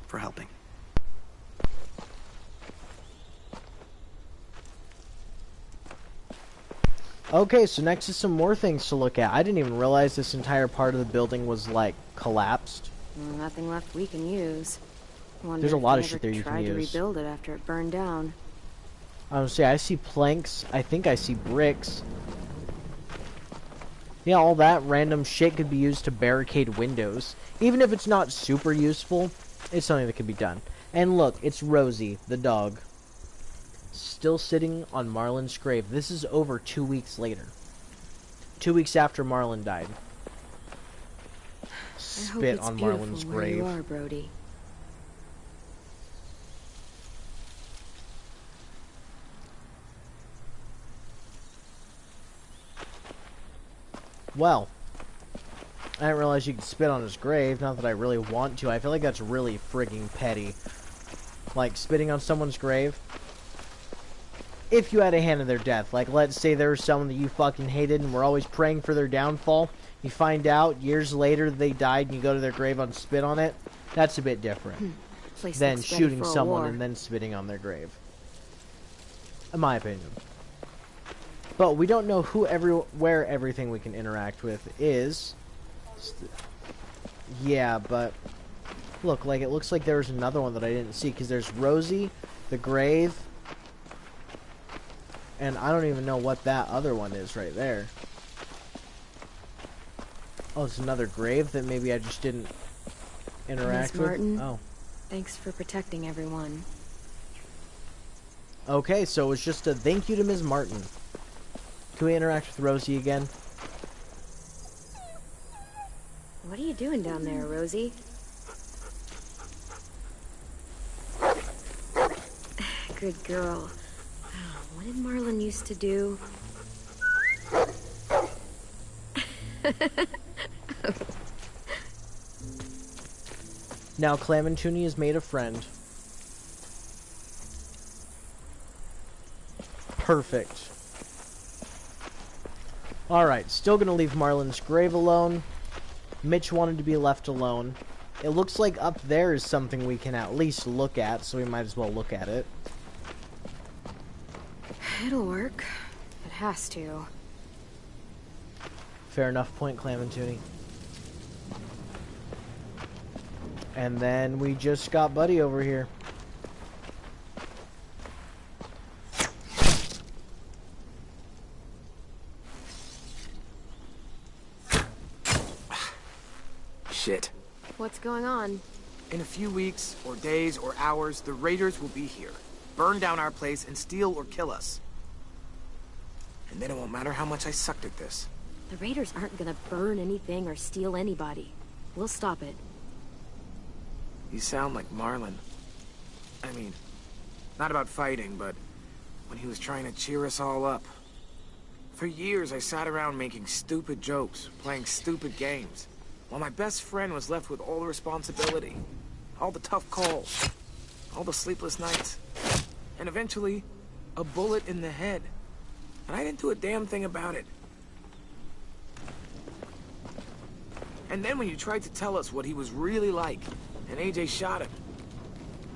For helping. Okay, so next is some more things to look at. I didn't even realize this entire part of the building was, like, collapsed. Nothing left we can use. There's a lot of shit there you can use. Tried to rebuild it after it burned down. I was gonna say, I see planks. I think I see bricks. Yeah, all that random shit could be used to barricade windows. Even if it's not super useful, it's something that can be done. And look, it's Rosie, the dog. Still sitting on Marlon's grave. This is over 2 weeks later. 2 weeks after Marlon died. Spit on Marlon's grave. You are, Brody. Well, I didn't realize you could spit on his grave. Not that I really want to. I feel like that's really frigging petty. Like, spitting on someone's grave. If you had a hand in their death. Like, let's say there was someone that you fucking hated and were always praying for their downfall. You find out years later they died and you go to their grave and spit on it. That's a bit different than shooting someone and then spitting on their grave. In my opinion. But we don't know where everything we can interact with is. Yeah, but look, like it looks like there's another one that I didn't see because there's Rosie, the grave, and I don't even know what that other one is right there. Oh, it's another grave that maybe I just didn't interact with. Martin, oh, thanks for protecting everyone. Okay, so it was just a thank you to Ms. Martin. Can we interact with Rosie again? What are you doing down there, Rosie? Good girl. What did Marlon used to do? Now Clam and Tooney has made a friend. Perfect. Alright, still gonna leave Marlon's grave alone. Mitch wanted to be left alone. It looks like up there is something we can at least look at, so we might as well look at it. It'll work. It has to. Fair enough point, Clam and Tooney. And then we just got Buddy over here. Shit. What's going on? In a few weeks, or days, or hours, the raiders will be here. Burn down our place and steal or kill us. And then it won't matter how much I sucked at this. The raiders aren't gonna burn anything or steal anybody. We'll stop it. You sound like Marlon. I mean, not about fighting, but when he was trying to cheer us all up. For years, I sat around making stupid jokes, playing stupid games, while my best friend was left with all the responsibility, all the tough calls, all the sleepless nights, and eventually, a bullet in the head. And I didn't do a damn thing about it. And then when you tried to tell us what he was really like, and AJ shot him,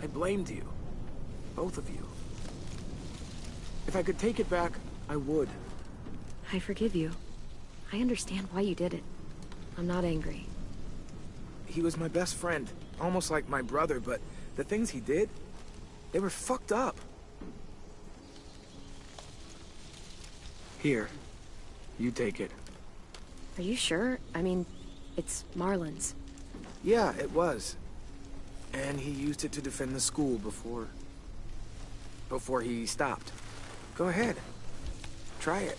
I blamed you. Both of you. If I could take it back, I would. I forgive you. I understand why you did it. I'm not angry. He was my best friend, almost like my brother, but the things he did, they were fucked up. Here, you take it. Are you sure? I mean, it's Marlon's. Yeah, it was. And he used it to defend the school before he stopped. Go ahead. Try it.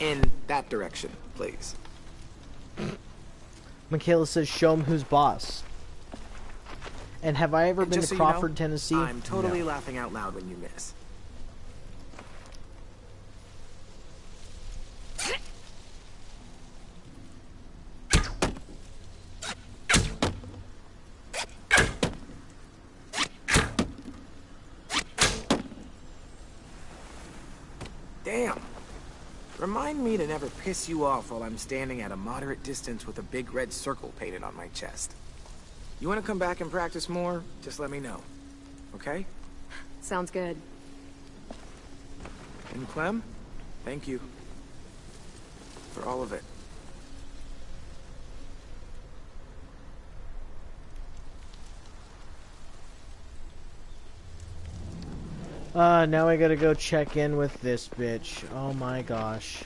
In that direction, please. Michaela says, show him who's boss. And have I ever been to Crawford, Tennessee? I'm totally laughing out loud when you miss. Damn. Remind me to never piss you off while I'm standing at a moderate distance with a big red circle painted on my chest. You want to come back and practice more? Just let me know. Okay? Sounds good. And Clem, thank you. For all of it. Now I gotta go check in with this bitch. Oh my gosh.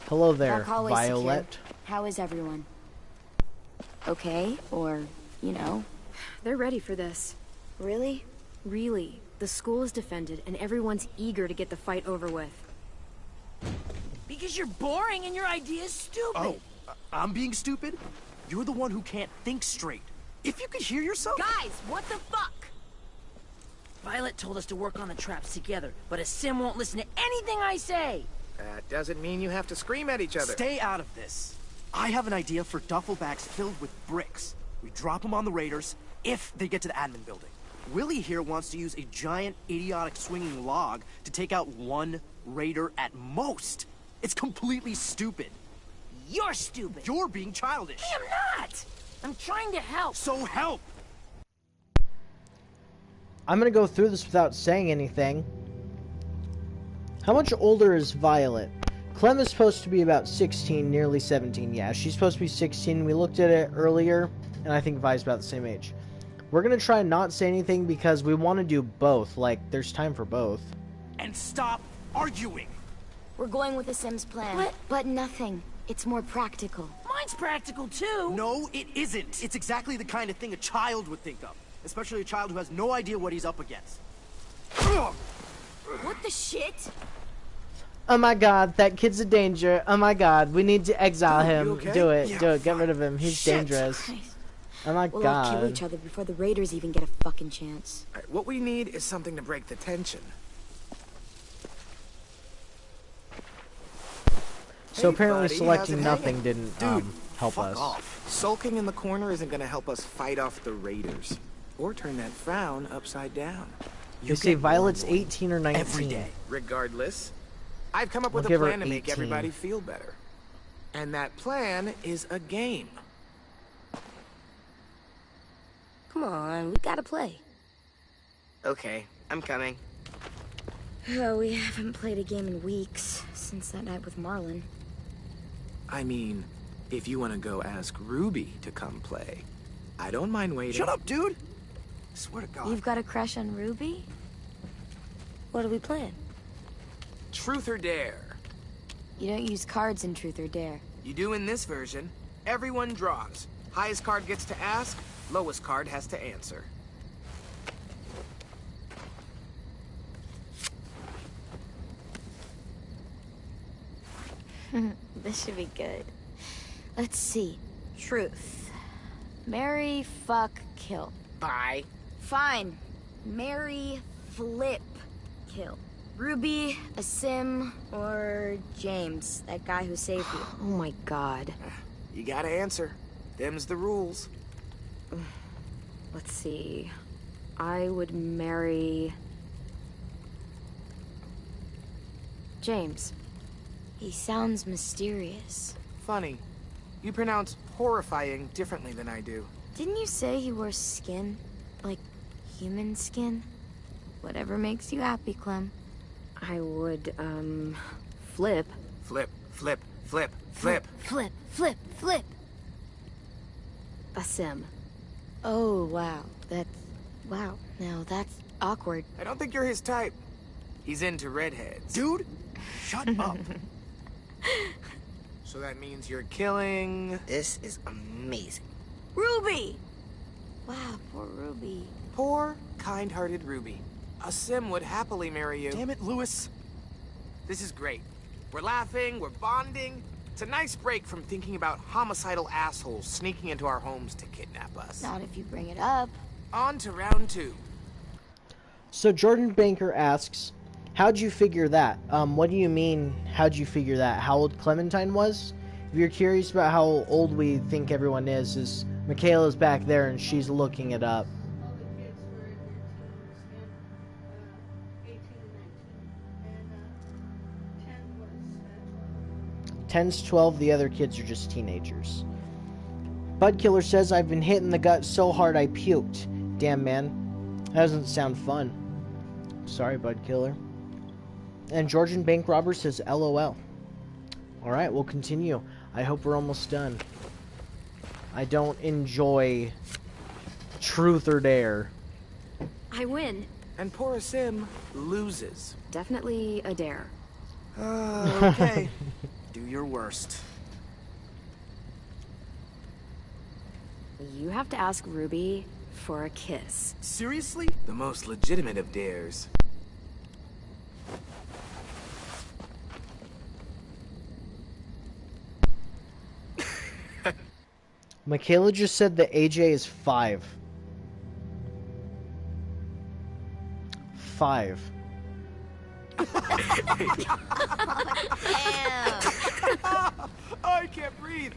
Hello there, Violet. How is everyone? Okay, or, you know? They're ready for this. Really? Really. The school is defended, and everyone's eager to get the fight over with. Because you're boring and your idea's stupid. Oh, I'm being stupid? You're the one who can't think straight. If you could hear yourself... Guys, what the fuck? Violet told us to work on the traps together, but a sim won't listen to anything I say. That doesn't mean you have to scream at each other. Stay out of this. I have an idea for duffel bags filled with bricks. We drop them on the raiders if they get to the admin building. Willie here wants to use a giant, idiotic swinging log to take out one raider at most. It's completely stupid. You're stupid. You're being childish. I am not. I'm trying to help. So help. I'm gonna go through this without saying anything. How much older is Violet? Clem is supposed to be about 16, nearly 17. Yeah, she's supposed to be 16. We looked at it earlier, and I think Vi's about the same age. We're gonna try and not say anything because we want to do both. Like, there's time for both. And stop arguing. We're going with the Sims plan. What? But nothing. It's more practical. Mine's practical too. No, it isn't. It's exactly the kind of thing a child would think of. Especially a child who has no idea what he's up against. What the shit? Oh my god, that kid's a danger. Oh my god, we need to exile him. Okay? Do it, Yeah, do it, get fine. rid of him. He's dangerous. Oh my We'll all kill god. each other before the raiders even get a fucking chance. All right, what we need is something to break the tension. So Hey, apparently buddy, selecting how's it nothing hanging? didn't Dude, help fuck us. off. Sulking in the corner isn't gonna help us fight off the raiders. Or turn that frown upside down. You say Violet's 18 or 19. Every day. Regardless, I've come up with We'll a give her plan to make 18. everybody feel better. And that plan is a game. Come on, we gotta play. Okay, I'm coming. Oh, we haven't played a game in weeks, since that night with Marlon. I mean, if you want to go ask Ruby to come play, I don't mind waiting. Shut up, dude. I swear to God. You've got a crush on Ruby? What are we playing? Truth or Dare. You don't use cards in Truth or Dare. You do in this version. Everyone draws. Highest card gets to ask, lowest card has to answer. This should be good. Let's see. Truth. Marry, fuck, kill. Bye. Fine. Marry, flip, kill. Ruby, a Sim, or James, that guy who saved you. Oh my god. You gotta answer. Them's the rules. Let's see. I would marry... James. He sounds mysterious. Funny. You pronounce horrifying differently than I do. Didn't you say he wore skin? Like, human skin? Whatever makes you happy, Clem. I would, flip. Flip, flip, flip, flip. Flip, flip, flip. A Sim. Oh, wow. Wow. Now, that's awkward. I don't think you're his type. He's into redheads. Dude, shut up. So that means you're killing... This is amazing. Ruby! Wow, poor Ruby. Poor, kind-hearted Ruby. A Sim would happily marry you. Damn it, Lewis. This is great. We're laughing, we're bonding. It's a nice break from thinking about homicidal assholes sneaking into our homes to kidnap us. Not if you bring it up. On to round 2. So Jordan Banker asks, how'd you figure that? What do you mean, how'd you figure that? How old Clementine was? If you're curious about how old we think everyone is Michaela's back there and she's looking it up. 10's 12, the other kids are just teenagers. Budkiller says, I've been hit in the gut so hard I puked. Damn, man. That doesn't sound fun. Sorry, Budkiller. And Georgian bank robber says, LOL. Alright, we'll continue. I hope we're almost done. I don't enjoy truth or dare. I win. And poor Sim loses. Definitely a dare. Okay. Do your worst. You have to ask Ruby for a kiss. Seriously? The most legitimate of dares. Michaela just said that AJ is 5. 5. I can't breathe.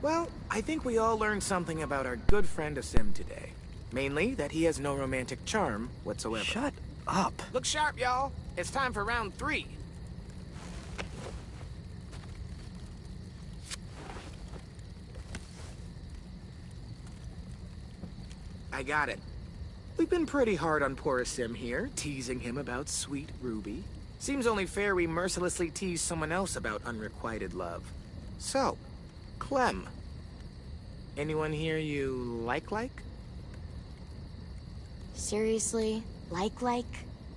Well, I think we all learned something about our good friend Sim today. Mainly that he has no romantic charm whatsoever. Shut up. Look sharp, y'all. It's time for round 3. I got it. We've been pretty hard on poor Sim here, teasing him about sweet Ruby. Seems only fair we mercilessly tease someone else about unrequited love. So, Clem. Anyone here you like? Seriously? Like?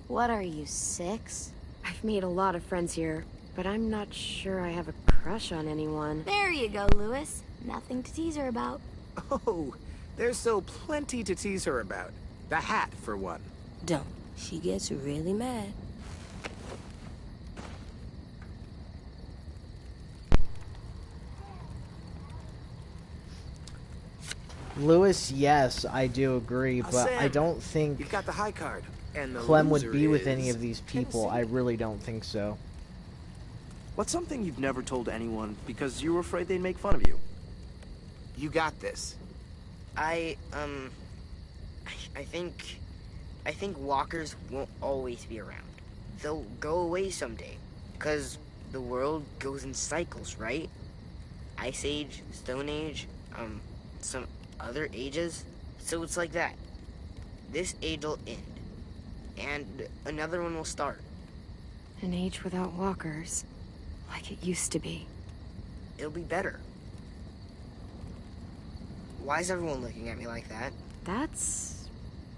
What are you, 6? I've made a lot of friends here, but I'm not sure I have a crush on anyone. There you go, Lewis. Nothing to tease her about. Oh, there's still plenty to tease her about. The hat, for one. Don't. She gets really mad. Lewis, yes, I do agree, but Sam, I don't think you've got the high card, and the Clem would loser be with is any of these people. I really don't think so. What's something you've never told anyone because you were afraid they'd make fun of you? You got this. I think walkers won't always be around. They'll go away someday, 'cause the world goes in cycles, right? Ice Age, Stone Age, some other ages. So it's like that. This age will end, and another one will start. An age without walkers, like it used to be. It'll be better. Why is everyone looking at me like that? That's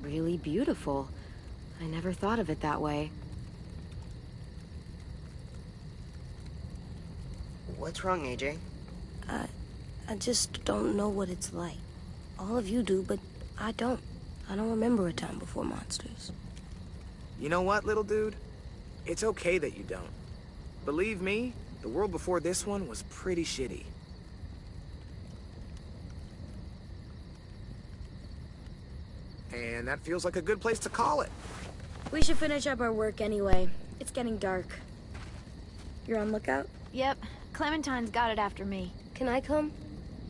really beautiful. I never thought of it that way. What's wrong, AJ? I just don't know what it's like. All of you do, but I don't. I don't remember a time before monsters. You know what, little dude? It's okay that you don't. Believe me, the world before this one was pretty shitty. And that feels like a good place to call it. We should finish up our work anyway. It's getting dark. You're on lookout? Yep. Clementine's got it after me. Can I come?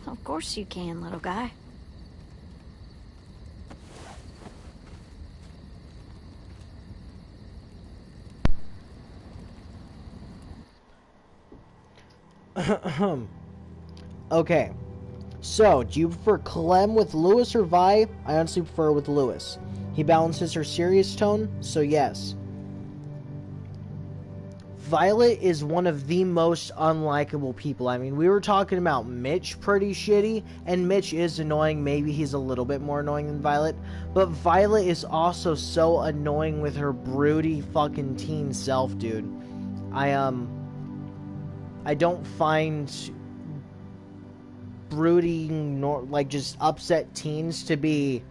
Of course you can, little guy. Okay. So, do you prefer Clem with Lewis or Vi? I honestly prefer with Lewis. He balances her serious tone, so yes. Violet is one of the most unlikable people. I mean, we were talking about Mitch pretty shitty, and Mitch is annoying. Maybe he's a little bit more annoying than Violet, but Violet is also so annoying with her broody fucking teen self, dude. I don't find brooding, like just upset teens to be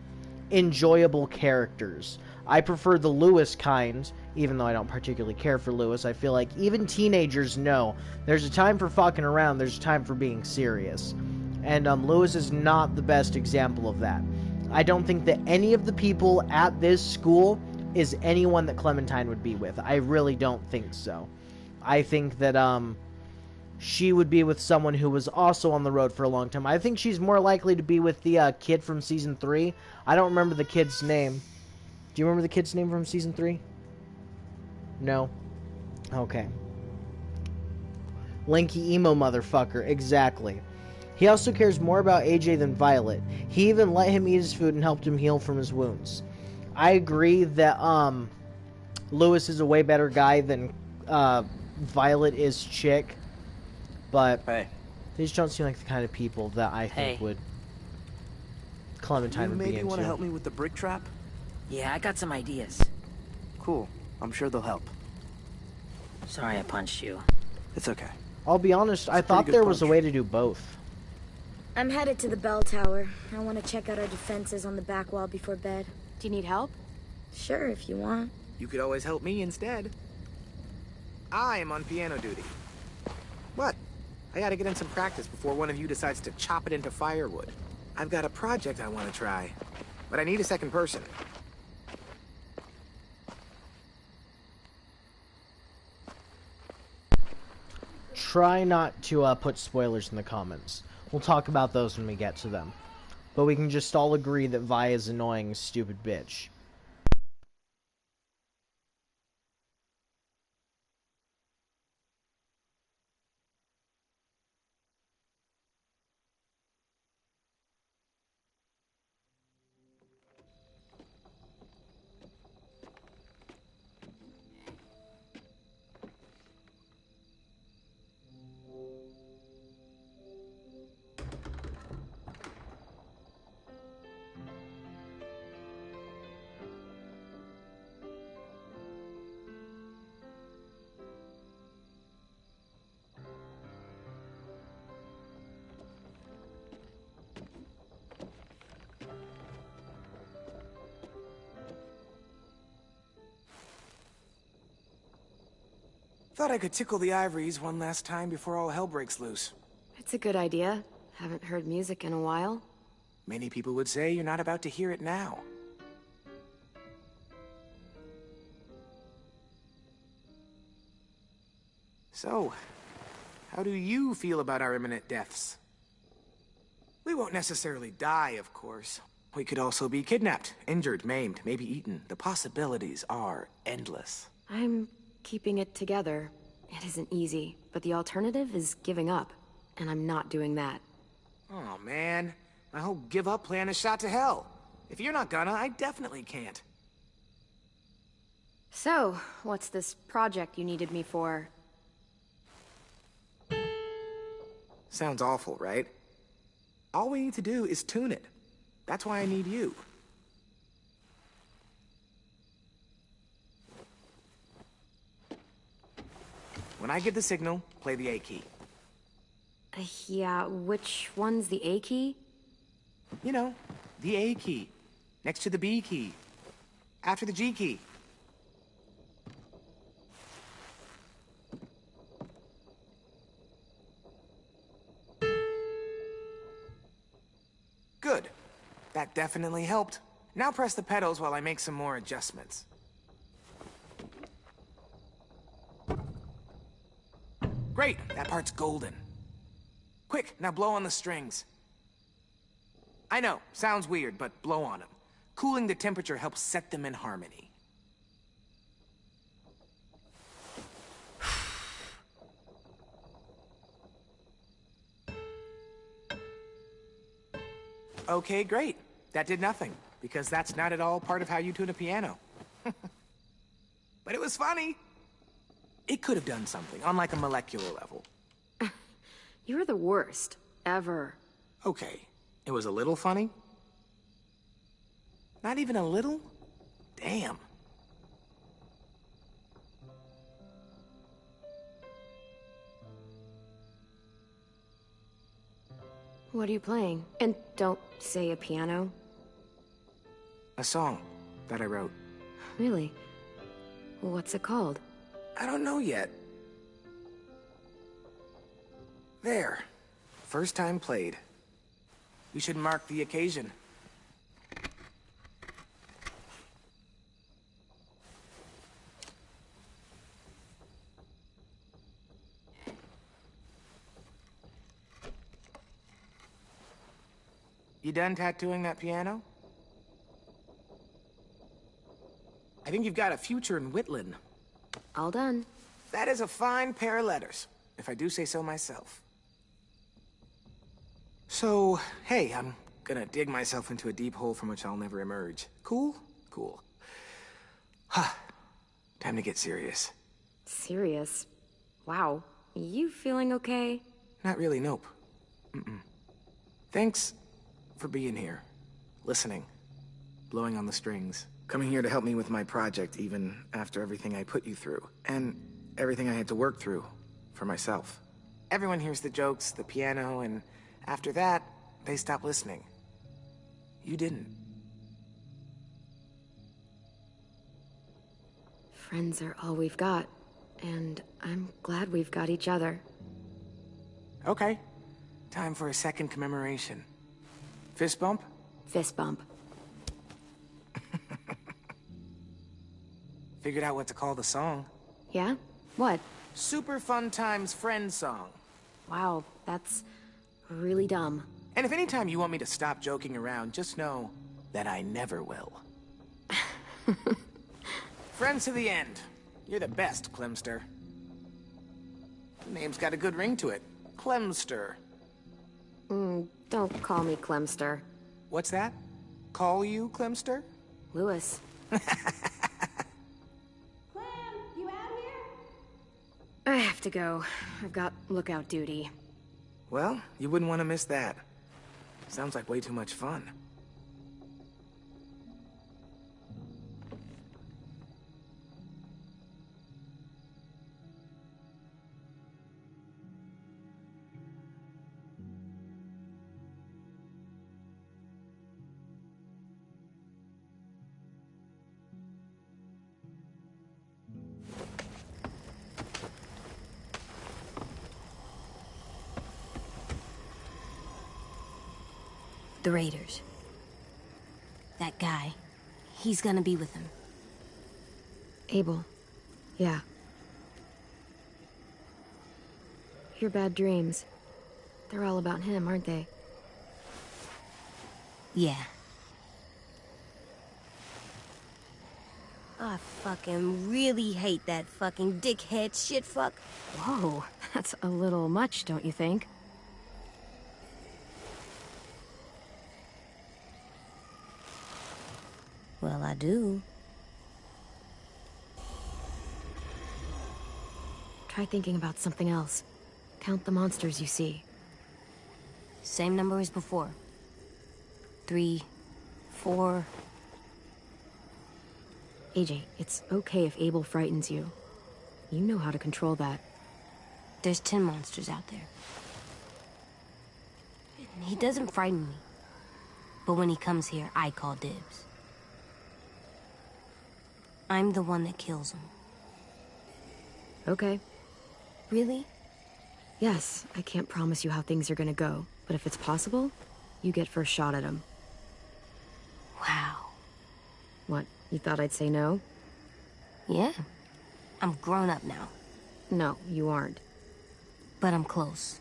enjoyable characters. I prefer the Lewis kind, even though I don't particularly care for Lewis. I feel like even teenagers know there's a time for fucking around, there's a time for being serious. And Lewis is not the best example of that. I don't think that any of the people at this school is anyone that Clementine would be with. I really don't think so. I think that she would be with someone who was also on the road for a long time. I think she's more likely to be with the kid from Season 3. I don't remember the kid's name. Do you remember the kid's name from Season 3? No. Okay. Lanky emo motherfucker, exactly. He also cares more about AJ than Violet. He even let him eat his food and helped him heal from his wounds. I agree that Lewis is a way better guy than Violet is Chick, but they just don't seem like the kind of people that I think would Clementine would be into. Maybe want to help me with the brick trap? Yeah, I got some ideas. Cool. I'm sure they'll help. Sorry I punched you. It's okay. I'll be honest, I thought there was a way to do both. I'm headed to the bell tower. I want to check out our defenses on the back wall before bed. Do you need help? Sure, if you want. You could always help me instead. I am on piano duty. What? I gotta get in some practice before one of you decides to chop it into firewood. I've got a project I want to try, but I need a second person. Try not to put spoilers in the comments. We'll talk about those when we get to them. But we can just all agree that Vi is annoying, stupid bitch. Thought I could tickle the ivories one last time before all hell breaks loose. It's a good idea. Haven't heard music in a while. Many people would say you're not about to hear it now. So, how do you feel about our imminent deaths? We won't necessarily die, of course. We could also be kidnapped, injured, maimed, maybe eaten. The possibilities are endless. I'm keeping it together. It isn't easy, but the alternative is giving up, and I'm not doing that. Oh, man. My whole give-up plan is shot to hell. If you're not gonna, I definitely can't. So, what's this project you needed me for? Sounds awful, right? All we need to do is tune it. That's why I need you. When I give the signal, play the A key. Yeah, which one's the A key? You know, the A key. Next to the B key. After the G key. Good. That definitely helped. Now press the pedals while I make some more adjustments. Great, that part's golden. Quick, now blow on the strings. I know, sounds weird, but blow on them. Cooling the temperature helps set them in harmony. Okay, great. That did nothing, because that's not at all part of how you tune a piano. But it was funny. It could have done something, on like a molecular level. You're the worst, ever. Okay, it was a little funny? Not even a little? Damn. What are you playing? And don't say a piano. A song that I wrote. Really? What's it called? I don't know yet. There. First time played. We should mark the occasion. You done tattooing that piano? I think you've got a future in Whitland. All done. That is a fine pair of letters, if I do say so myself. So, hey, I'm gonna dig myself into a deep hole from which I'll never emerge. Cool? Cool. Time to get serious. Serious? Wow. You feeling okay? Not really, nope. Mm-mm. Thanks for being here. Listening. Blowing on the strings. Coming here to help me with my project, even after everything I put you through. And everything I had to work through for myself. Everyone hears the jokes, the piano, and after that, they stop listening. You didn't. Friends are all we've got, and I'm glad we've got each other. Okay. Time for a second commemoration. Fist bump? Fist bump. Figured out what to call the song. Yeah? What? Super Fun Times Friend Song. Wow, that's really dumb. And if any time you want me to stop joking around, just know that I never will. Friends to the end. You're the best, Clemster. The name's got a good ring to it. Clemster. Don't call me Clemster. What's that? Call you Clemster? Lewis. I have to go. I've got lookout duty. Well, you wouldn't want to miss that. Sounds like way too much fun. The Raiders. That guy. He's gonna be with him. Abel. Yeah. Your bad dreams. They're all about him, aren't they? Yeah. I fucking really hate that fucking dickhead shitfuck. Whoa, that's a little much, don't you think? Well, I do. Try thinking about something else. Count the monsters you see. Same number as before. 3, 4... AJ, it's okay if Abel frightens you. You know how to control that. There's 10 monsters out there. He doesn't frighten me. But when he comes here, I call dibs. I'm the one that kills him. Okay. Really? Yes, I can't promise you how things are gonna go, but if it's possible, you get first shot at him. Wow. What, you thought I'd say no? Yeah. I'm grown up now. No, you aren't. But I'm close.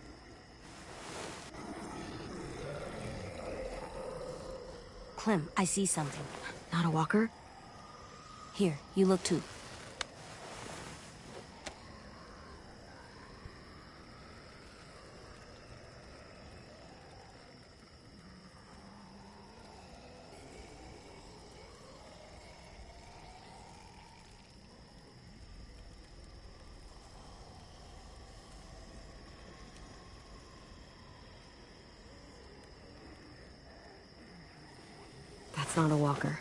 Clem, I see something. Not a walker? Here, you look too. That's not a walker.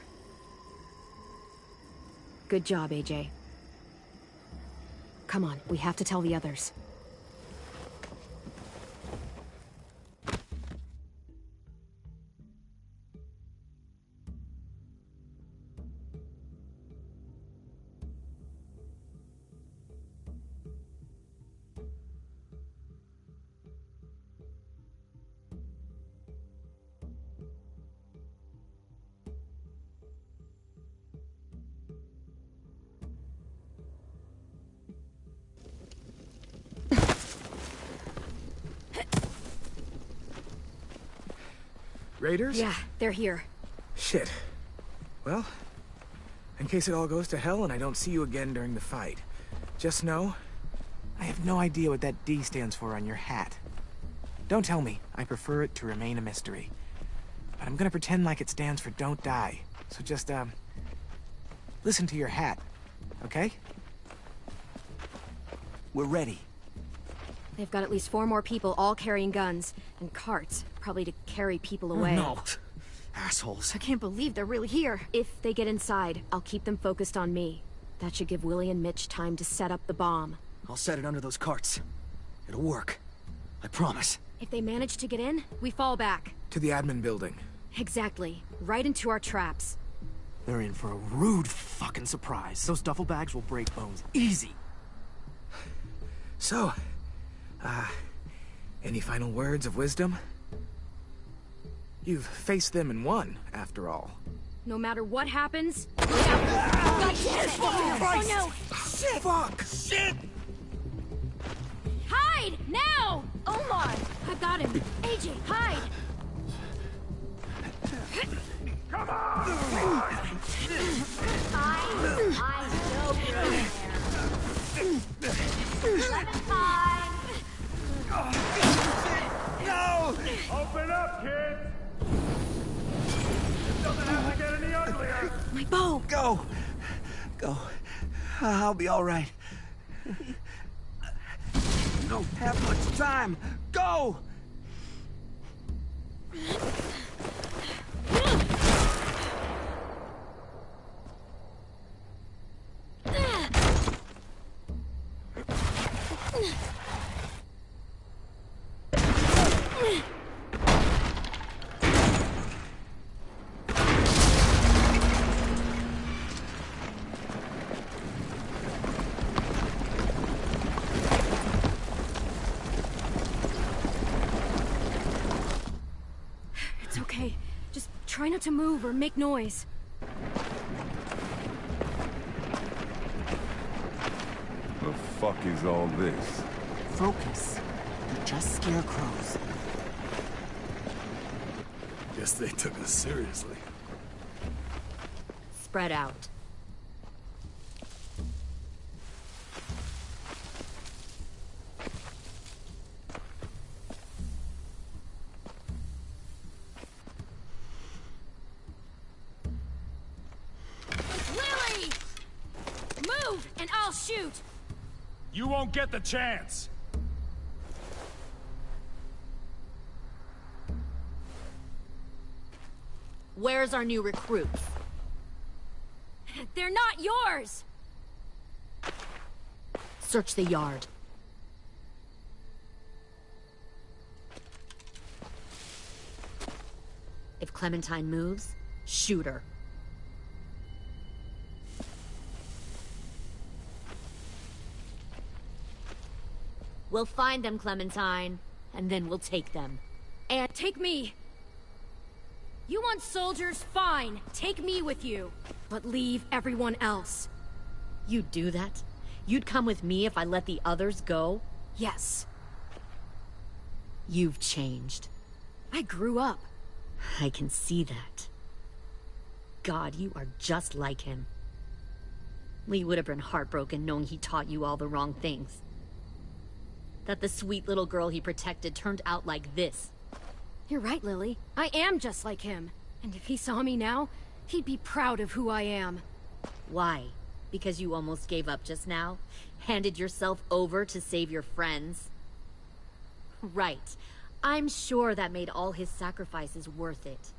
Good job, AJ. Come on, we have to tell the others. Raiders? Yeah, they're here. Shit. Well, in case it all goes to hell and I don't see you again during the fight, just know I have no idea what that D stands for on your hat. Don't tell me. I prefer it to remain a mystery. But I'm gonna pretend like it stands for don't die. So just, listen to your hat, okay? We're ready. They've got at least 4 more people all carrying guns. And carts, probably to carry people away. No. Assholes. I can't believe they're really here. If they get inside, I'll keep them focused on me. That should give Willie and Mitch time to set up the bomb. I'll set it under those carts. It'll work. I promise. If they manage to get in, we fall back. To the admin building. Exactly. Right into our traps. They're in for a rude fucking surprise. Those duffel bags will break bones. Easy. So, any final words of wisdom? You've faced them and won, after all. No matter what happens, God damn it! Oh no! Shit! Fuck! Shit! Hide! Now! Omar! I've got him! AJ, hide! Come on! I know you're there. Lemon time! No! Open up, kids! It doesn't have to get any uglier! My bow! Go! Go. I'll be all right. You don't have much time. Go! It's okay. Just try not to move or make noise. The fuck is all this? Focus. They're just scarecrows. Guess they took us seriously. Spread out. Lily! Move, and I'll shoot! You won't get the chance! Where's our new recruits? They're not yours! Search the yard. If Clementine moves, shoot her. We'll find them, Clementine, and then we'll take them. And take me! You want soldiers? Fine. Take me with you. But leave everyone else. You'd do that? You'd come with me if I let the others go? Yes. You've changed. I grew up. I can see that. God, you are just like him. Lee would have been heartbroken knowing he taught you all the wrong things. That the sweet little girl he protected turned out like this. You're right, Lily. I am just like him. And if he saw me now, he'd be proud of who I am. Why? Because you almost gave up just now? Handed yourself over to save your friends? Right. I'm sure that made all his sacrifices worth it.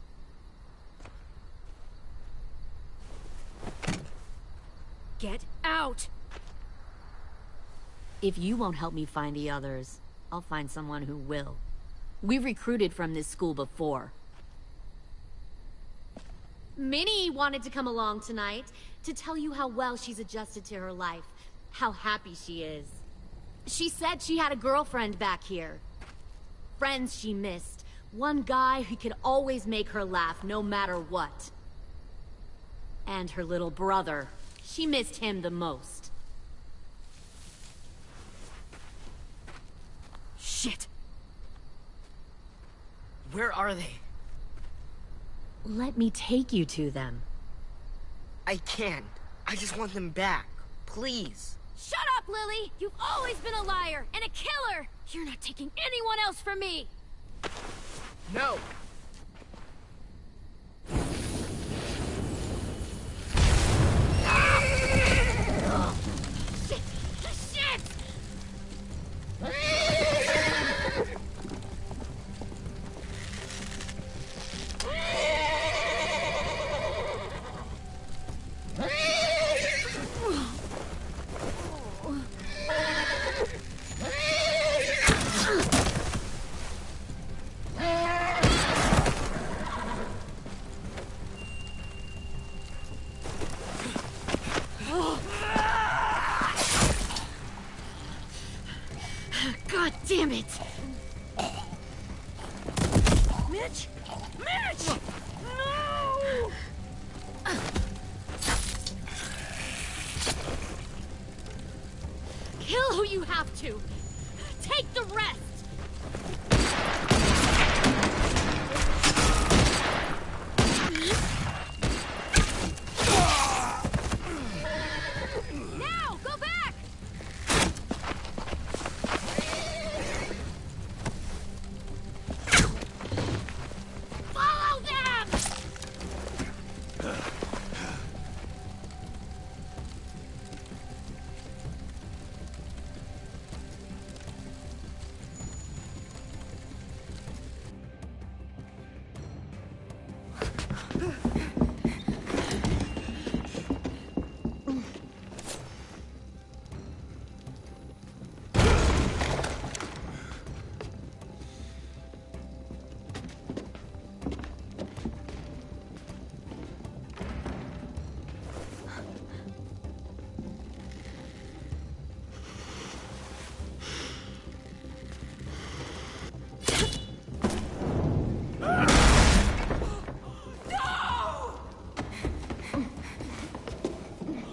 Get out! If you won't help me find the others, I'll find someone who will. We recruited from this school before. Minnie wanted to come along tonight to tell you how well she's adjusted to her life, how happy she is. She said she had a girlfriend back here. Friends she missed. One guy who could always make her laugh no matter what. And her little brother. She missed him the most. Shit. Where are they? Let me take you to them. I can't. I just want them back. Please. Shut up, Lily! You've always been a liar and a killer! You're not taking anyone else from me! No! Shit! Shit! God damn it! Mitch! Mitch! No! Kill who you have to! Take the rest! Now! Go back! Follow them!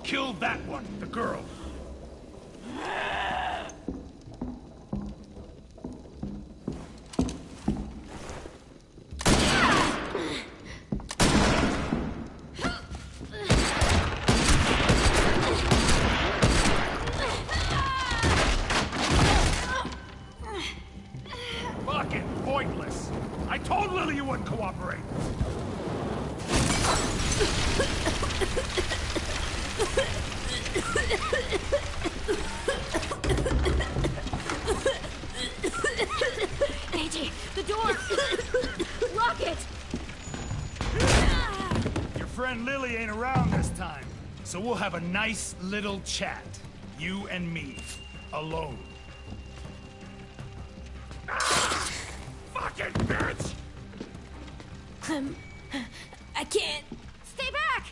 Kill that one, the girl. Fucking pointless. I told Lily you wouldn't cooperate. AJ, the door! Lock it! Your friend Lily ain't around this time, so we'll have a nice little chat. You and me. Alone. Fucking bitch! I can't. Stay back!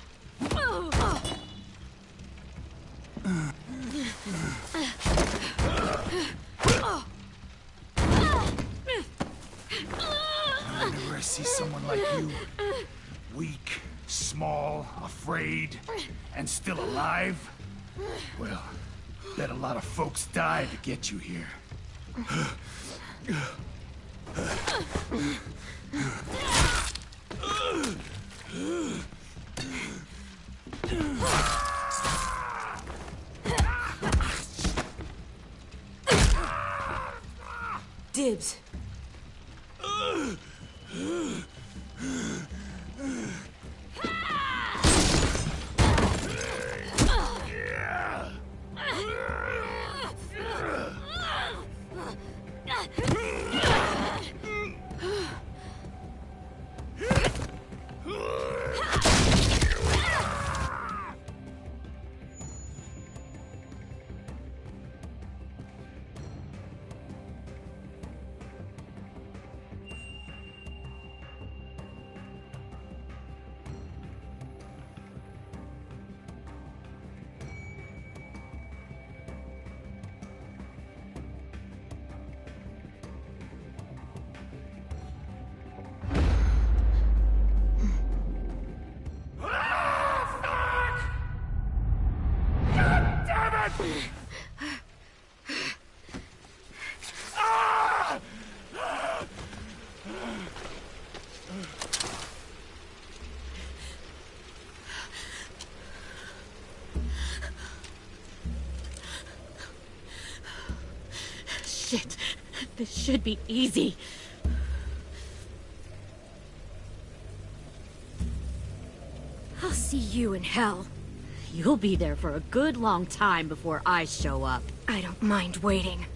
Whenever I see someone like you, weak, small, afraid, and still alive, well, bet a lot of folks died to get you here. Dibs. Shit. This should be easy. I'll see you in hell. You'll be there for a good long time before I show up. I don't mind waiting.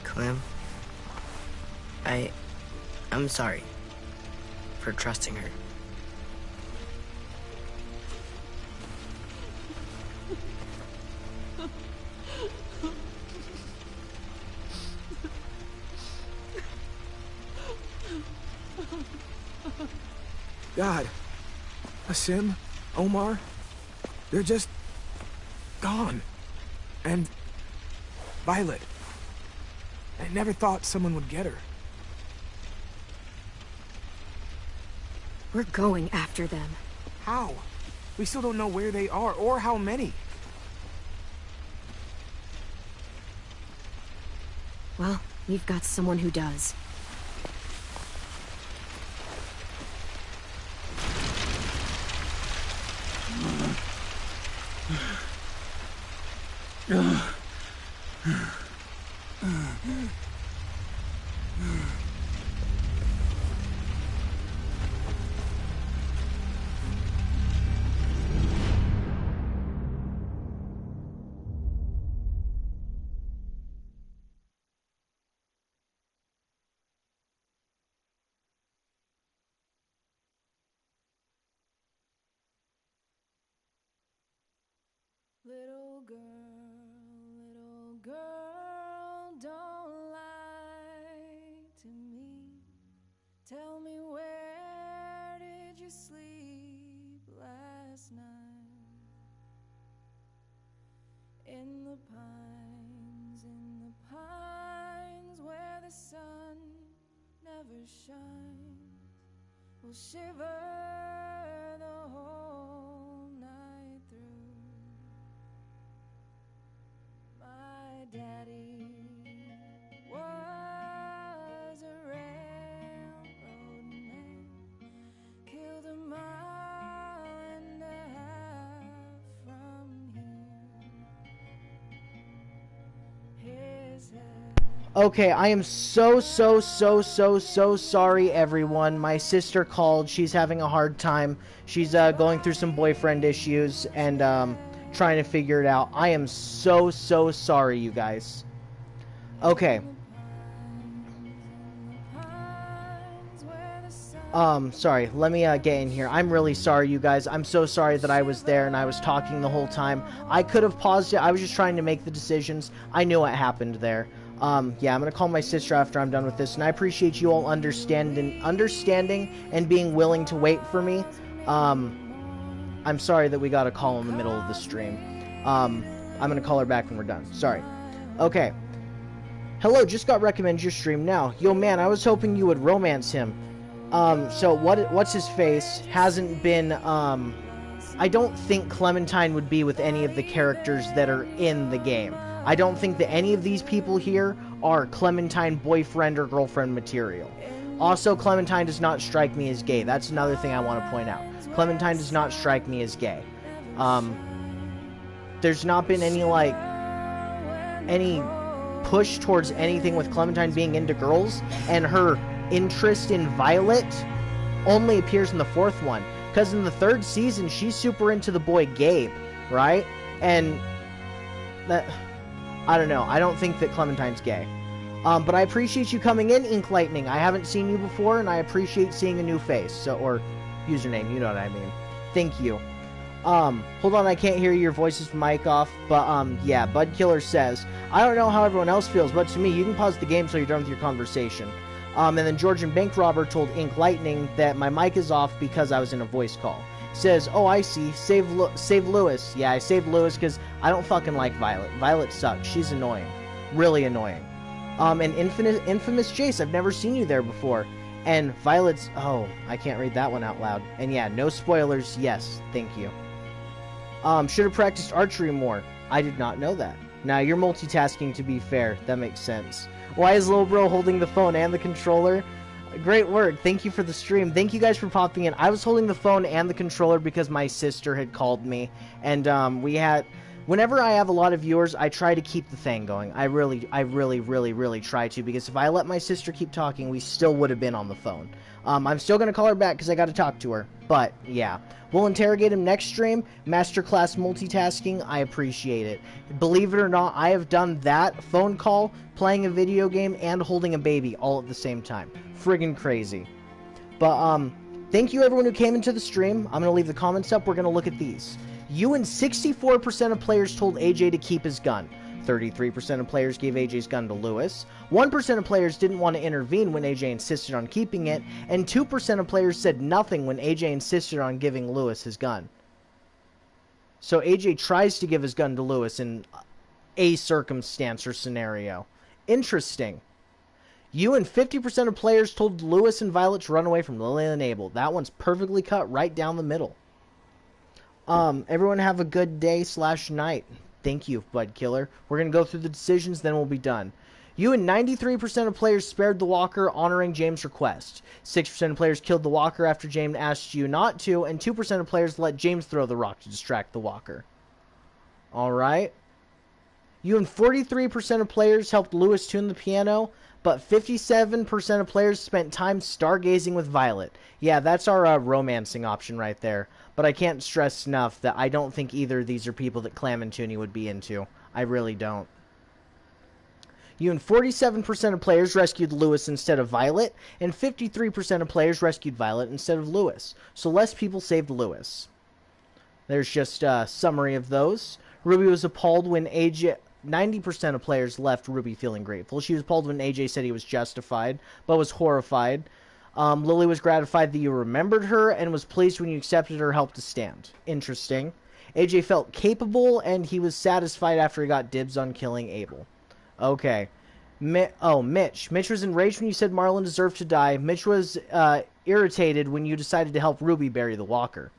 Clem, I'm sorry for trusting her. God, Asim, Omar, they're just gone. And Violet. I never thought someone would get her. We're going after them. How? We still don't know where they are or how many. Well, we've got someone who does. Little girl, don't lie to me. Tell me, where did you sleep last night? In the pines where the sun never shines. We'll shiver the whole night through. My daddy was a railroad man, killed a mile and a half from here. His head. Okay, I am so sorry, everyone. My sister called. She's having a hard time. She's going through some boyfriend issues and trying to figure it out. I am so sorry, you guys. Okay. Sorry. Let me get in here. I'm really sorry, you guys. I'm so sorry that I was there and I was talking the whole time. I could have paused it. I was just trying to make the decisions. I knew what happened there. Yeah, I'm gonna call my sister after I'm done with this, and I appreciate you all understanding and being willing to wait for me. I'm sorry that we got a call in the middle of the stream. I'm gonna call her back when we're done. Sorry. Okay. Hello, just got recommended your stream now. Yo, man, I was hoping you would romance him. So what's his face hasn't been, I don't think Clementine would be with any of the characters that are in the game. I don't think that any of these people here are Clementine boyfriend or girlfriend material. Also, Clementine does not strike me as gay. That's another thing I want to point out. Clementine does not strike me as gay. There's not been any push towards anything with Clementine being into girls, and her interest in Violet only appears in the 4th one. Because in the 3rd season, she's super into the boy Gabe, right? And that... I don't know. I don't think that Clementine's gay. But I appreciate you coming in, Ink Lightning. I haven't seen you before, and I appreciate seeing a new face. Or username, you know what I mean. Thank you. Hold on, I can't hear your voice's mic off. But, yeah, Budkiller says, I don't know how everyone else feels, but to me, you can pause the game till you're done with your conversation. And then Georgian Bank Robber told Ink Lightning that my mic is off because I was in a voice call. Says, oh, I see. Save Lewis. Yeah, I saved Lewis because I don't fucking like Violet. Violet sucks. She's annoying. Really annoying. And Infamous Jace, I've never seen you there before. And Violet's... Oh, I can't read that one out loud. And yeah, no spoilers. Yes, thank you. Should have practiced archery more. I did not know that. Now, you're multitasking, to be fair. That makes sense. Why is Lil Bro holding the phone and the controller? Great work. Thank you for the stream. Thank you guys for popping in. I was holding the phone and the controller because my sister had called me. And we had... Whenever I have a lot of viewers, I try to keep the thing going. I really try to. Because if I let my sister keep talking, we still would have been on the phone. I'm still going to call her back because I got to talk to her. But, yeah. We'll interrogate him next stream. Masterclass multitasking. I appreciate it. Believe it or not, I have done that phone call, playing a video game, and holding a baby all at the same time. Friggin' crazy. But, thank you everyone who came into the stream. I'm going to leave the comments up. We're going to look at these. You and 64% of players told AJ to keep his gun. 33% of players gave AJ's gun to Lewis. 1% of players didn't want to intervene when AJ insisted on keeping it. And 2% of players said nothing when AJ insisted on giving Lewis his gun. So AJ tries to give his gun to Lewis in a circumstance or scenario. Interesting. You and 50% of players told Lewis and Violet to run away from Lily and Abel. That one's perfectly cut right down the middle. Everyone have a good day / night. Thank you, Budkiller. We're going to go through the decisions, then we'll be done. You and 93% of players spared the walker, honoring James' request. 6% of players killed the walker after James asked you not to, and 2% of players let James throw the rock to distract the walker. Alright. You and 43% of players helped Lewis tune the piano, but 57% of players spent time stargazing with Violet. Yeah, that's our romancing option right there. But I can't stress enough that I don't think either of these are people that Clam and Tooney would be into. I really don't. You and 47% of players rescued Lewis instead of Violet, and 53% of players rescued Violet instead of Lewis. So less people saved Lewis. There's just a summary of those. Ruby was appalled when AJ... 90% of players left Ruby feeling grateful. She was appalled when AJ said he was justified, but was horrified. Lily was gratified that you remembered her, and was pleased when you accepted her help to stand. Interesting. AJ felt capable, and he was satisfied after he got dibs on killing Abel. Okay. Mitch. Mitch was enraged when you said Marlon deserved to die. Mitch was irritated when you decided to help Ruby bury the walker.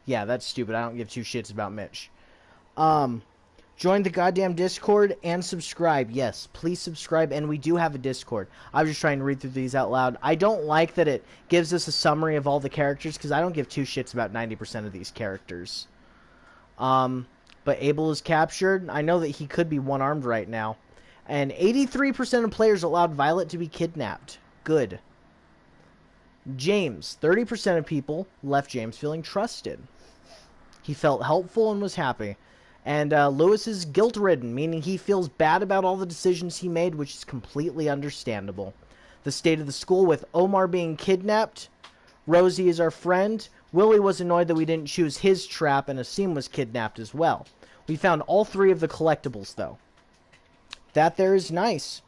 Yeah, that's stupid. I don't give two shits about Mitch. Join the goddamn Discord and subscribe. Yes, please subscribe, and we do have a Discord. I was just trying to read through these out loud. I don't like that it gives us a summary of all the characters, because I don't give two shits about 90% of these characters. But Abel is captured. I know that he could be one-armed right now. And 83% of players allowed Violet to be kidnapped. Good. James. 30% of people left James feeling trusted. He felt helpful and was happy. And Lewis is guilt-ridden, meaning he feels bad about all the decisions he made, which is completely understandable. The state of the school with Omar being kidnapped. Rosie is our friend. Willie was annoyed that we didn't choose his trap, and Asim was kidnapped as well. We found all three of the collectibles, though. That there is nice.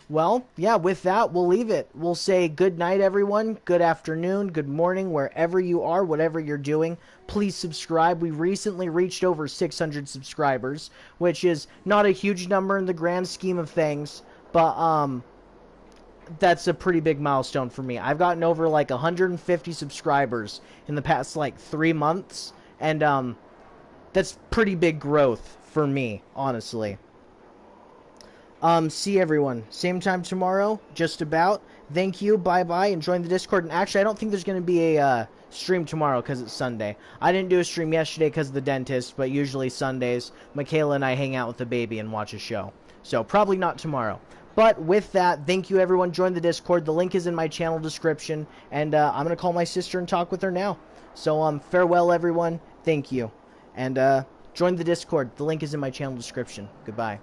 Well, yeah, with that, we'll leave it. We'll say good night, everyone. Good afternoon, good morning, wherever you are, whatever you're doing. Please subscribe. We recently reached over 600 subscribers, which is not a huge number in the grand scheme of things, but that's a pretty big milestone for me. I've gotten over like 150 subscribers in the past like 3 months, and that's pretty big growth for me, honestly. See everyone. Same time tomorrow, just about. Thank you, bye-bye, and join the Discord. And actually, I don't think there's going to be a stream tomorrow because it's Sunday. I didn't do a stream yesterday because of the dentist, but usually Sundays, Michaela and I hang out with the baby and watch a show. So, probably not tomorrow. But with that, thank you, everyone. Join the Discord. The link is in my channel description, and I'm going to call my sister and talk with her now. So, farewell, everyone. Thank you. And join the Discord. The link is in my channel description. Goodbye.